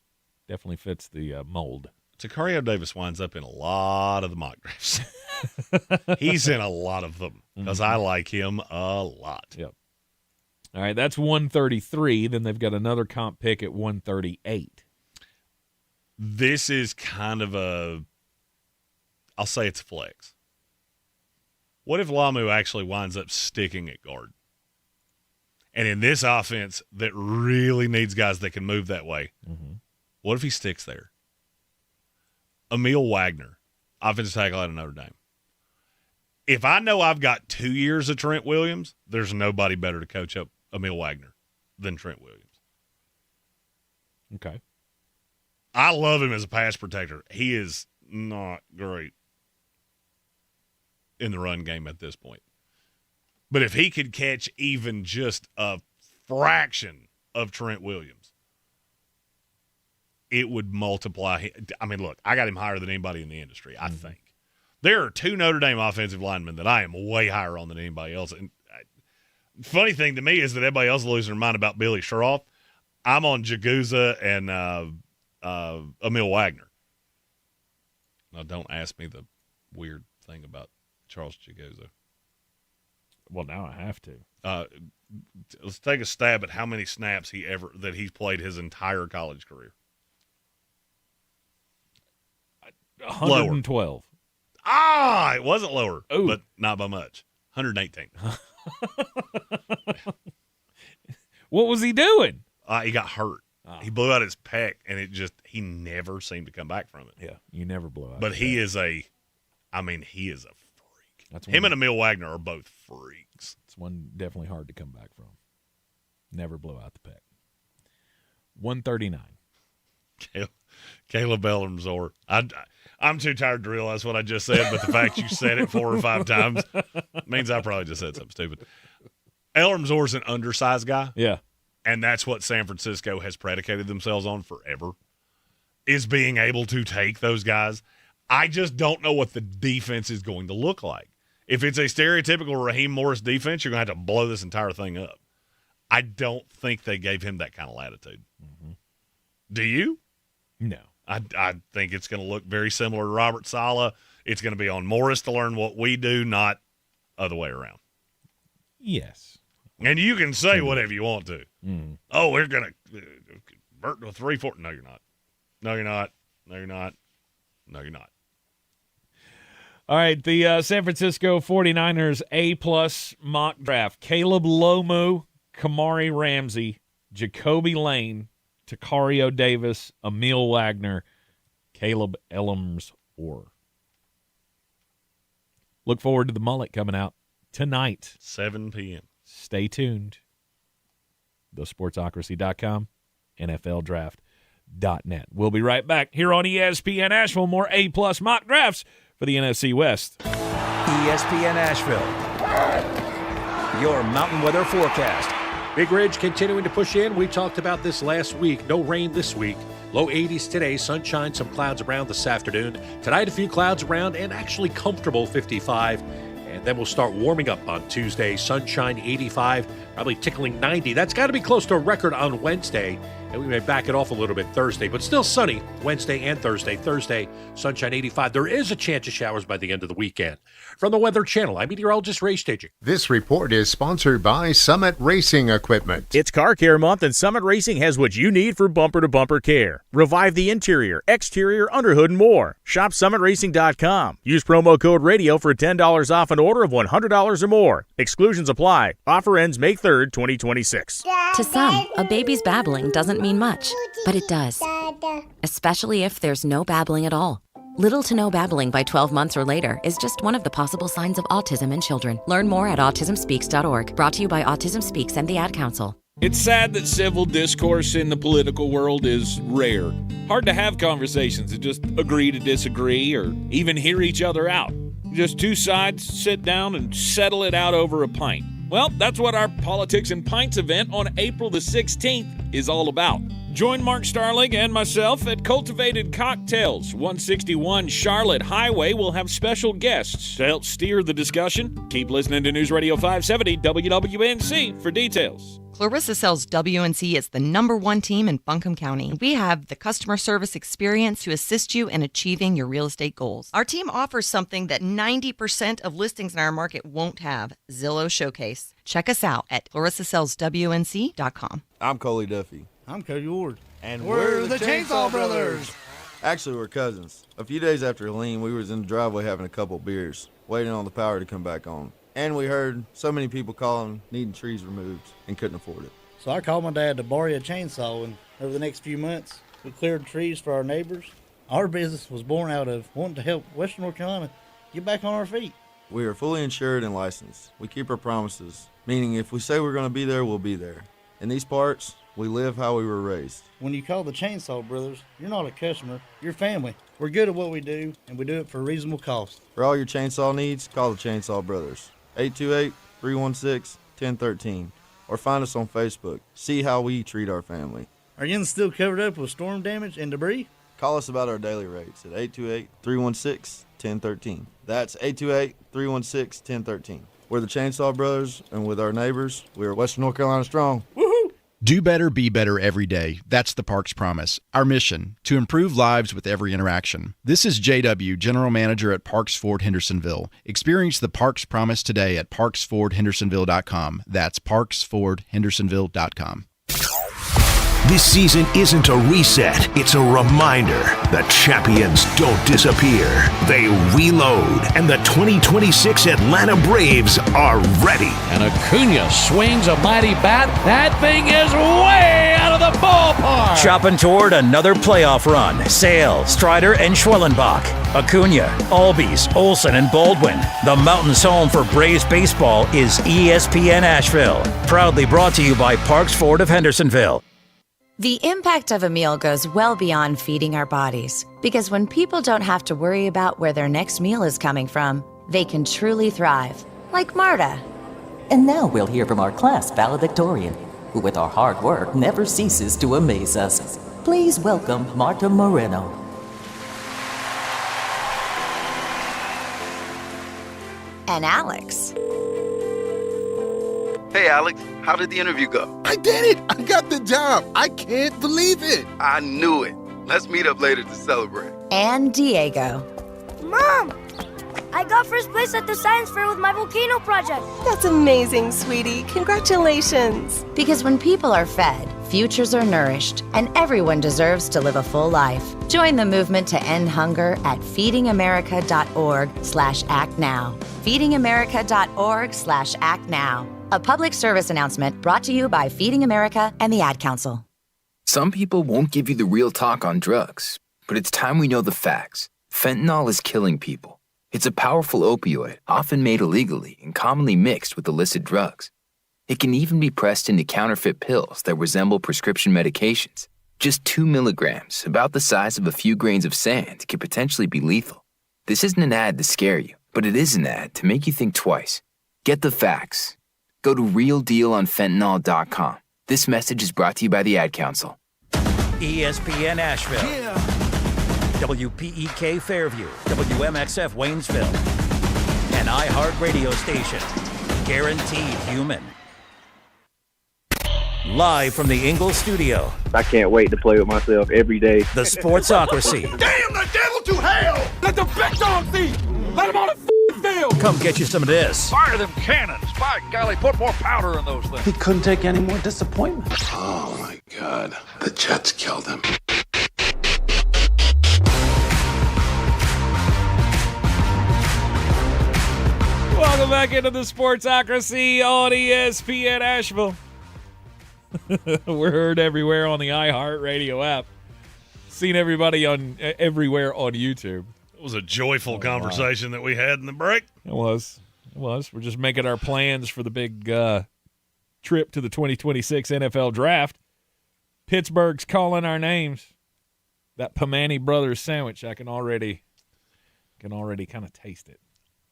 definitely fits the mold. Tacario Davis winds up in a lot of the mock drafts. He's in a lot of them because I like him a lot. Yep. All right, that's 133. Then they've got another comp pick at 138. This is kind of I'll say it's a flex. What if Lamu actually winds up sticking at guard? And in this offense that really needs guys that can move that way, what if he sticks there? Emil Wagner, offensive tackle out of Notre Dame. If I know I've got 2 years of Trent Williams, there's nobody better to coach up Emil Wagner than Trent Williams. Okay. I love him as a pass protector. He is not great in the run game at this point. But if he could catch even just a fraction of Trent Williams, it would multiply. I mean, look, I got him higher than anybody in the industry, I think. There are 2 Notre Dame offensive linemen that I am way higher on than anybody else. And funny thing to me is that everybody else is losing their mind about Billy Schroff. I'm on Jaguza and Emil Wagner. Now, don't ask me the weird thing about Charles Jaguza. Well, now I have to. Let's take a stab at how many snaps that he's played his entire college career. 112. Lower. It wasn't lower, but not by much. 118. What was he doing? He got hurt. He blew out his pec, and he never seemed to come back from it. Yeah, you never blow out. But he is a freak. That's him and Emil Wagner are both freaks. It's one definitely hard to come back from. Never blow out the pec. 139. Caleb Elmzor. I'm too tired to realize what I just said, but the fact you said it 4 or 5 times means I probably just said something stupid. Elmzor's an undersized guy. Yeah. And that's what San Francisco has predicated themselves on forever, is being able to take those guys. I just don't know what the defense is going to look like. If it's a stereotypical Raheem Morris defense, you're going to have to blow this entire thing up. I don't think they gave him that kind of latitude. Do you? No. I think it's going to look very similar to Robert Saleh. It's going to be on Morris to learn what we do, not other way around. Yes. And you can say whatever you want to. Oh, we're going to convert to a 3-4. No, you're not. No, you're not. No, you're not. No, you're not. All right, the San Francisco 49ers A-plus mock draft. Caleb Lomu, Kamari Ramsey, Jacoby Lane, Takario Davis, Emil Wagner, Caleb Elmers-Orr. Look forward to the mullet coming out tonight. 7 p.m. Stay tuned. TheSportsocracy.com, NFLDraft.net. We'll be right back here on ESPN Asheville. More A-plus mock drafts for the NFC West. ESPN Asheville, your mountain weather forecast. Big Ridge continuing to push in. We talked about this last week. No rain this week. Low 80s today. Sunshine, some clouds around this afternoon. Tonight, a few clouds around and actually comfortable 55. And then we'll start warming up on Tuesday. Sunshine 85, probably tickling 90. That's got to be close to a record on Wednesday. And we may back it off a little bit Thursday, but still sunny Wednesday and Thursday. Thursday, sunshine 85. There is a chance of showers by the end of the weekend. From the Weather Channel, I'm meteorologist Ray Staging. This report is sponsored by Summit Racing Equipment. It's Car Care Month, and Summit Racing has what you need for bumper-to-bumper care. Revive the interior, exterior, underhood, and more. Shop SummitRacing.com. Use promo code RADIO for $10 off an order of $100 or more. Exclusions apply. Offer ends May 3rd, 2026. To some, a baby's babbling doesn't mean much, but it does. Especially if there's no babbling at all. Little to no babbling by 12 months or later is just one of the possible signs of autism in children. Learn more at autismspeaks.org. Brought to you by Autism Speaks and the Ad Council. It's sad that civil discourse in the political world is rare. Hard to have conversations and just agree to disagree or even hear each other out. Just two sides sit down and settle it out over a pint. Well, that's what our Politics and Pints event on April the 16th is all about. Join Mark Starling and myself at Cultivated Cocktails, 161 Charlotte Highway. We'll have special guests to help steer the discussion. Keep listening to News Radio 570 WWNC for details. Clarissa sells WNC as the #1 team in Buncombe County. We have the customer service experience to assist you in achieving your real estate goals. Our team offers something that 90% of listings in our market won't have, Zillow Showcase. Check us out at clarissasellswnc.com. I'm Coley Duffy. I'm Cody Ward. And we're the Chainsaw Brothers. Actually, we're cousins. A few days after Helene, we was in the driveway having a couple beers, waiting on the power to come back on. And we heard so many people calling, needing trees removed, and couldn't afford it. So I called my dad to borrow a chainsaw, and over the next few months, we cleared trees for our neighbors. Our business was born out of wanting to help Western North Carolina get back on our feet. We are fully insured and licensed. We keep our promises, meaning if we say we're going to be there, we'll be there. In these parts, we live how we were raised. When you call the Chainsaw Brothers, you're not a customer, you're family. We're good at what we do, and we do it for a reasonable cost. For all your chainsaw needs, call the Chainsaw Brothers. 828-316-1013. Or find us on Facebook. See how we treat our family. Are you still covered up with storm damage and debris? Call us about our daily rates at 828-316-1013. That's 828-316-1013. We're the Chainsaw Brothers, and with our neighbors, we are Western North Carolina strong. Woohoo! Do better, be better every day. That's the Parks Promise. Our mission, to improve lives with every interaction. This is JW, General Manager at Parks Ford Hendersonville. Experience the Parks Promise today at parksfordhendersonville.com. That's parksfordhendersonville.com. This season isn't a reset, it's a reminder. The champions don't disappear. They reload, and the 2026 Atlanta Braves are ready. And Acuna swings a mighty bat. That thing is way out of the ballpark. Chopping toward another playoff run. Sale, Strider, and Schwellenbach. Acuna, Albies, Olsen, and Baldwin. The Mountain's home for Braves baseball is ESPN Asheville. Proudly brought to you by Parks Ford of Hendersonville. The impact of a meal goes well beyond feeding our bodies, because when people don't have to worry about where their next meal is coming from, they can truly thrive, like Marta. And now we'll hear from our class valedictorian, who with our hard work never ceases to amaze us. Please welcome Marta Moreno. And Alex. Hey, Alex, how did the interview go? I did it! I got the job! I can't believe it! I knew it. Let's meet up later to celebrate. And Diego. Mom! I got first place at the science fair with my volcano project. That's amazing, sweetie. Congratulations. Because when people are fed, futures are nourished, and everyone deserves to live a full life. Join the movement to end hunger at feedingamerica.org/actnow. feedingamerica.org/actnow. A public service announcement brought to you by Feeding America and the Ad Council. Some people won't give you the real talk on drugs, but it's time we know the facts. Fentanyl is killing people. It's a powerful opioid, often made illegally and commonly mixed with illicit drugs. It can even be pressed into counterfeit pills that resemble prescription medications. Just 2 milligrams, about the size of a few grains of sand, can potentially be lethal. This isn't an ad to scare you, but it is an ad to make you think twice. Get the facts. Go to realdealonfentanyl.com. This message is brought to you by the Ad Council. ESPN Asheville. Yeah. WPEK Fairview. WMXF Waynesville. An iHeart radio station. Guaranteed human. Live from the Ingalls studio. I can't wait to play with myself every day. The Sportsocracy. Damn the devil to hell! Let the big dogs eat! Let them on the field! Come get you some of this. Fire them cannons! By golly, put more powder in those things. He couldn't take any more disappointment. Oh my God, the Jets killed him. Welcome back into the Sportsocracy on ESPN Asheville. We're heard everywhere on the iHeart Radio app. Seen everybody on everywhere on YouTube. It was a joyful conversation that we had in the break. It was. We're just making our plans for the big trip to the 2026 NFL Draft. Pittsburgh's calling our names. That Pamani Brothers sandwich, I can already kind of taste it.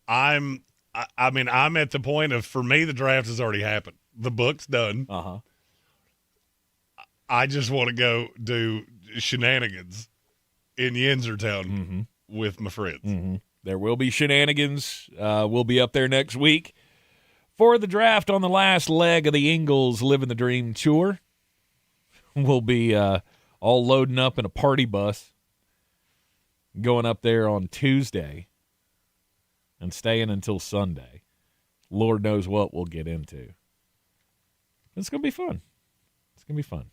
I'm at the point of, for me, the draft has already happened. The book's done. Uh-huh. I just want to go do shenanigans in Yinzertown with my friends. Mm-hmm. There will be shenanigans. We'll be up there next week for the draft on the last leg of the Ingalls Living the Dream tour. We'll be all loading up in a party bus, going up there on Tuesday and staying until Sunday. Lord knows what we'll get into. It's going to be fun. It's going to be fun.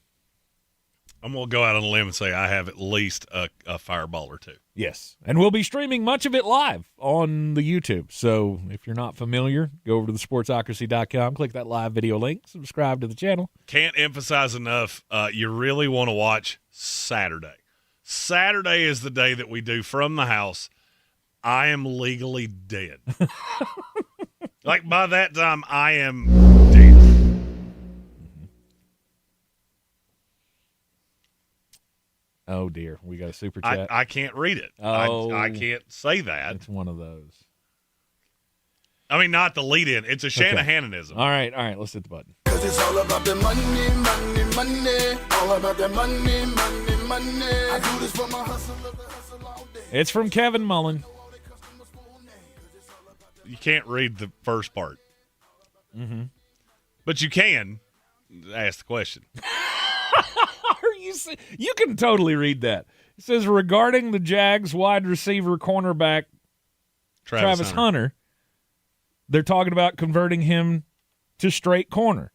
I'm going to go out on a limb and say I have at least a fireball or two. Yes, and we'll be streaming much of it live on the YouTube. So if you're not familiar, go over to thesportsocracy.com, click that live video link, subscribe to the channel. Can't emphasize enough, you really want to watch Saturday. Saturday is the day that we do From the House. I am legally dead. Like, by that time, I am dead. Oh, dear. We got a super chat. I can't read it. Oh, I can't say that. It's one of those. I mean, not the lead-in. It's a Shanahanism. All right. Let's hit the button. Cause it's all about the money. All about the money. I do this for my hustle all day. It's from Kevin Mullen. You can't read the first part. Mm-hmm. But you can ask the question. You can totally read that. It says, regarding the Jags wide receiver cornerback Travis Hunter, they're talking about converting him to straight corner.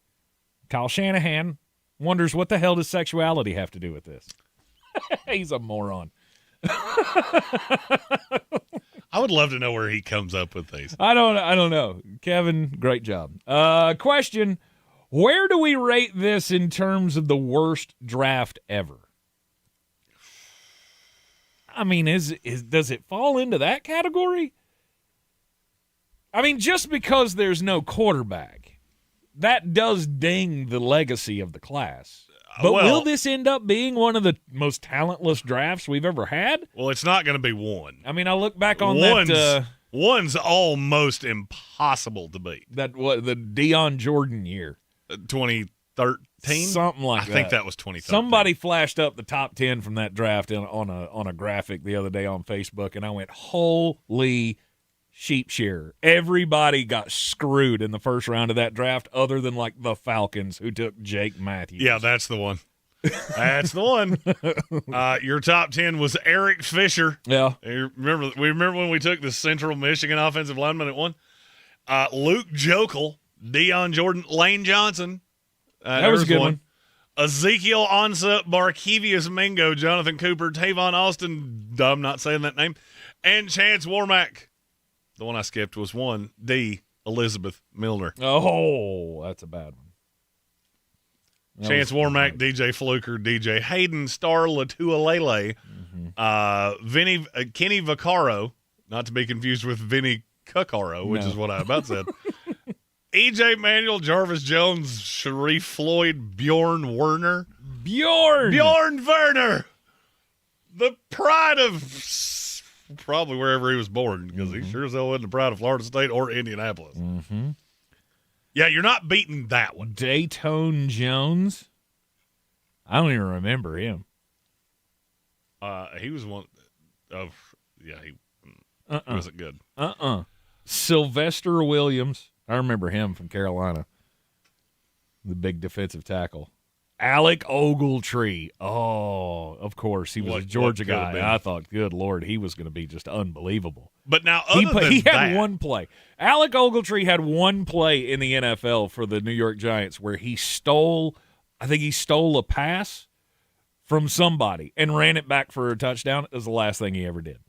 Kyle Shanahan wonders, what the hell does sexuality have to do with this? He's a moron. I would love to know where he comes up with these. I don't know. Kevin, great job. Question, where do we rate this in terms of the worst draft ever? I mean, does it fall into that category? I mean, just because there's no quarterback, that does ding the legacy of the class. But will this end up being one of the most talentless drafts we've ever had? Well, it's not going to be one. I mean, I look back on one's almost impossible to beat. The Deion Jordan year. 2013? Something like that. I think that was 2013. Somebody flashed up the top 10 from that draft on a graphic the other day on Facebook, and I went, holy sheep shearer. Everybody got screwed in the first round of that draft other than, like, the Falcons, who took Jake Matthews. Yeah, that's the one. That's the one. Your top 10 was Eric Fisher. Yeah. We remember when we took the Central Michigan offensive lineman at one? Luke Jokel, Deion Jordan, Lane Johnson. That was a good one. Ezekiel Ansah, Barkevius Mingo, Jonathan Cooper, Tavon Austin, I'm not saying that name, and Chance Warmack. The one I skipped was 1D, Elizabeth Milner. Oh, that's a bad one. Chance Warmack, DJ Fluker, DJ Hayden, Star Latualele, Kenny Vaccaro, not to be confused with Vinny Cuccaro, which is what I about said. EJ Manuel, Jarvis Jones, Sharif Floyd, Bjorn Werner. Bjorn Werner! The pride of probably wherever he was born, because he sure as hell wasn't the pride of Florida State or Indianapolis. Mm-hmm. Yeah, you're not beating that one. Dayton Jones. I don't even remember him. He was one of, he wasn't good. Sylvester Williams. I remember him from Carolina. The big defensive tackle. Alec Ogletree. Oh, of course. He was a Georgia guy. I thought, good Lord, he was going to be just unbelievable. But now, he had one play. Alec Ogletree had one play in the NFL for the New York Giants where he stole a pass from somebody and ran it back for a touchdown. It was the last thing he ever did.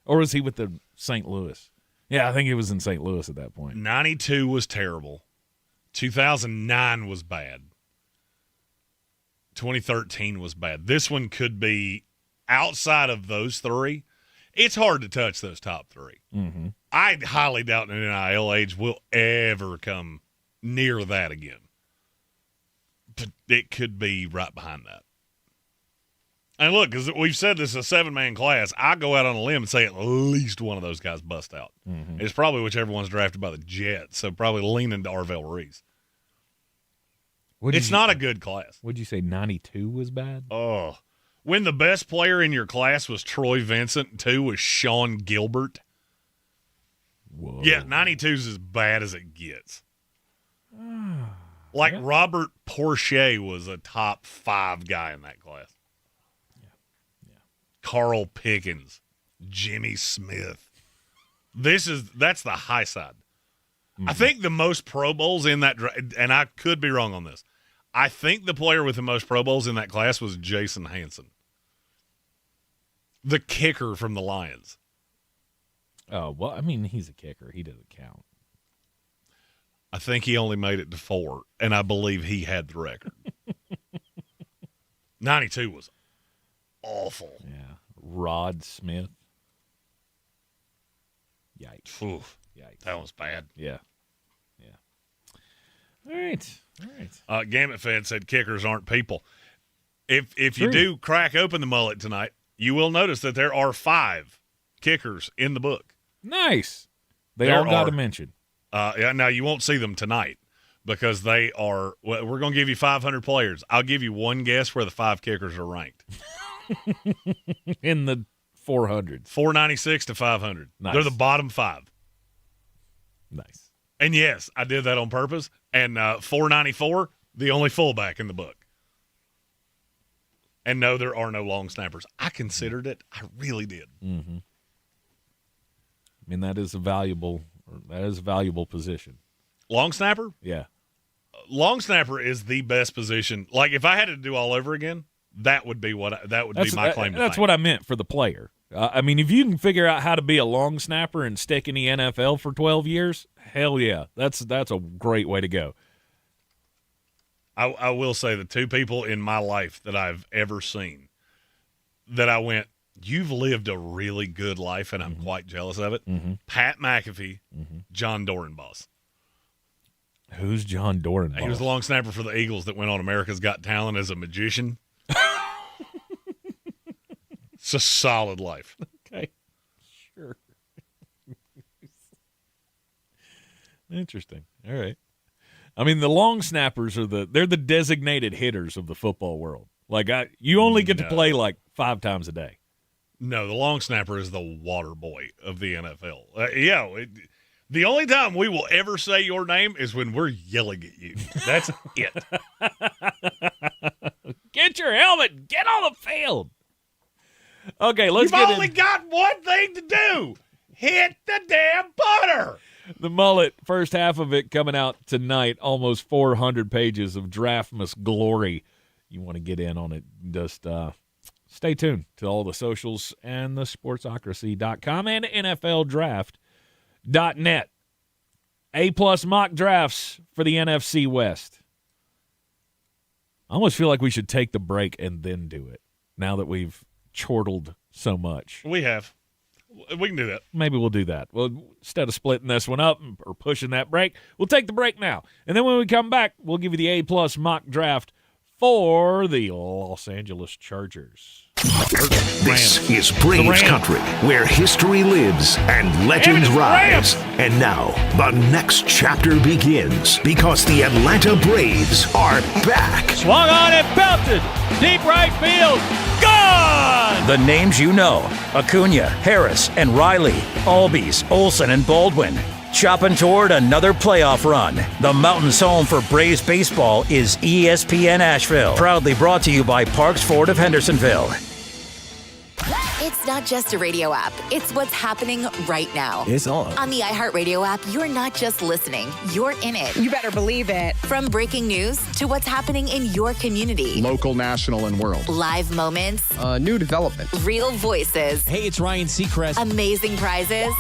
Or was he with the St. Louis? Yeah, I think he was in St. Louis at that point. 92 was terrible. 2009 was bad. 2013 was bad. This one could be outside of those three. It's hard to touch those top three. Mm-hmm. I highly doubt an NIL age will ever come near that again. But it could be right behind that. And look, because we've said this is a 7-man class, I go out on a limb and say at least one of those guys bust out. Mm-hmm. It's probably whichever one's drafted by the Jets, so probably leaning to Arvell Reese. It's not a good class. Would you say 92 was bad? Oh. When the best player in your class was Troy Vincent, 2 was Sean Gilbert. Whoa. Yeah, 92's as bad as it gets. Like Robert Porcher was a top 5 guy in that class. Carl Pickens, Jimmy Smith. That's the high side. I think the most Pro Bowls in that, and I could be wrong on this, I think the player with the most Pro Bowls in that class was Jason Hanson, the kicker from the Lions. Oh, well, I mean, he's a kicker. He doesn't count. I think he only made it to 4, and I believe he had the record. 92 was awful. Yeah. Rod Smith. Yikes. Oof. Yikes. That was bad. Yeah. All right. Gamut fan said kickers aren't people. If you do crack open the mullet tonight, you will notice that there are 5 kickers in the book. Nice. They all got a mention. Now, you won't see them tonight because they are – we're going to give you 500 players. I'll give you one guess where the 5 kickers are ranked. In the 400s. 496 to 500. Nice. They're the bottom 5. Nice. And, yes, I did that on purpose. And 494, the only fullback in the book. And, no, there are no long snappers. I considered it. I really did. Mm-hmm. I mean, that is a valuable position. Long snapper? Yeah. Long snapper is the best position. Like, if I had to do all over again, that would be be my claim to That's fame. what I meant for the player. I mean, if you can figure out how to be a long snapper and stick in the NFL for 12 years, hell yeah. That's a great way to go. I will say the 2 people in my life that I've ever seen that I went, you've lived a really good life, and I'm quite jealous of it. Mm-hmm. Pat McAfee, John Dorenbos. Who's John Dorenbos? He was the long snapper for the Eagles that went on America's Got Talent as a magician. It's a solid life. Okay. Sure. Interesting. All right. I mean, the long snappers they're the designated hitters of the football world. Like you only get to play like 5 times a day. No, the long snapper is the water boy of the NFL. The only time we will ever say your name is when we're yelling at you. That's it. Get your helmet. Get on the field. Okay, You've only got one thing to do. Hit the damn putter. The Mullet, first half of it coming out tonight, almost 400 pages of Draftmas glory. You want to get in on it, just stay tuned to all the socials and the Sportsocracy.com and NFLDraft.net. A-plus mock drafts for the NFC West. I almost feel like we should take the break and then do it, now that we've chortled so much. We have. We can do that. Maybe we'll do that. Well, instead of splitting this one up or pushing that break, we'll take the break now. And then when we come back, we'll give you the A-plus mock draft for the Los Angeles Chargers. This is Braves country, where history lives and legends rise. And now, the next chapter begins, because the Atlanta Braves are back. Swung on and belted. Deep right field. Gone! The names you know: Acuna, Harris, and Riley, Albies, Olsen, and Baldwin. Chopping toward another playoff run. The Mountains' home for Braves baseball is ESPN Asheville. Proudly brought to you by Parks Ford of Hendersonville. It's not just a radio app. It's what's happening right now. It's on. On the iHeartRadio app, you're not just listening. You're in it. You better believe it. From breaking news to what's happening in your community. Local, national, and world. Live moments. New development. Real voices. Hey, it's Ryan Seacrest. Amazing prizes.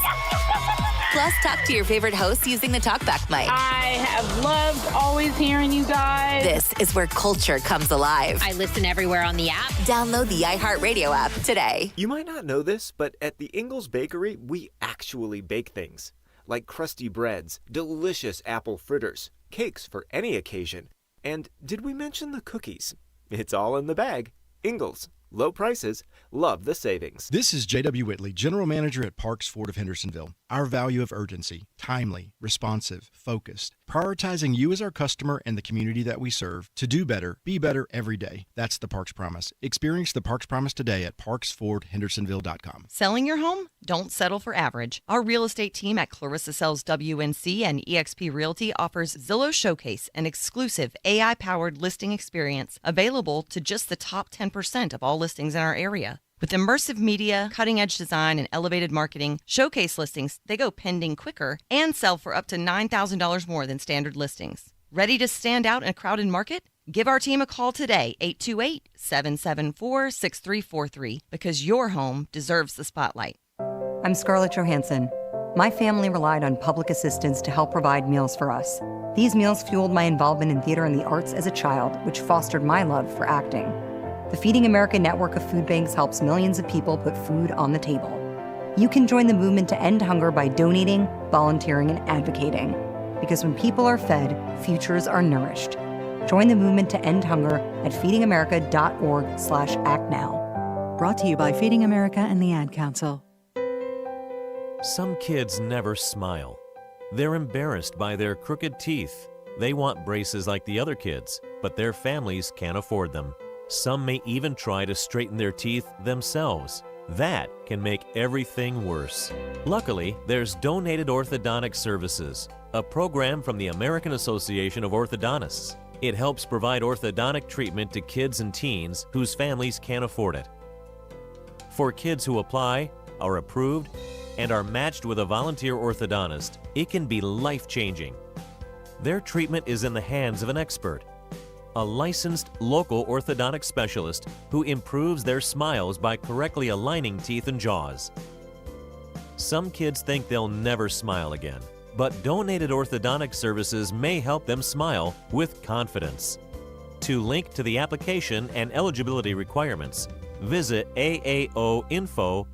Plus, talk to your favorite hosts using the TalkBack mic. I have loved always hearing you guys. This is where culture comes alive. I listen everywhere on the app. Download the iHeartRadio app today. You might not know this, but at the Ingalls Bakery, we actually bake things. Like crusty breads, delicious apple fritters, cakes for any occasion. And did we mention the cookies? It's all in the bag. Ingalls. Low prices. Love the savings. This is J.W. Whitley, General Manager at Parks Ford of Hendersonville. Our value of urgency, timely, responsive, focused, prioritizing you as our customer and the community that we serve to do better, be better every day. That's the Parks Promise. Experience the Parks Promise today at parksfordhendersonville.com. Selling your home? Don't settle for average. Our real estate team at Clarissa Sells WNC and eXp Realty offers Zillow Showcase, an exclusive AI-powered listing experience available to just the top 10% of all listings in our area. With immersive media, cutting-edge design, and elevated marketing, Showcase listings, they go pending quicker and sell for up to $9,000 more than standard listings. Ready to stand out in a crowded market? Give our team a call today, 828-774-6343, because your home deserves the spotlight. I'm Scarlett Johansson. My family relied on public assistance to help provide meals for us. These meals fueled my involvement in theater and the arts as a child, which fostered my love for acting. The Feeding America network of food banks helps millions of people put food on the table. You can join the movement to end hunger by donating, volunteering, and advocating. Because when people are fed, futures are nourished. Join the movement to end hunger at feedingamerica.org/actnow. Brought to you by Feeding America and the Ad Council. Some kids never smile. They're embarrassed by their crooked teeth. They want braces like the other kids, but their families can't afford them. Some may even try to straighten their teeth themselves. That can make everything worse. Luckily, there's Donated Orthodontic Services, a program from the American Association of Orthodontists. It helps provide orthodontic treatment to kids and teens whose families can't afford it. For kids who apply, are approved, and are matched with a volunteer orthodontist, it can be life-changing. Their treatment is in the hands of an expert, a licensed local orthodontic specialist who improves their smiles by correctly aligning teeth and jaws. Some kids think they'll never smile again, but Donated Orthodontic Services may help them smile with confidence. To link to the application and eligibility requirements, visit aaoinfo.org.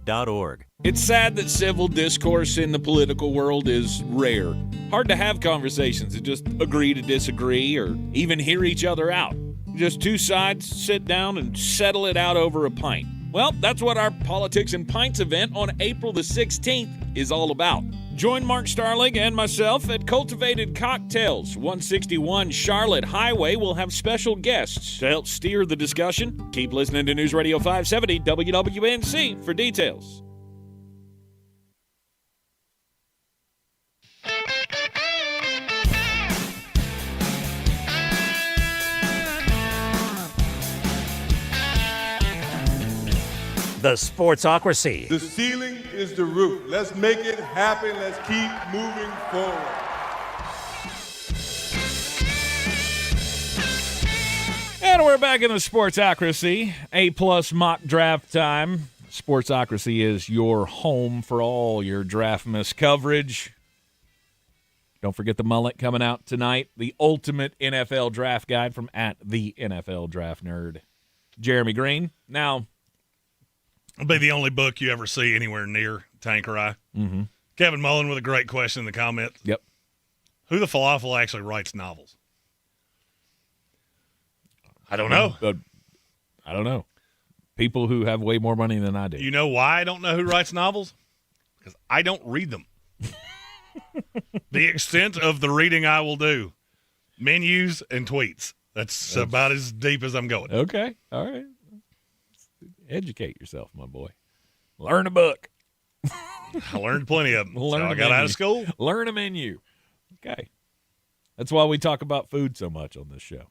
It's sad that civil discourse in the political world is rare. Hard to have conversations that just agree to disagree or even hear each other out. Just two sides sit down and settle it out over a pint. Well, that's what our Politics and Pints event on April the 16th is all about. Join Mark Starling and myself at Cultivated Cocktails, 161 Charlotte Highway. We'll have special guests to help steer the discussion. Keep listening to News Radio 570 WWNC for details. The Sportsocracy. The ceiling is the roof. Let's make it happen. Let's keep moving forward. And we're back in the Sportsocracy. A-plus mock draft time. Sportsocracy is your home for all your draft miss coverage. Don't forget the mullet coming out tonight. The ultimate NFL draft guide from @the NFL Draft Nerd. Jeremy Green. Now, it'll be the only book you ever see anywhere near Tanqueray. Mm-hmm. Kevin Mullen with a great question in the comments. Yep. Who the falafel actually writes novels? I don't know. I don't know. People who have way more money than I do. You know why I don't know who writes novels? Because I don't read them. The extent of the reading I will do, menus and tweets. That's about as deep as I'm going. Okay. All right. Educate yourself, my boy. Learn a book. I learned plenty of them. I got out of school. Learn a menu. Okay. That's why we talk about food so much on this show.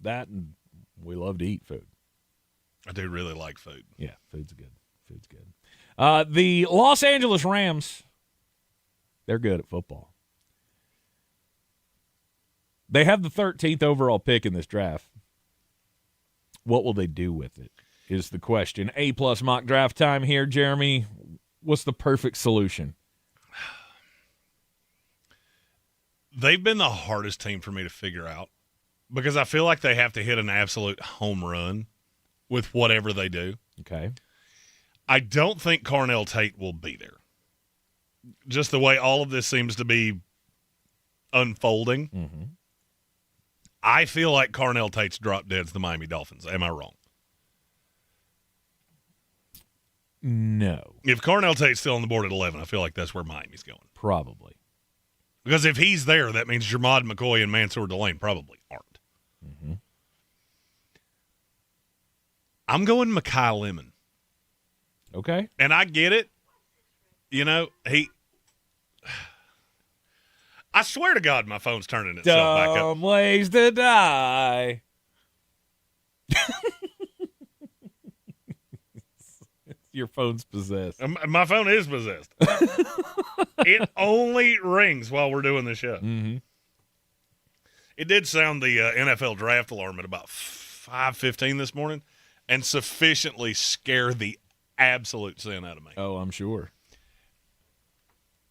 That and we love to eat food. I do really like food. Yeah, food's good. Food's good. The Los Angeles Rams, they're good at football. They have the 13th overall pick in this draft. What will they do with it is the question. A-plus mock draft time here, Jeremy. What's the perfect solution? They've been the hardest team for me to figure out because I feel like they have to hit an absolute home run with whatever they do. Okay. I don't think Carnell Tate will be there. Just the way all of this seems to be unfolding. Mm-hmm. I feel like Carnell Tate's drop dead's the Miami Dolphins. Am I wrong? No. If Carnell Tate's still on the board at 11, I feel like that's where Miami's going. Probably. Because if he's there, that means Jermod McCoy and Mansour Delane probably aren't. Mm-hmm. I'm going Makai Lemon. Okay. And I get it. You know, I swear to God my phone's turning itself back up. Dumb ways to die. Your phone's possessed. My phone is possessed. It only rings while we're doing the show. Mm-hmm. It did sound the NFL draft alarm at about 5:15 this morning and sufficiently scare the absolute sin out of me. Oh, I'm sure.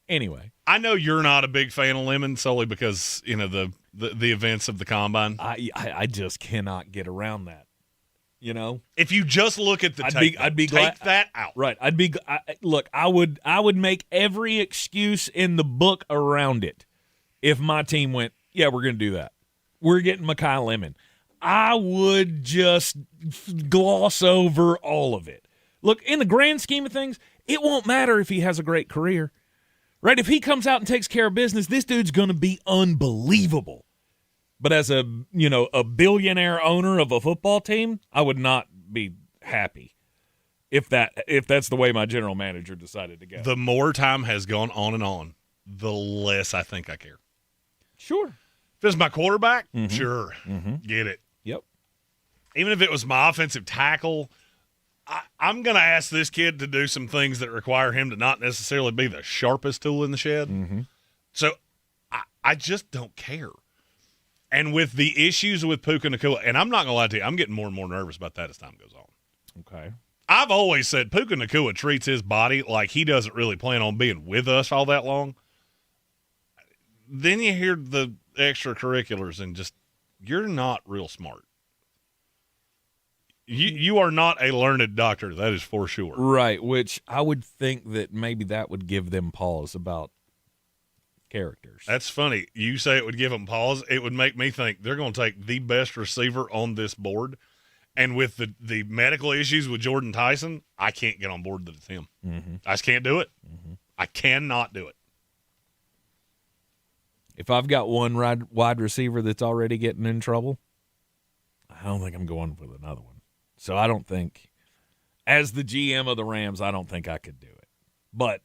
Anyway. I know you're not a big fan of Lemon solely because, you know, the events of the Combine. I just cannot get around that. You know? If you just look at the tape, I'd be take glad, that out. Right. Look, I would make every excuse in the book around it if my team went, yeah, we're going to do that. We're getting Makai Lemon. I would just gloss over all of it. Look, in the grand scheme of things, it won't matter if he has a great career. Right? If he comes out and takes care of business, this dude's going to be unbelievable. But as a billionaire owner of a football team, I would not be happy if that's the way my general manager decided to go. The more time has gone on and on, the less I think I care. Sure. If it's my quarterback, mm-hmm. Sure. Mm-hmm. Get it. Yep. Even if it was my offensive tackle, I'm going to ask this kid to do some things that require him to not necessarily be the sharpest tool in the shed. Mm-hmm. So I just don't care. And with the issues with Puka Nacua, and I'm not going to lie to you, I'm getting more and more nervous about that as time goes on. Okay. I've always said Puka Nacua treats his body like he doesn't really plan on being with us all that long. Then you hear the extracurriculars and just, you're not real smart. You are not a learned doctor, that is for sure. Right, which I would think that maybe that would give them pause about characters. That's funny. You say it would give them pause. It would make me think they're going to take the best receiver on this board. And with the medical issues with Jordan Tyson, I can't get on board that it's him. Mm-hmm. I just can't do it. Mm-hmm. I cannot do it. If I've got one wide receiver that's already getting in trouble, I don't think I'm going with another one. So I don't think, as the GM of the Rams, I don't think I could do it. But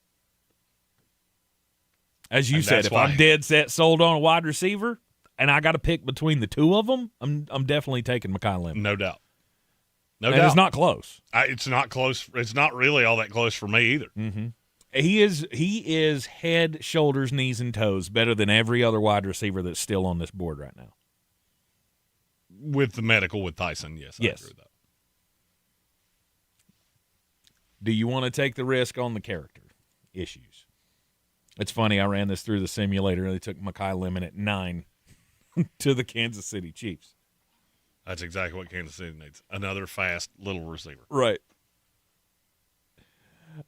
as you said, if I'm dead set sold on a wide receiver and I got to pick between the two of them, I'm definitely taking Makai Lemon. No doubt. No doubt. It's not close. It's not close. It's not really all that close for me either. Mm-hmm. He is head, shoulders, knees, and toes better than every other wide receiver that's still on this board right now. With the medical with Tyson, yes. I agree with that. Do you want to take the risk on the character issues? It's funny, I ran this through the simulator. They took Makai Lemon at 9 to the Kansas City Chiefs. That's exactly what Kansas City needs. Another fast little receiver. Right.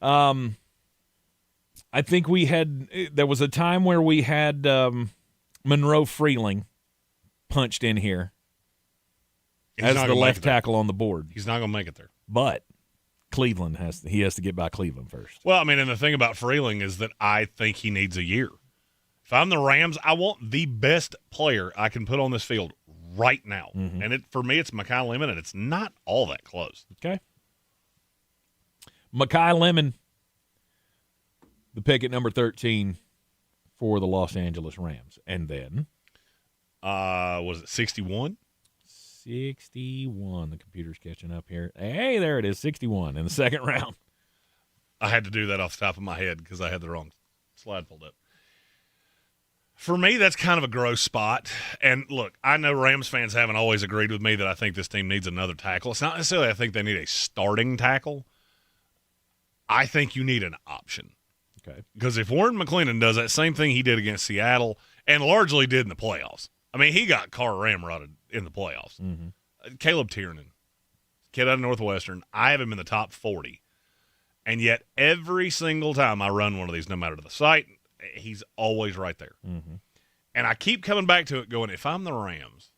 I think there was a time where we had Monroe Freeling punched in here as the left tackle on the board. He's not going to make it there. But Cleveland has to get by Cleveland first. Well, I mean, and the thing about Freeling is that I think he needs a year. If I'm the Rams, I want the best player I can put on this field right now. Mm-hmm. And for me, it's Makai Lemon, and it's not all that close. Okay. Makai Lemon, the pick at number 13 for the Los Angeles Rams. And then? Was it 61? 61. The computer's catching up here. Hey, there it is, 61 in the second round. I had to do that off the top of my head because I had the wrong slide pulled up. For me, that's kind of a gross spot. And, look, I know Rams fans haven't always agreed with me that I think this team needs another tackle. It's not necessarily I think they need a starting tackle. I think you need an option. Okay. Because if Warren McClendon does that same thing he did against Seattle and largely did in the playoffs, I mean, he got car ramrodded in the playoffs. Mm-hmm. Caleb Tiernan, kid out of Northwestern, I have him in the top 40. And yet every single time I run one of these, no matter the site, he's always right there. Mm-hmm. And I keep coming back to it going, if I'm the Rams,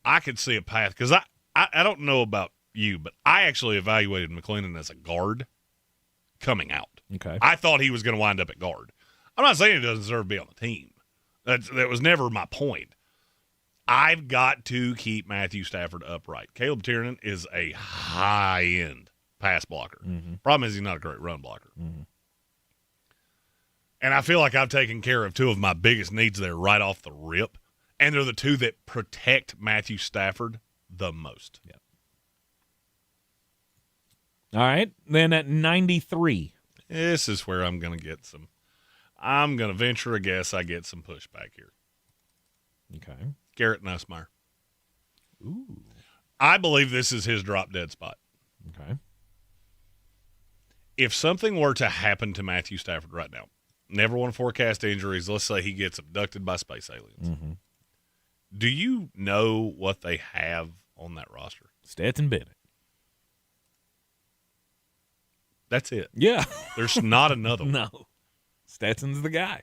I could see a path. Because I don't know about you, but I actually evaluated McClendon as a guard coming out. Okay. I thought he was going to wind up at guard. I'm not saying he doesn't deserve to be on the team. That was never my point. I've got to keep Matthew Stafford upright. Caleb Tiernan is a high-end pass blocker. Mm-hmm. Problem is he's not a great run blocker. Mm-hmm. And I feel like I've taken care of two of my biggest needs there right off the rip, and they're the two that protect Matthew Stafford the most. Yeah. All right. Then at 93. This is where I'm going to get some – I'm going to venture a guess I get some pushback here. Okay. Garrett Nussmeier. Ooh. I believe this is his drop-dead spot. Okay. If something were to happen to Matthew Stafford right now, never want to forecast injuries, let's say he gets abducted by space aliens. Mm-hmm. Do you know what they have on that roster? Stetson Bennett. That's it. Yeah. There's not another one. No. Stetson's the guy.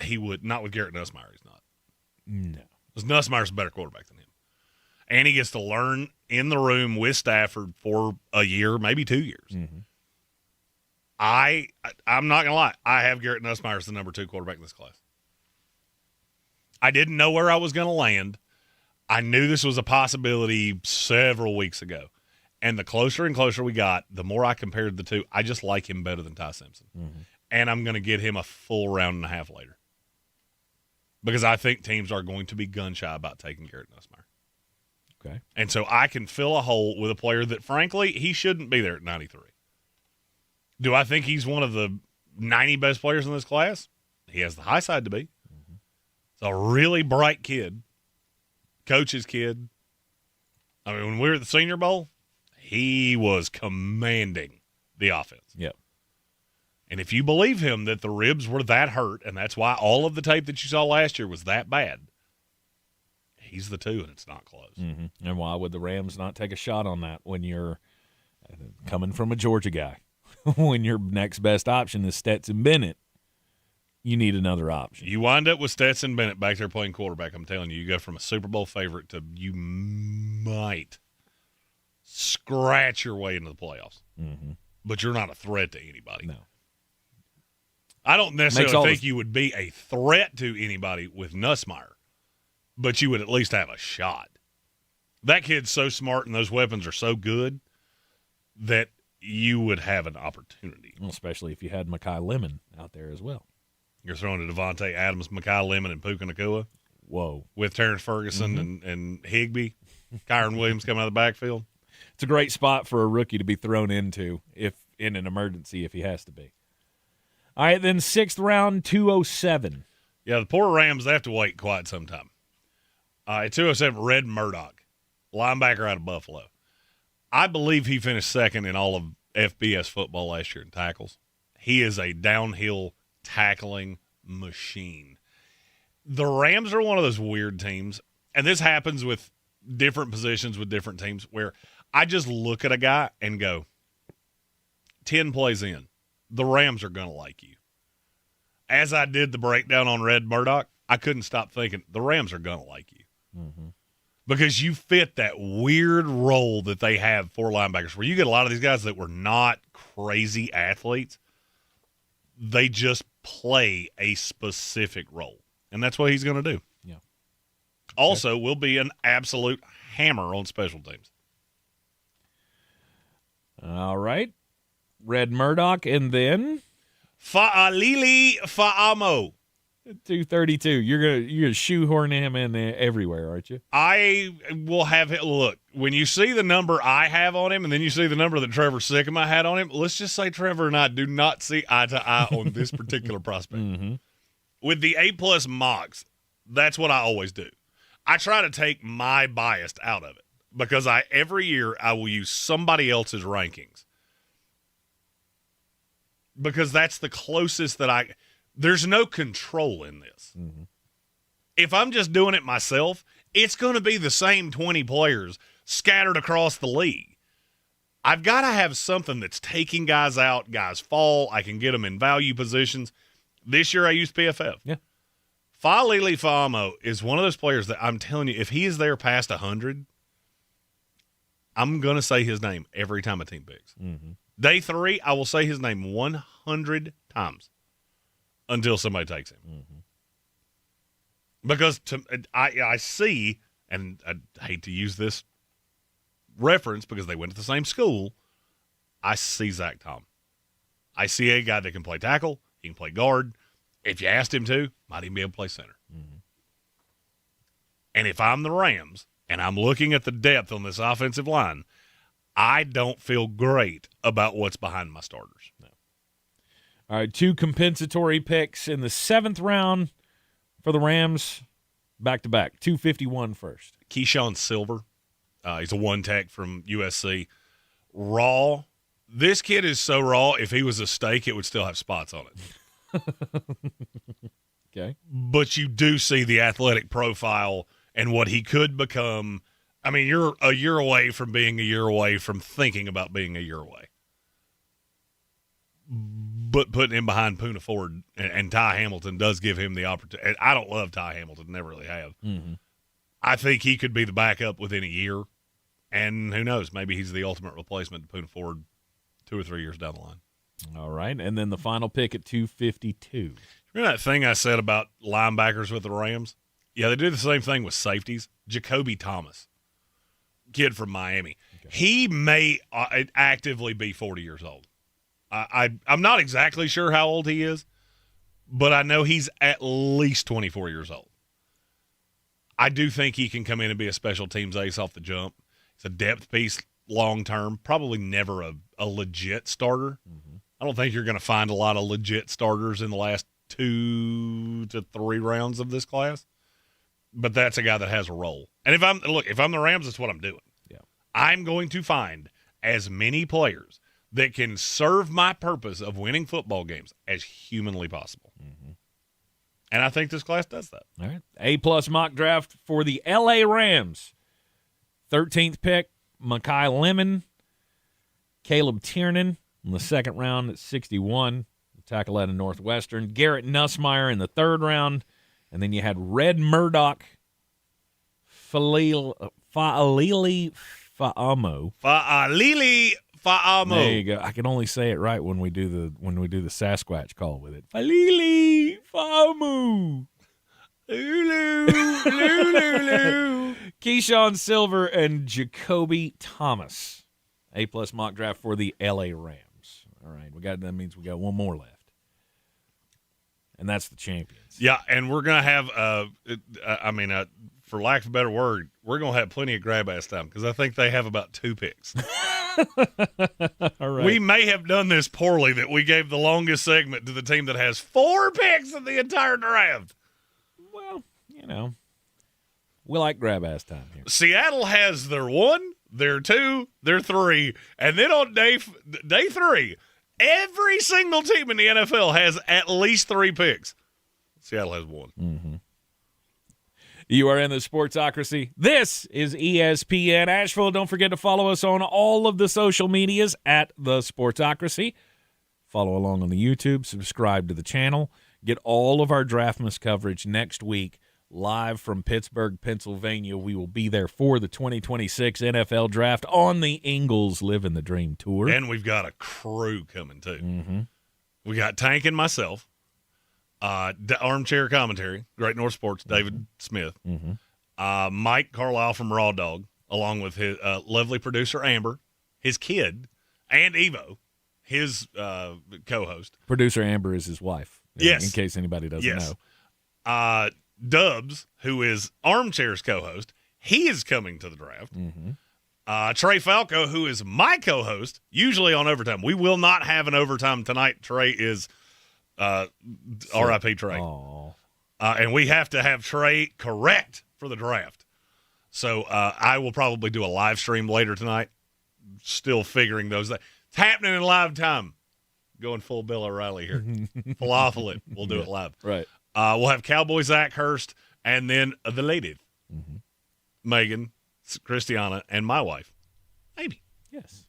He would, not with Garrett Nussmeier, he's not. No. Because Nussmeier's a better quarterback than him. And he gets to learn in the room with Stafford for a year, maybe 2 years. Mm-hmm. I'm not going to lie. I have Garrett Nussmeier as the number 2 quarterback in this class. I didn't know where I was going to land. I knew this was a possibility several weeks ago. And the closer and closer we got, the more I compared the two, I just like him better than Ty Simpson. Mm-hmm. And I'm going to get him a full round and a half later. Because I think teams are going to be gun-shy about taking Garrett Nussmeier. Okay. And so I can fill a hole with a player that, frankly, he shouldn't be there at 93. Do I think he's one of the 90 best players in this class? He has the high side to be. Mm-hmm. He's a really bright kid. Coach's kid. I mean, when we were at the Senior Bowl, he was commanding the offense. Yep. And if you believe him that the ribs were that hurt, and that's why all of the tape that you saw last year was that bad, he's the 2, and it's not close. Mm-hmm. And why would the Rams not take a shot on that when you're coming from a Georgia guy? When your next best option is Stetson Bennett, you need another option. You wind up with Stetson Bennett back there playing quarterback. I'm telling you, you go from a Super Bowl favorite to you might scratch your way into the playoffs. Mm-hmm. But you're not a threat to anybody. No. I don't necessarily think you would be a threat to anybody with Nussmeier, but you would at least have a shot. That kid's so smart and those weapons are so good that you would have an opportunity. Well, especially if you had Makai Lemon out there as well. You're throwing to Devontae Adams, Makai Lemon, and Puka Nacua. Whoa. With Terrence Ferguson and Higbee. Kyron Williams coming out of the backfield. It's a great spot for a rookie to be thrown into if in an emergency if he has to be. All right, then 6th round, 207. Yeah, the poor Rams, they have to wait quite some time. At 207, Red Murdoch, linebacker out of Buffalo. I believe he finished second in all of FBS football last year in tackles. He is a downhill tackling machine. The Rams are one of those weird teams, and this happens with different positions with different teams, where I just look at a guy and go, 10 plays in, the Rams are going to like you. As I did the breakdown on Red Murdoch, I couldn't stop thinking, the Rams are going to like you. Mm-hmm. Because you fit that weird role that they have for linebackers, where you get a lot of these guys that were not crazy athletes. They just play a specific role, and that's what he's going to do. Yeah. Also, will be an absolute hammer on special teams. All right. Red Murdoch, and then Fa'alili Fa'amo. 232. You're gonna shoehorn him in there everywhere, aren't you? I will have it. Look, when you see the number I have on him, and then you see the number that Trevor Sycamore had on him, let's just say Trevor and I do not see eye to eye on this particular prospect. Mm-hmm. With the A+ mocks, that's what I always do. I try to take my bias out of it because every year I will use somebody else's rankings because that's the closest that there's no control in this. Mm-hmm. If I'm just doing it myself, it's going to be the same 20 players scattered across the league. I've got to have something that's taking guys out, guys fall. I can get them in value positions. This year I used PFF. Yeah. Fa'alili Fa'amo is one of those players that I'm telling you, if he is there past 100, I'm going to say his name every time a team picks. Mm-hmm. Day 3, I will say his name 100 times until somebody takes him. Mm-hmm. Because I see, and I hate to use this reference because they went to the same school, I see Zach Tom. I see a guy that can play tackle, he can play guard. If you asked him to, might even be able to play center. Mm-hmm. And if I'm the Rams and I'm looking at the depth on this offensive line, I don't feel great about what's behind my starters. No. All right, 2 compensatory picks in the 7th round for the Rams, back-to-back. 251 first. Keyshawn Silver. He's a one-tech from USC. Raw. This kid is so raw, if he was a steak, it would still have spots on it. Okay. But you do see the athletic profile and what he could become. I mean, you're a year away from being a year away from thinking about being a year away. But putting him behind Poona Ford and Ty Hamilton does give him the opportunity. I don't love Ty Hamilton, never really have. Mm-hmm. I think he could be the backup within a year. And who knows, maybe he's the ultimate replacement to Poona Ford 2 or 3 years down the line. All right, and then the final pick at 252. Remember that thing I said about linebackers with the Rams? Yeah, they do the same thing with safeties. Jacoby Thomas, kid from Miami. Okay. He may actively be 40 years old. I'm not exactly sure how old he is, but I know he's at least 24 years old. I do think he can come in and be a special teams ace off the jump. It's a depth piece long-term, probably never a legit starter. Mm-hmm. I don't think you're going to find a lot of legit starters in the last 2 to 3 rounds of this class, but that's a guy that has a role. And if I'm the Rams, that's what I'm doing. Yeah. I'm going to find as many players that can serve my purpose of winning football games as humanly possible. Mm-hmm. And I think this class does that. All right. A+ mock draft for the LA Rams. 13th pick, Makai Lemon, Caleb Tiernan in the 2nd round at 61, tackle out of Northwestern. Garrett Nussmeier in the 3rd round. And then you had Red Murdoch, Fa'alili Fa'amo. Fa'alili Fa'amo. There you go. I can only say it right when we do the Sasquatch call with it. Fa'alili Fa'amo. Keyshawn Silver and Jacoby Thomas. A+ mock draft for the LA Rams. All right, that means we got one more left. And that's the champions. Yeah, and we're going to have for lack of a better word, we're going to have plenty of grab-ass time because I think they have about 2 picks. All right. We may have done this poorly that we gave the longest segment to the team that has 4 picks in the entire draft. Well, we like grab-ass time here. Seattle has their 1, their 2, their 3, and then on day 3, every single team in the NFL has at least 3 picks. Seattle has 1. Mm-hmm. You are in the Sportsocracy. This is ESPN Asheville. Don't forget to follow us on all of the social medias at the Sportsocracy. Follow along on the YouTube. Subscribe to the channel. Get all of our Draftmas coverage next week live from Pittsburgh, Pennsylvania. We will be there for the 2026 NFL Draft on the Ingles Living the Dream Tour. And we've got a crew coming, too. Mm-hmm. We got Tank and myself. Armchair commentary, Great North Sports, David Smith. Mm-hmm. Mike Carlisle from Raw Dog, along with his lovely producer Amber, his kid, and Evo, his co-host. Producer Amber is his wife. Yes. In case anybody doesn't know. Dubs, who is Armchair's co-host, he is coming to the draft. Mm-hmm. Trey Falco, who is my co-host, usually on overtime. We will not have an overtime tonight. Trey is R.I.P. Trey. And we have to have Trey correct for the draft. So I will probably do a live stream later tonight. Still figuring those things. It's happening in live time. Going full Bill O'Reilly here. Falafel it. We'll do it live. Right. We'll have Cowboy Zach Hurst and then the ladies. Mm-hmm. Megan, Christiana, and my wife, Amy. Yes.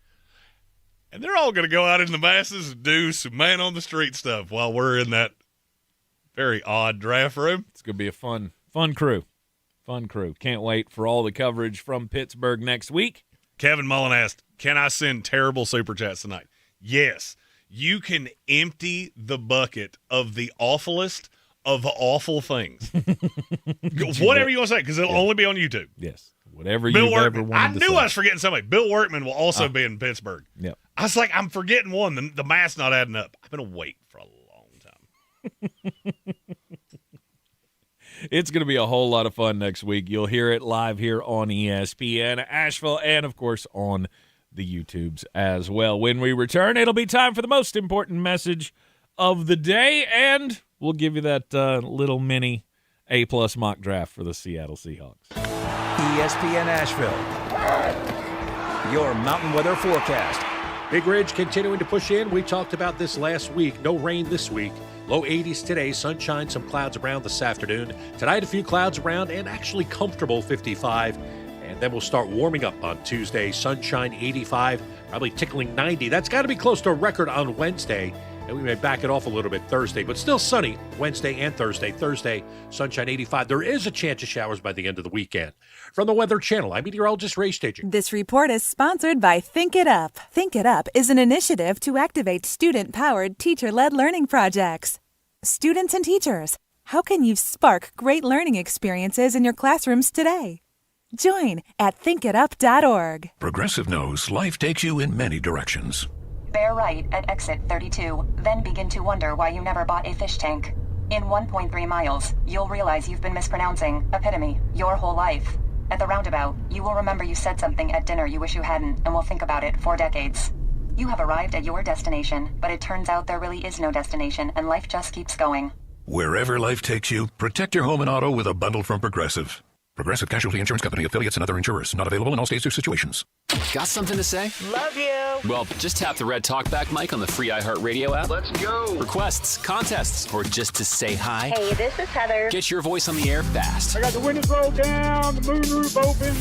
And they're all going to go out in the masses and do some man-on-the-street stuff while we're in that very odd draft room. It's going to be a fun crew. Fun crew. Can't wait for all the coverage from Pittsburgh next week. Kevin Mullen asked, can I send terrible Super Chats tonight? Yes. You can empty the bucket of the awfulest of awful things. Whatever you want to say, because it'll only be on YouTube. Yes. Whatever Bill you've Workman. ever wanted to say. I knew I was forgetting somebody. Bill Workman will also be in Pittsburgh. Yep. I was like, I'm forgetting one. The math's not adding up. I've been waiting for a long time. It's going to be a whole lot of fun next week. You'll hear it live here on ESPN Asheville and, of course, on the YouTubes as well. When we return, it'll be time for the most important message of the day, and we'll give you that little mini A-plus mock draft for the Seattle Seahawks. ESPN Asheville, your mountain weather forecast. Big Ridge continuing to push in. We talked about this last week. No rain this week. Low 80s today. Sunshine, some clouds around this afternoon. Tonight, a few clouds around and actually comfortable 55. And then we'll start warming up on Tuesday. Sunshine 85, probably tickling 90. That's got to be close to a record on Wednesday. And we may back it off a little bit Thursday, but still sunny Wednesday and Thursday. Thursday, sunshine 85. There is a chance of showers by the end of the weekend. From the Weather Channel, I'm meteorologist Ray Stager. This report is sponsored by Think It Up. Think It Up is an initiative to activate student-powered, teacher-led learning projects. Students and teachers, how can you spark great learning experiences in your classrooms today? Join at thinkitup.org. Progressive knows life takes you in many directions. Bear right at exit 32, then begin to wonder why you never bought a fish tank. In 1.3 miles, you'll realize you've been mispronouncing epitome your whole life. At the roundabout, you will remember you said something at dinner you wish you hadn't and will think about it for decades. You have arrived at your destination, but it turns out there really is no destination and life just keeps going. Wherever life takes you, protect your home and auto with a bundle from Progressive. Progressive Casualty Insurance Company, affiliates, and other insurers. Not available in all states or situations. Got something to say? Love you. Well, just tap the red talkback mic on the free iHeartRadio app. Let's go. Requests, contests, or just to say hi. Hey, this is Heather. Get your voice on the air fast. I got the windows rolled down, the moonroof open.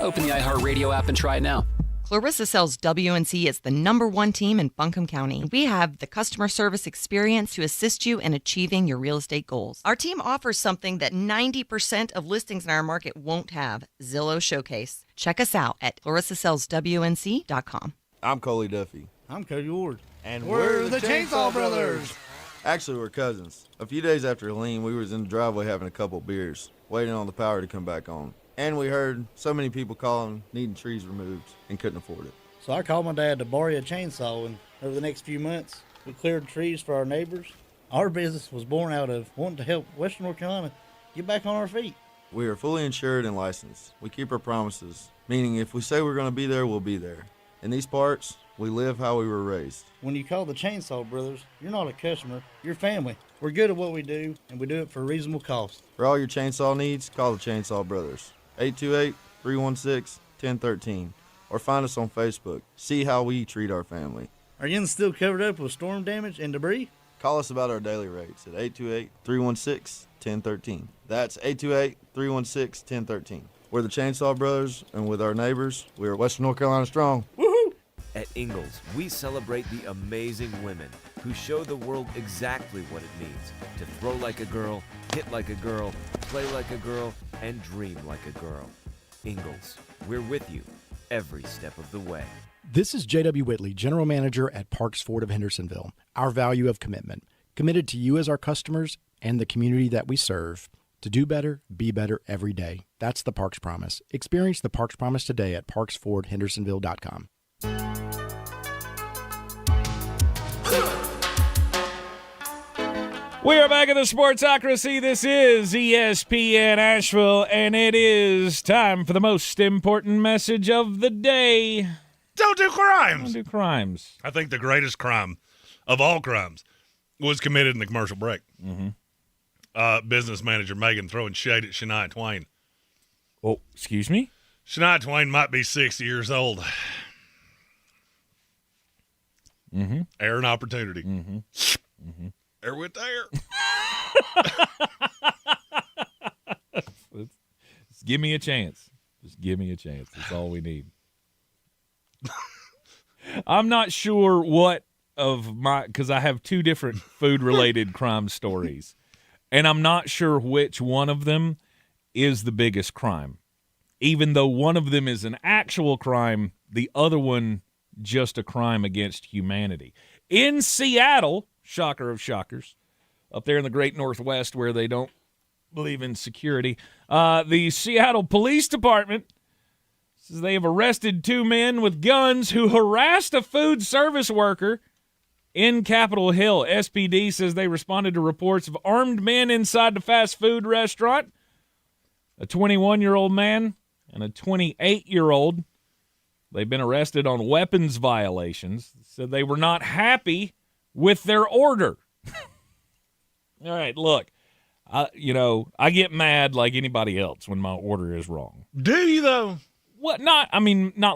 Open the iHeartRadio app and try it now. Clarissa Sells WNC is the #1 team in Buncombe County. We have the customer service experience to assist you in achieving your real estate goals. Our team offers something that 90% of listings in our market won't have, Zillow Showcase. Check us out at clarissasellswnc.com. I'm Coley Duffy. I'm Cody Ward. And we're the Chainsaw Brothers. Actually, we're cousins. A few days after Helene, we was in the driveway having a couple beers, waiting on the power to come back on. And we heard so many people calling, needing trees removed, and couldn't afford it. So I called my dad to borrow a chainsaw, and over the next few months, we cleared trees for our neighbors. Our business was born out of wanting to help Western North Carolina get back on our feet. We are fully insured and licensed. We keep our promises, meaning if we say we're going to be there, we'll be there. In these parts, we live how we were raised. When you call the Chainsaw Brothers, you're not a customer, you're family. We're good at what we do, and we do it for a reasonable cost. For all your chainsaw needs, call the Chainsaw Brothers. 828-316-1013. Or find us on Facebook. See how we treat our family. Are you still covered up with storm damage and debris? Call us about our daily rates at 828-316-1013. That's 828-316-1013. We're the Chainsaw Brothers, and with our neighbors, we are Western North Carolina strong. Woohoo! At Ingalls, we celebrate the amazing women who show the world exactly what it means to throw like a girl, hit like a girl, play like a girl, and dream like a girl. Ingalls, we're with you every step of the way. This is J.W. Whitley, General Manager at Parks Ford of Hendersonville. Our value of commitment. Committed to you as our customers and the community that we serve. To do better, be better every day. That's the Parks Promise. Experience the Parks Promise today at parksfordhendersonville.com. We are back at the Sportsocracy. This is ESPN Asheville, and it is time for the most important message of the day. Don't do crimes. Don't do crimes. I think the greatest crime of all crimes was committed in the commercial break. Mm-hmm. Business manager Megan throwing shade at Shania Twain. Oh, excuse me? Shania Twain might be 60 years old. Mm-hmm. Air and opportunity. Mm-hmm. Mm-hmm. Air with air. Just give me a chance. Just give me a chance. That's all we need. I'm not sure what of my, because I have two different food-related crime stories, and I'm not sure which one of them is the biggest crime. Even though one of them is an actual crime, the other one just a crime against humanity. In Seattle, shocker of shockers, up there in the great Northwest where they don't believe in security, the Seattle Police Department says they have arrested two men with guns who harassed a food service worker in Capitol Hill. SPD says they responded to reports of armed men inside the fast food restaurant. A 21-year-old man and a 28-year-old. They've been arrested on weapons violations. Said they were not happy with their order. All right, look, I get mad like anybody else when my order is wrong. Do you, though? What? Not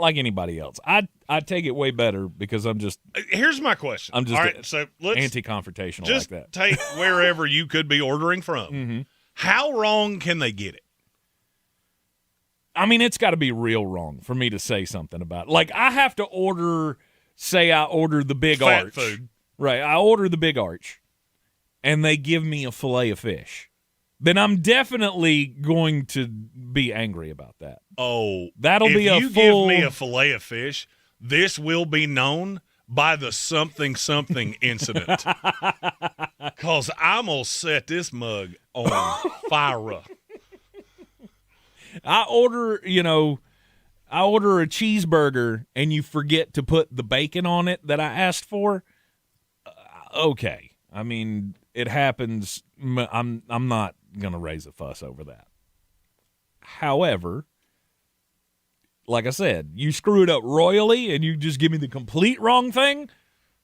like anybody else. I take it way better because I'm just. Here's my question. I'm just all right, so let's anti-confrontational just like that. Take wherever you could be ordering from. Mm-hmm. How wrong can they get it? I mean, it's got to be real wrong for me to say something about it. Like, I have to order, say I order the big Fat arch. food. Right, I order the big arch, and they give me a fillet of fish. Then I'm definitely going to be angry about that. Oh, that'll be a full. If you give me a fillet of fish, this will be known by the something incident. Because I'm going to set this mug on fire. I order a cheeseburger, and you forget to put the bacon on it that I asked for. Okay. I mean, it happens. I'm not going to raise a fuss over that. However, like I said, you screw it up royally and you just give me the complete wrong thing.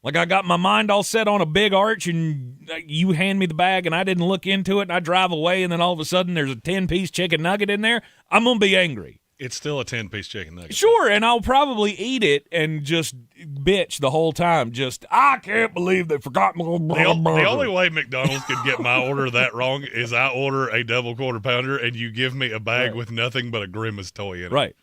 Like I got my mind all set on a big arch and you hand me the bag and I didn't look into it and I drive away and then all of a sudden there's a 10-piece chicken nugget in there. I'm going to be angry. It's still a 10-piece chicken nugget. Sure, and I'll probably eat it and just bitch the whole time. Just, I can't believe they forgot my burger. The only way McDonald's could get my order that wrong is I order a double quarter pounder and you give me a bag with nothing but a Grimace toy in it. Right.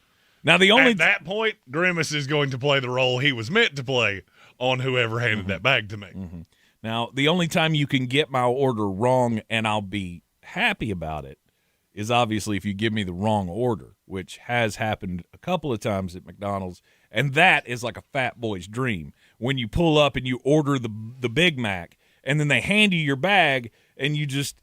Now, at that point, Grimace is going to play the role he was meant to play on whoever handed that bag to me. Mm-hmm. Now, the only time you can get my order wrong and I'll be happy about it is obviously if you give me the wrong order, which has happened a couple of times at McDonald's, and that is like a fat boy's dream. When you pull up and you order the Big Mac, and then they hand you your bag, and you just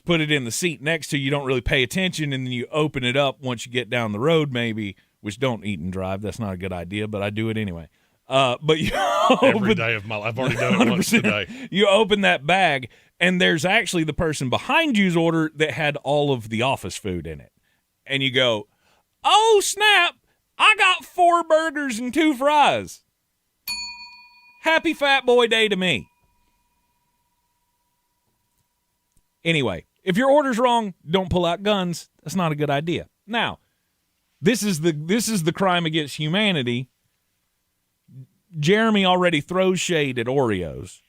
put it in the seat next to you, you don't really pay attention, and then you open it up once you get down the road maybe, which don't eat and drive. That's not a good idea, but I do it anyway. But you every day of my life. I've already done it once today. You open that bag, and there's actually the person behind you's order that had all of the office food in it. And you go, oh, snap, I got 4 burgers and 2 fries. Happy Fat Boy Day to me. Anyway, if your order's wrong, don't pull out guns. That's not a good idea. Now, this is the crime against humanity. Jeremy already throws shade at Oreos.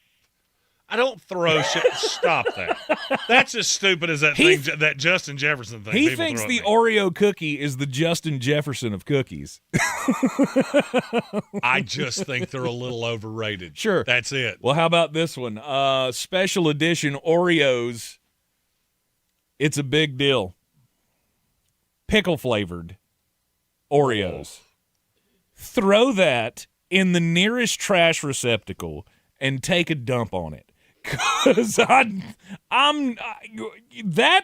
I don't throw shit. Stop that. That's as stupid as that that Justin Jefferson thing. He thinks the Oreo cookie is the Justin Jefferson of cookies. I just think they're a little overrated. Sure. That's it. Well, how about this one? Special edition Oreos. It's a big deal. Pickle-flavored Oreos. Throw that in the nearest trash receptacle and take a dump on it. Because that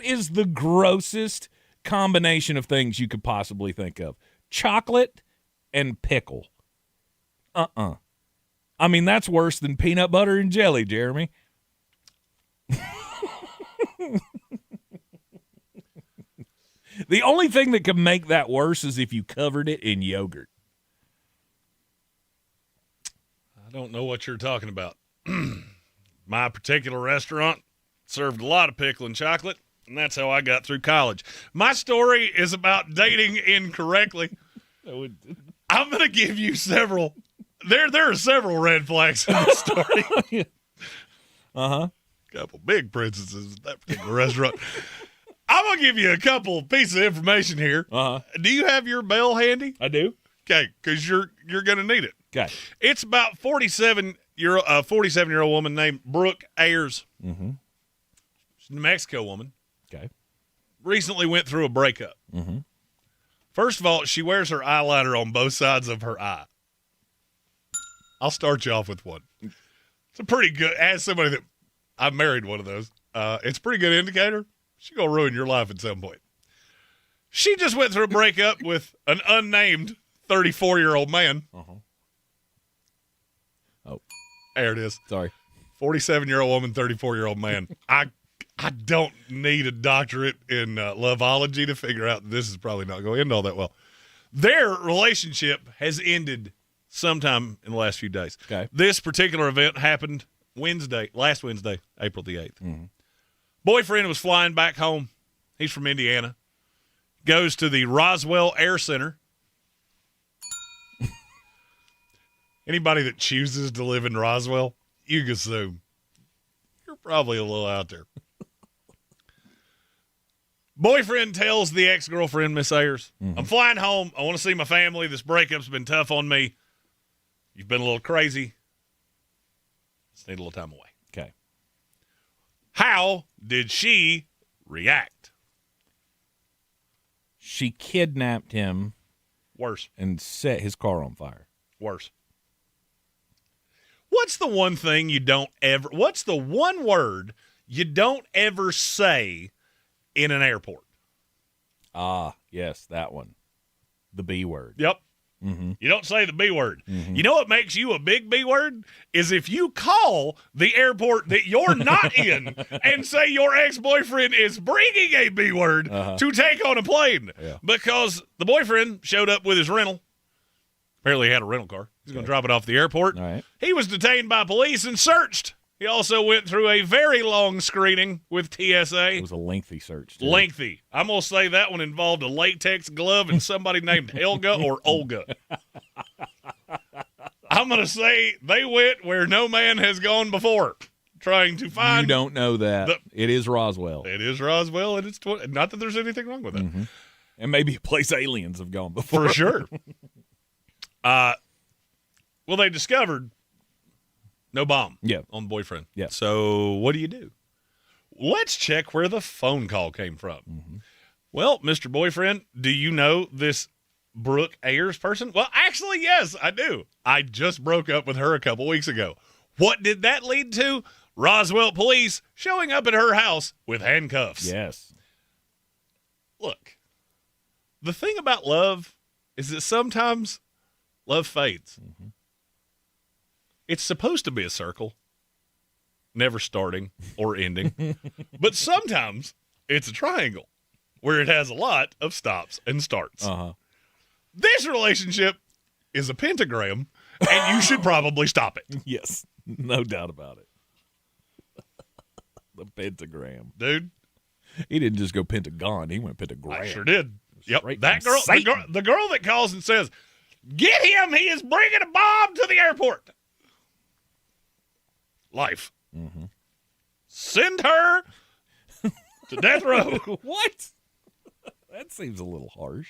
is the grossest combination of things you could possibly think of. Chocolate and pickle. I mean, that's worse than peanut butter and jelly, Jeremy. The only thing that could make that worse is if you covered it in yogurt. I don't know what you're talking about. My particular restaurant served a lot of pickle and chocolate, and that's how I got through college. My story is about dating incorrectly. I'm going to give you several. There are several red flags in the story. Couple big princesses at that particular restaurant. I'm going to give you a couple pieces of information here. Do you have your bell handy? I do. Okay, because you're going to need it. Okay. It's about 47-year-old woman named Brooke Ayers. Mm-hmm. She's a New Mexico woman. Okay. Recently went through a breakup. Mm-hmm. First of all, she wears her eyeliner on both sides of her eye. I'll start you off with one. It's a pretty good, as somebody that I've married one of those, it's a pretty good indicator. She's going to ruin your life at some point. She just went through a breakup with an unnamed 34-year-old man. Oh. There it is. Sorry. 47-year-old woman, 34-year-old man. I don't need a doctorate in loveology to figure out this is probably not going to end all that well. Their relationship has ended sometime in the last few days. Okay. This particular event happened last Wednesday, April the 8th. Mm-hmm. Boyfriend was flying back home. He's from Indiana. Goes to the Roswell Air Center. Anybody that chooses to live in Roswell, you can assume you're probably a little out there. Boyfriend tells the ex-girlfriend, Miss Ayers, I'm flying home. I want to see my family. This breakup's been tough on me. You've been a little crazy. Just need a little time away. Okay. How did she react? She kidnapped him. Worse. And set his car on fire. Worse. What's the one word you don't ever say in an airport? Ah, yes, that one. The B word. Yep. Mm-hmm. You don't say the B word. Mm-hmm. You know what makes you a big B word? Is if you call the airport that you're not in and say your ex-boyfriend is bringing a B word to take on a plane. Yeah. Because the boyfriend showed up with his rental. Apparently he had a rental car. He's going to drop it off the airport. All right. He was detained by police and searched. He also went through a very long screening with TSA. It was a lengthy search, too. Lengthy. I'm going to say that one involved a latex glove and somebody named Helga or Olga. I'm going to say they went where no man has gone before, trying to find. You don't know that. It is Roswell. It is Roswell, and it's not that there's anything wrong with that. Mm-hmm. And maybe a place aliens have gone before. For sure. Well, they discovered no bomb on the boyfriend. Yeah. So what do? Let's check where the phone call came from. Mm-hmm. Well, Mr. Boyfriend, do you know this Brooke Ayers person? Well, actually, yes, I do. I just broke up with her a couple weeks ago. What did that lead to? Roswell police showing up at her house with handcuffs. Yes. Look, the thing about love is that sometimes love fades. Mm-hmm. It's supposed to be a circle. never starting or ending. But sometimes it's a triangle where it has a lot of stops and starts. Uh-huh. This relationship is a pentagram, and you should probably stop it. Yes, no doubt about it. The pentagram. Dude. He didn't just go pentagon. He went pentagram. I sure did. Yep. Straight That from girl, Satan. the girl that calls and says, "Get him, he is bringing a bomb to the airport." Life. Mm-hmm. Send her to death row. What? That seems a little harsh.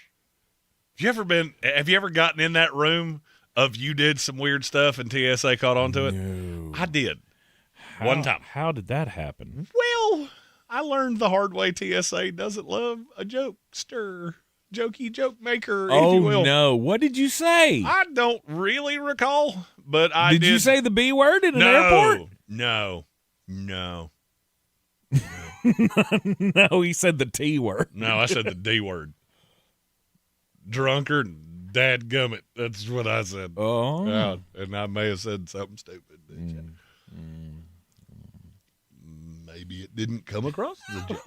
Have you ever gotten in that room of you did some weird stuff and TSA caught on to it? No. I did. One time. How did that happen? Well, I learned the hard way TSA doesn't love a jokester, jokey joke maker, if you will. Oh, no. What did you say? I don't really recall, but I did. Did you say the B word in an airport? No. No, he said the T word. No, I said the D word. Drunkard, dadgummit. That's what I said. Oh. Yeah, and I may have said something stupid. Maybe it didn't come across as a joke.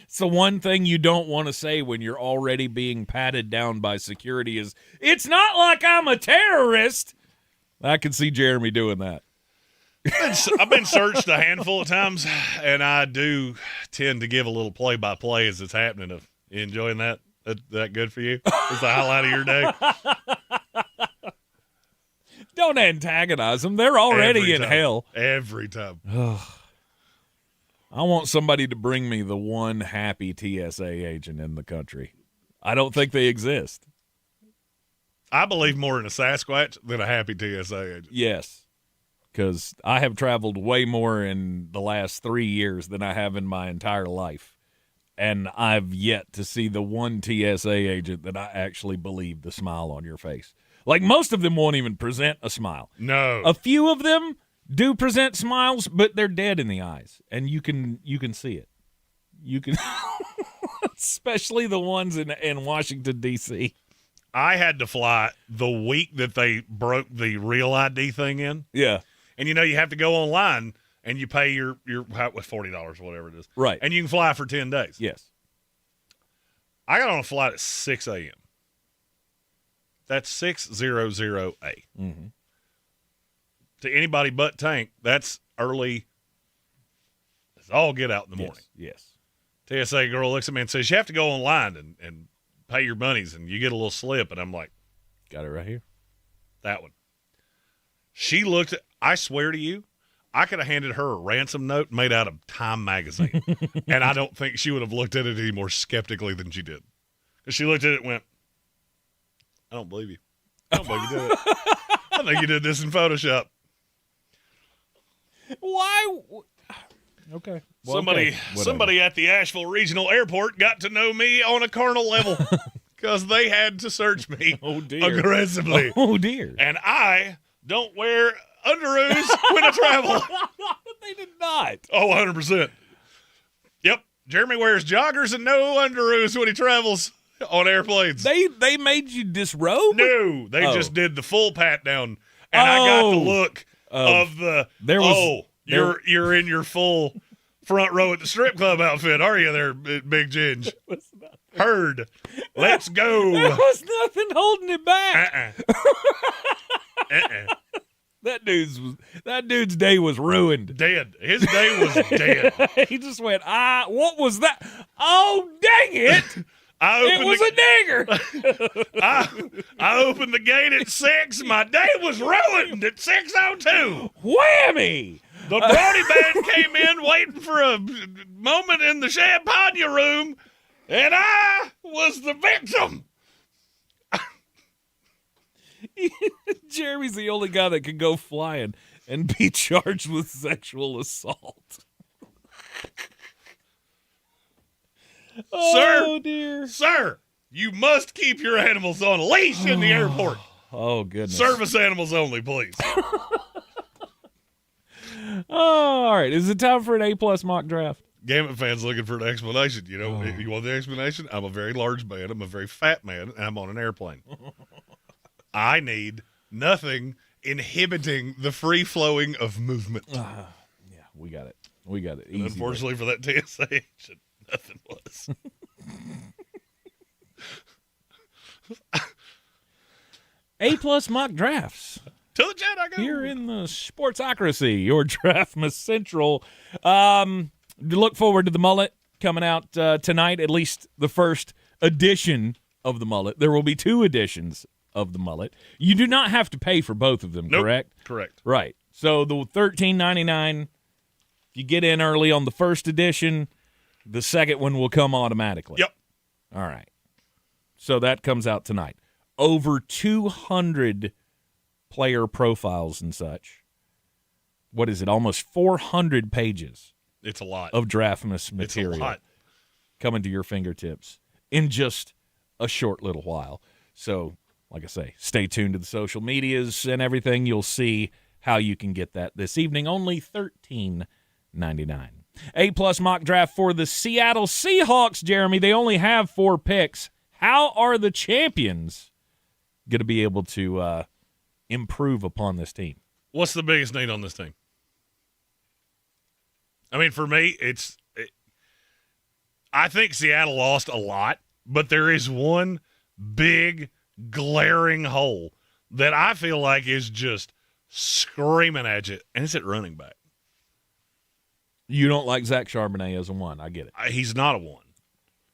It's the one thing you don't want to say when you're already being patted down by security is, "It's not like I'm a terrorist." I can see Jeremy doing that. I've been searched a handful of times, and I do tend to give a little play-by-play as it's happening. Of you enjoying that? That good for you? It's the highlight of your day. Don't antagonize them. They're already in hell. Every time. I want somebody to bring me the one happy TSA agent in the country. I don't think they exist. I believe more in a Sasquatch than a happy TSA agent. Yes, because I have traveled way more in the last 3 years than I have in my entire life. And I've yet to see the one TSA agent that I actually believe the smile on your face. Like, most of them won't even present a smile. No. A few of them do present smiles, but they're dead in the eyes, and you can see it. You can, especially the ones in Washington, D.C. I had to fly the week that they broke the real ID thing in. Yeah. And, you have to go online, and you pay your with $40 or whatever it is. Right. And you can fly for 10 days. Yes. I got on a flight at 6 a.m. That's 6:00 A. Mm-hmm. To anybody but Tank, that's early. It's all get out in the morning. Yes. TSA girl looks at me and says, "You have to go online and pay your monies, and you get a little slip." And I'm like, got it right here. That one. She looked at, I swear to you, I could have handed her a ransom note made out of Time magazine. And I don't think she would have looked at it any more skeptically than she did. Because she looked at it and went, "I don't believe you. I don't believe you did it. I think you did this in Photoshop." Why? Okay. Well, somebody at the Asheville Regional Airport got to know me on a carnal level because they had to search me aggressively. Oh, dear. And I don't wear underoos when I travel. They did not. Oh, 100%. Yep. Jeremy wears joggers and no underoos when he travels on airplanes. They made you disrobe? No, they just did the full pat down, and I got the look of the. You're in your full front row at the strip club outfit, are you? There, Big Ginge. Heard. Let's go. There was nothing holding it back. That dude's day was ruined. Dead. His day was dead. He just went, what was that? Oh, dang it. It was a nigger. I opened the gate at 6. My day was ruined at 6:02. Whammy. The Brody band came in waiting for a moment in the champagne room, and I was the victim. Jeremy's the only guy that can go flying and be charged with sexual assault. Oh, dear. Sir, you must keep your animals on a leash in the airport. Oh, goodness. Service animals only, please. All right. Is it time for an A+ mock draft? Gamut fans looking for an explanation. You want the explanation? I'm a very large man. I'm a very fat man, and I'm on an airplane. I need nothing inhibiting the free flowing of movement. Yeah, we got it. We got it. And unfortunately for that TSA agent, nothing was. A+ mock drafts. To the chat I go. Here in the Sportsocracy, your Draftmas Central. Look forward to the mullet coming out tonight, at least the first edition of the mullet. There will be 2 editions of the mullet. You do not have to pay for both of them, correct? Correct. Right. So the $13.99, if you get in early on the first edition, the second one will come automatically. Yep. All right. So that comes out tonight. Over 200 player profiles and such. What is it? Almost 400 pages. It's a lot of Draftmas material. It's a lot coming to your fingertips in just a short little while. So, like I say, stay tuned to the social medias and everything. You'll see how you can get that this evening. Only $13.99. A+ mock draft for the Seattle Seahawks, Jeremy. They only have 4 picks. How are the champions going to be able to improve upon this team? What's the biggest need on this team? I mean, for me, I think Seattle lost a lot, but there is one big, glaring hole that I feel like is just screaming at you, and it's at running back. You don't like Zach Charbonnet as a 1. I get it. He's not a 1.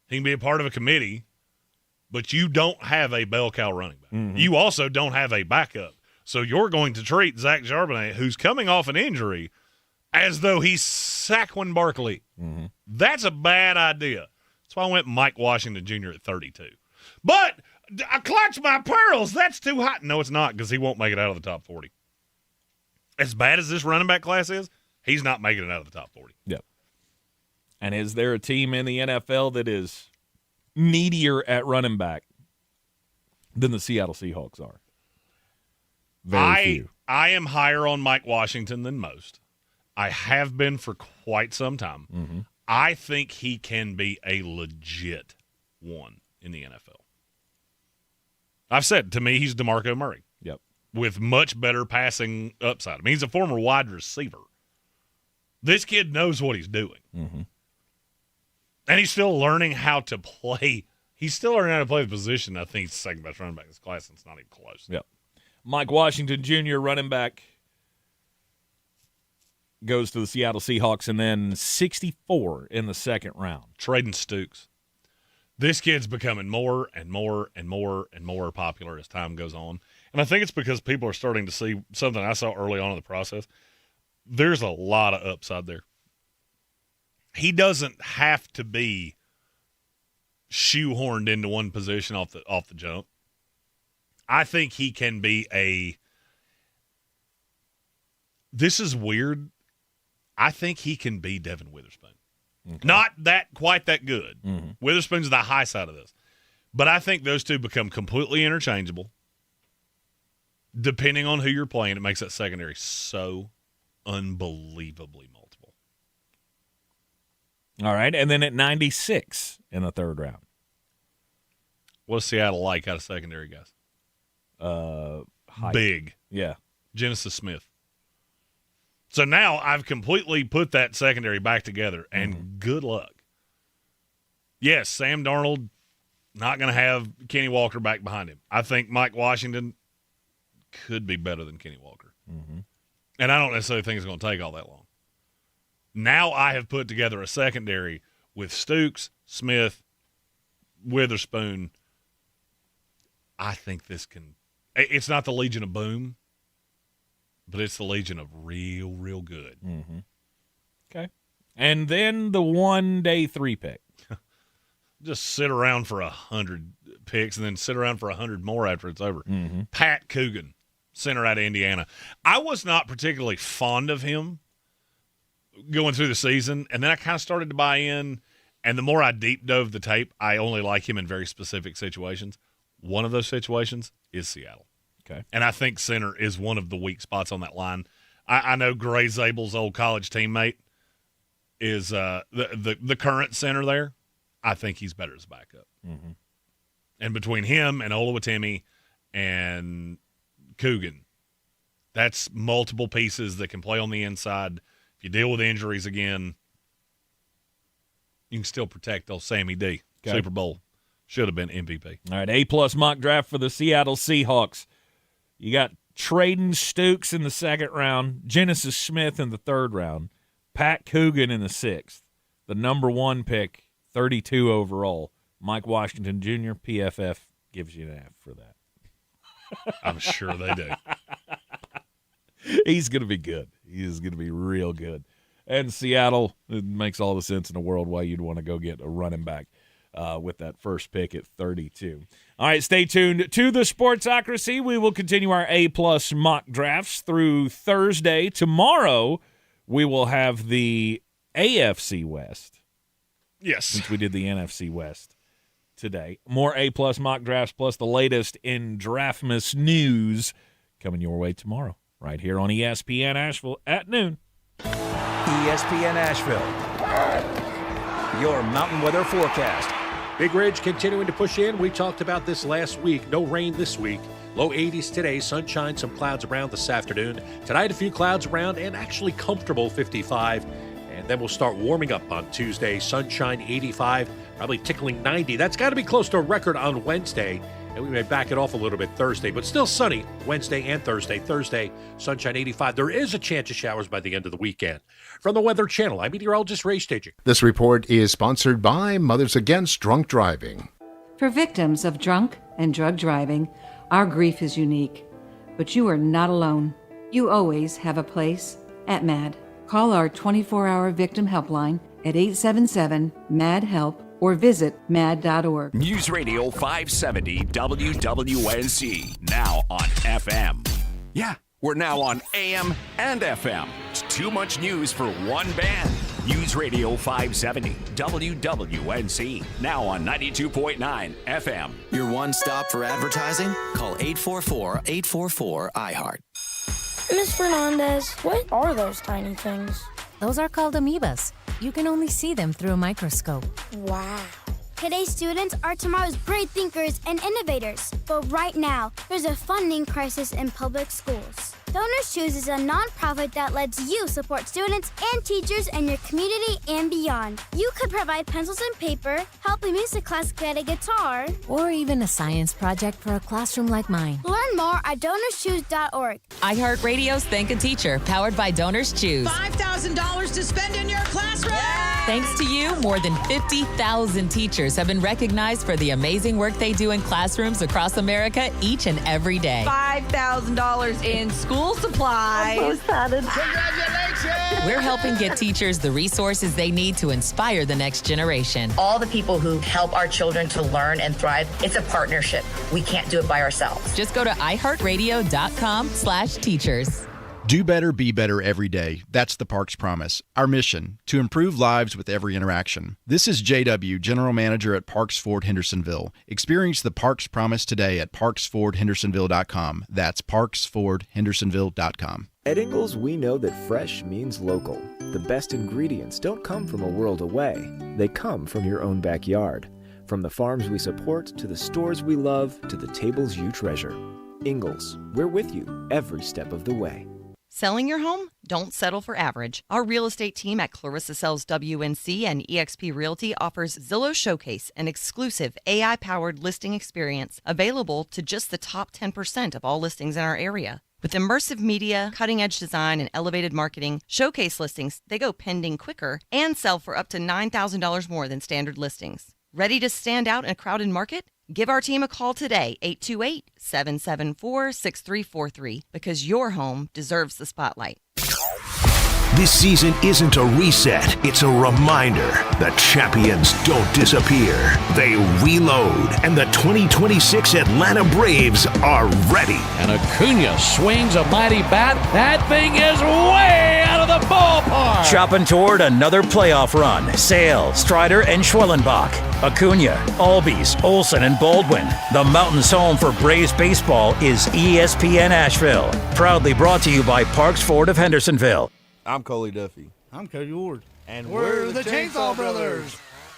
He can be a part of a committee, but you don't have a bell cow running back. Mm-hmm. You also don't have a backup. So you're going to treat Zach Charbonnet, who's coming off an injury, as though he's Saquon Barkley. Mm-hmm. That's a bad idea. That's why I went Mike Washington Jr. at 32. But I clutch my pearls. That's too hot. No, it's not, because he won't make it out of the top 40. As bad as this running back class is, he's not making it out of the top 40. Yep. And is there a team in the NFL that is needier at running back than the Seattle Seahawks are? Very few. I am higher on Mike Washington than most. I have been for quite some time. Mm-hmm. I think he can be a legit 1 in the NFL. I've said, to me, he's DeMarco Murray. Yep. With much better passing upside. I mean, he's a former wide receiver. This kid knows what he's doing. Mm-hmm. And he's still learning how to play. He's still learning how to play the position. I think he's the second best running back in this class, and it's not even close. Yep. Mike Washington Jr., running back, goes to the Seattle Seahawks, and then 64 in the second round. Trading Stukes. This kid's becoming more and more and more and more popular as time goes on. And I think it's because people are starting to see something I saw early on in the process. There's a lot of upside there. He doesn't have to be shoehorned into one position off the jump. I think he can be this is weird. I think he can be Devin Witherspoon. Okay. Not quite that good. Mm-hmm. Witherspoon's the high side of this. But I think those two become completely interchangeable. Depending on who you're playing, it makes that secondary so unbelievably multiple. All right, and then at 96 in the third round. What's Seattle like out of secondary guys? Height. Big. Yeah. Genesis Smith. So now I've completely put that secondary back together, and good luck. Yes, Sam Darnold not going to have Kenny Walker back behind him. I think Mike Washington could be better than Kenny Walker. Mm-hmm. And I don't necessarily think it's going to take all that long. Now I have put together a secondary with Stukes, Smith, Witherspoon. I think this can – it's not the Legion of Boom, but it's the Legion of real, real good. Mm-hmm. Okay. And then the 1 day 3 pick. Just sit around for 100 picks and then sit around for 100 more after it's over. Mm-hmm. Pat Coogan, center out of Indiana. I was not particularly fond of him going through the season, and then I kind of started to buy in, and the more I deep dove the tape, I only like him in very specific situations. One of those situations is Seattle. Okay. And I think center is one of the weak spots on that line. I know Gray Zabel's old college teammate is the current center there. I think he's better as backup. Mm-hmm. And between him and Oluwatimi and Coogan, That's multiple pieces that can play on the inside. If you deal with injuries again, you can still protect those Sammy D. Okay. Super Bowl should have been MVP. All right, A-plus mock draft for the Seattle Seahawks. You got Traden Stukes in the second round, Genesis Smith in the third round, Pat Coogan in the sixth. The number one pick, 32 overall, Mike Washington Jr., PFF gives you an F for that. I'm sure they do. He's going to be good. He is going to be real good. And Seattle, it makes all the sense in the world why you'd want to go get a running back with that first pick at 32. All right, stay tuned to the Sportsocracy. We will continue our A-plus mock drafts through Thursday. Tomorrow, we will have the AFC West. Yes. Since we did the NFC West today. More A-plus mock drafts plus the latest in Draftmas news coming your way tomorrow, right here on ESPN Asheville at noon. ESPN Asheville, your mountain weather forecast. Big Ridge continuing to push in. We talked about this last week. No rain this week. Low 80s today. Sunshine, some clouds around this afternoon. Tonight, a few clouds around and actually comfortable 55. And then we'll start warming up on Tuesday. Sunshine 85, probably tickling 90. That's got to be close to a record on Wednesday. And we may back it off a little bit Thursday, but still sunny Wednesday and Thursday. Thursday, sunshine 85. There is a chance of showers by the end of the weekend. From the Weather Channel, I'm meteorologist Ray Staging. This report is sponsored by Mothers Against Drunk Driving. For victims of drunk and drug driving, our grief is unique. But you are not alone. You always have a place at MAD. Call our 24-hour victim helpline at 877-MAD-HELP or visit mad.org. News Radio 570 WWNC, now on FM. Yeah, we're now on AM and FM. It's too much news for one band. News Radio 570 WWNC, now on 92.9 FM. Your one stop for advertising? Call 844-844-iHeart. Ms. Fernandez, what are those tiny things? Those are called amoebas. You can only see them through a microscope. Wow. Today's students are tomorrow's great thinkers and innovators. But right now, there's a funding crisis in public schools. Donors Choose is a nonprofit that lets you support students and teachers in your community and beyond. You could provide pencils and paper, help a music class get a guitar, or even a science project for a classroom like mine. Learn more at DonorsChoose.org. iHeartRadio's Thank a Teacher, powered by Donors Choose. $5,000 to spend in your classroom! Thanks to you, more than 50,000 teachers have been recognized for the amazing work they do in classrooms across America each and every day. $5,000 in school supplies. I'm so excited. Congratulations! We're helping get teachers the resources they need to inspire the next generation. All the people who help our children to learn and thrive, it's a partnership. We can't do it by ourselves. Just go to iHeartRadio.com/teachers. Do better, be better every day. That's the Parks Promise. Our mission, to improve lives with every interaction. This is JW, General Manager at Parks Ford Hendersonville. Experience the Parks Promise today at parksfordhendersonville.com. That's parksfordhendersonville.com. At Ingalls, we know that fresh means local. The best ingredients don't come from a world away. They come from your own backyard. From the farms we support, to the stores we love, to the tables you treasure. Ingalls, we're with you every step of the way. Selling your home? Don't settle for average. Our real estate team at Clarissa Sells WNC and eXp Realty offers Zillow Showcase, an exclusive AI-powered listing experience available to just the top 10% of all listings in our area. With immersive media, cutting-edge design, and elevated marketing, Showcase listings, they go pending quicker and sell for up to $9,000 more than standard listings. Ready to stand out in a crowded market? Give our team a call today, 828-774-6343, because your home deserves the spotlight. This season isn't a reset, it's a reminder. The champions don't disappear. They reload, and the 2026 Atlanta Braves are ready. And Acuna swings a mighty bat. That thing is way out of the ballpark. Chopping toward another playoff run. Sale, Strider, and Schwellenbach. Acuna, Albies, Olsen, and Baldwin. The Mountains' home for Braves baseball is ESPN Asheville. Proudly brought to you by Parks Ford of Hendersonville. I'm Coley Duffy. I'm Cody Ward. And we're the Chainsaw Brothers.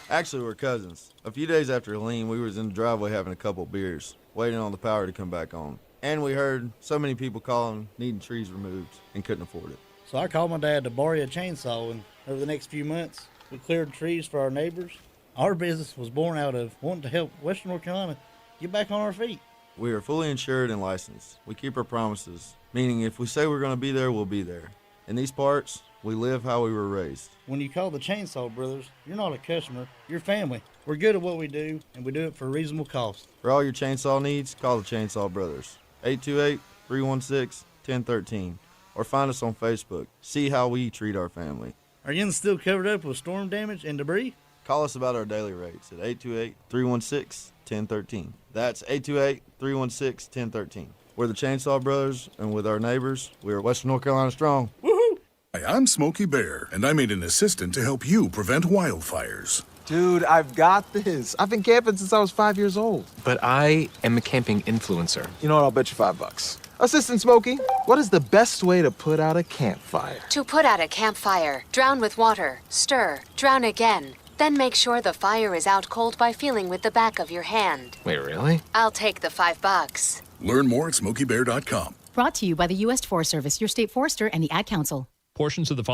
Actually, we're cousins. A few days after Helene, we was in the driveway having a couple beers, waiting on the power to come back on. And we heard so many people calling, needing trees removed, and couldn't afford it. So I called my dad to borrow a chainsaw, and over the next few months, we cleared trees for our neighbors. Our business was born out of wanting to help Western North Carolina get back on our feet. We are fully insured and licensed. We keep our promises, meaning if we say we're going to be there, we'll be there. In these parts, we live how we were raised. When you call the Chainsaw Brothers, you're not a customer, you're family. We're good at what we do, and we do it for a reasonable cost. For all your chainsaw needs, call the Chainsaw Brothers. 828-316-1013. Or find us on Facebook. See how we treat our family. Are you still covered up with storm damage and debris? Call us about our daily rates at 828-316-1013. That's 828-316-1013. We're the Chainsaw Brothers, and with our neighbors, we are Western North Carolina strong. Woohoo! Hi, I'm Smokey Bear, and I made an assistant to help you prevent wildfires. Dude, I've got this. I've been camping since I was 5 years old. But I am a camping influencer. You know what? I'll bet you $5. Assistant Smokey, what is the best way to put out a campfire? To put out a campfire, drown with water, stir, drown again. Then make sure the fire is out cold by feeling with the back of your hand. Wait, really? I'll take the $5. Learn more at SmokeyBear.com. Brought to you by the U.S. Forest Service, your state forester, and the Ad Council. Portions of the following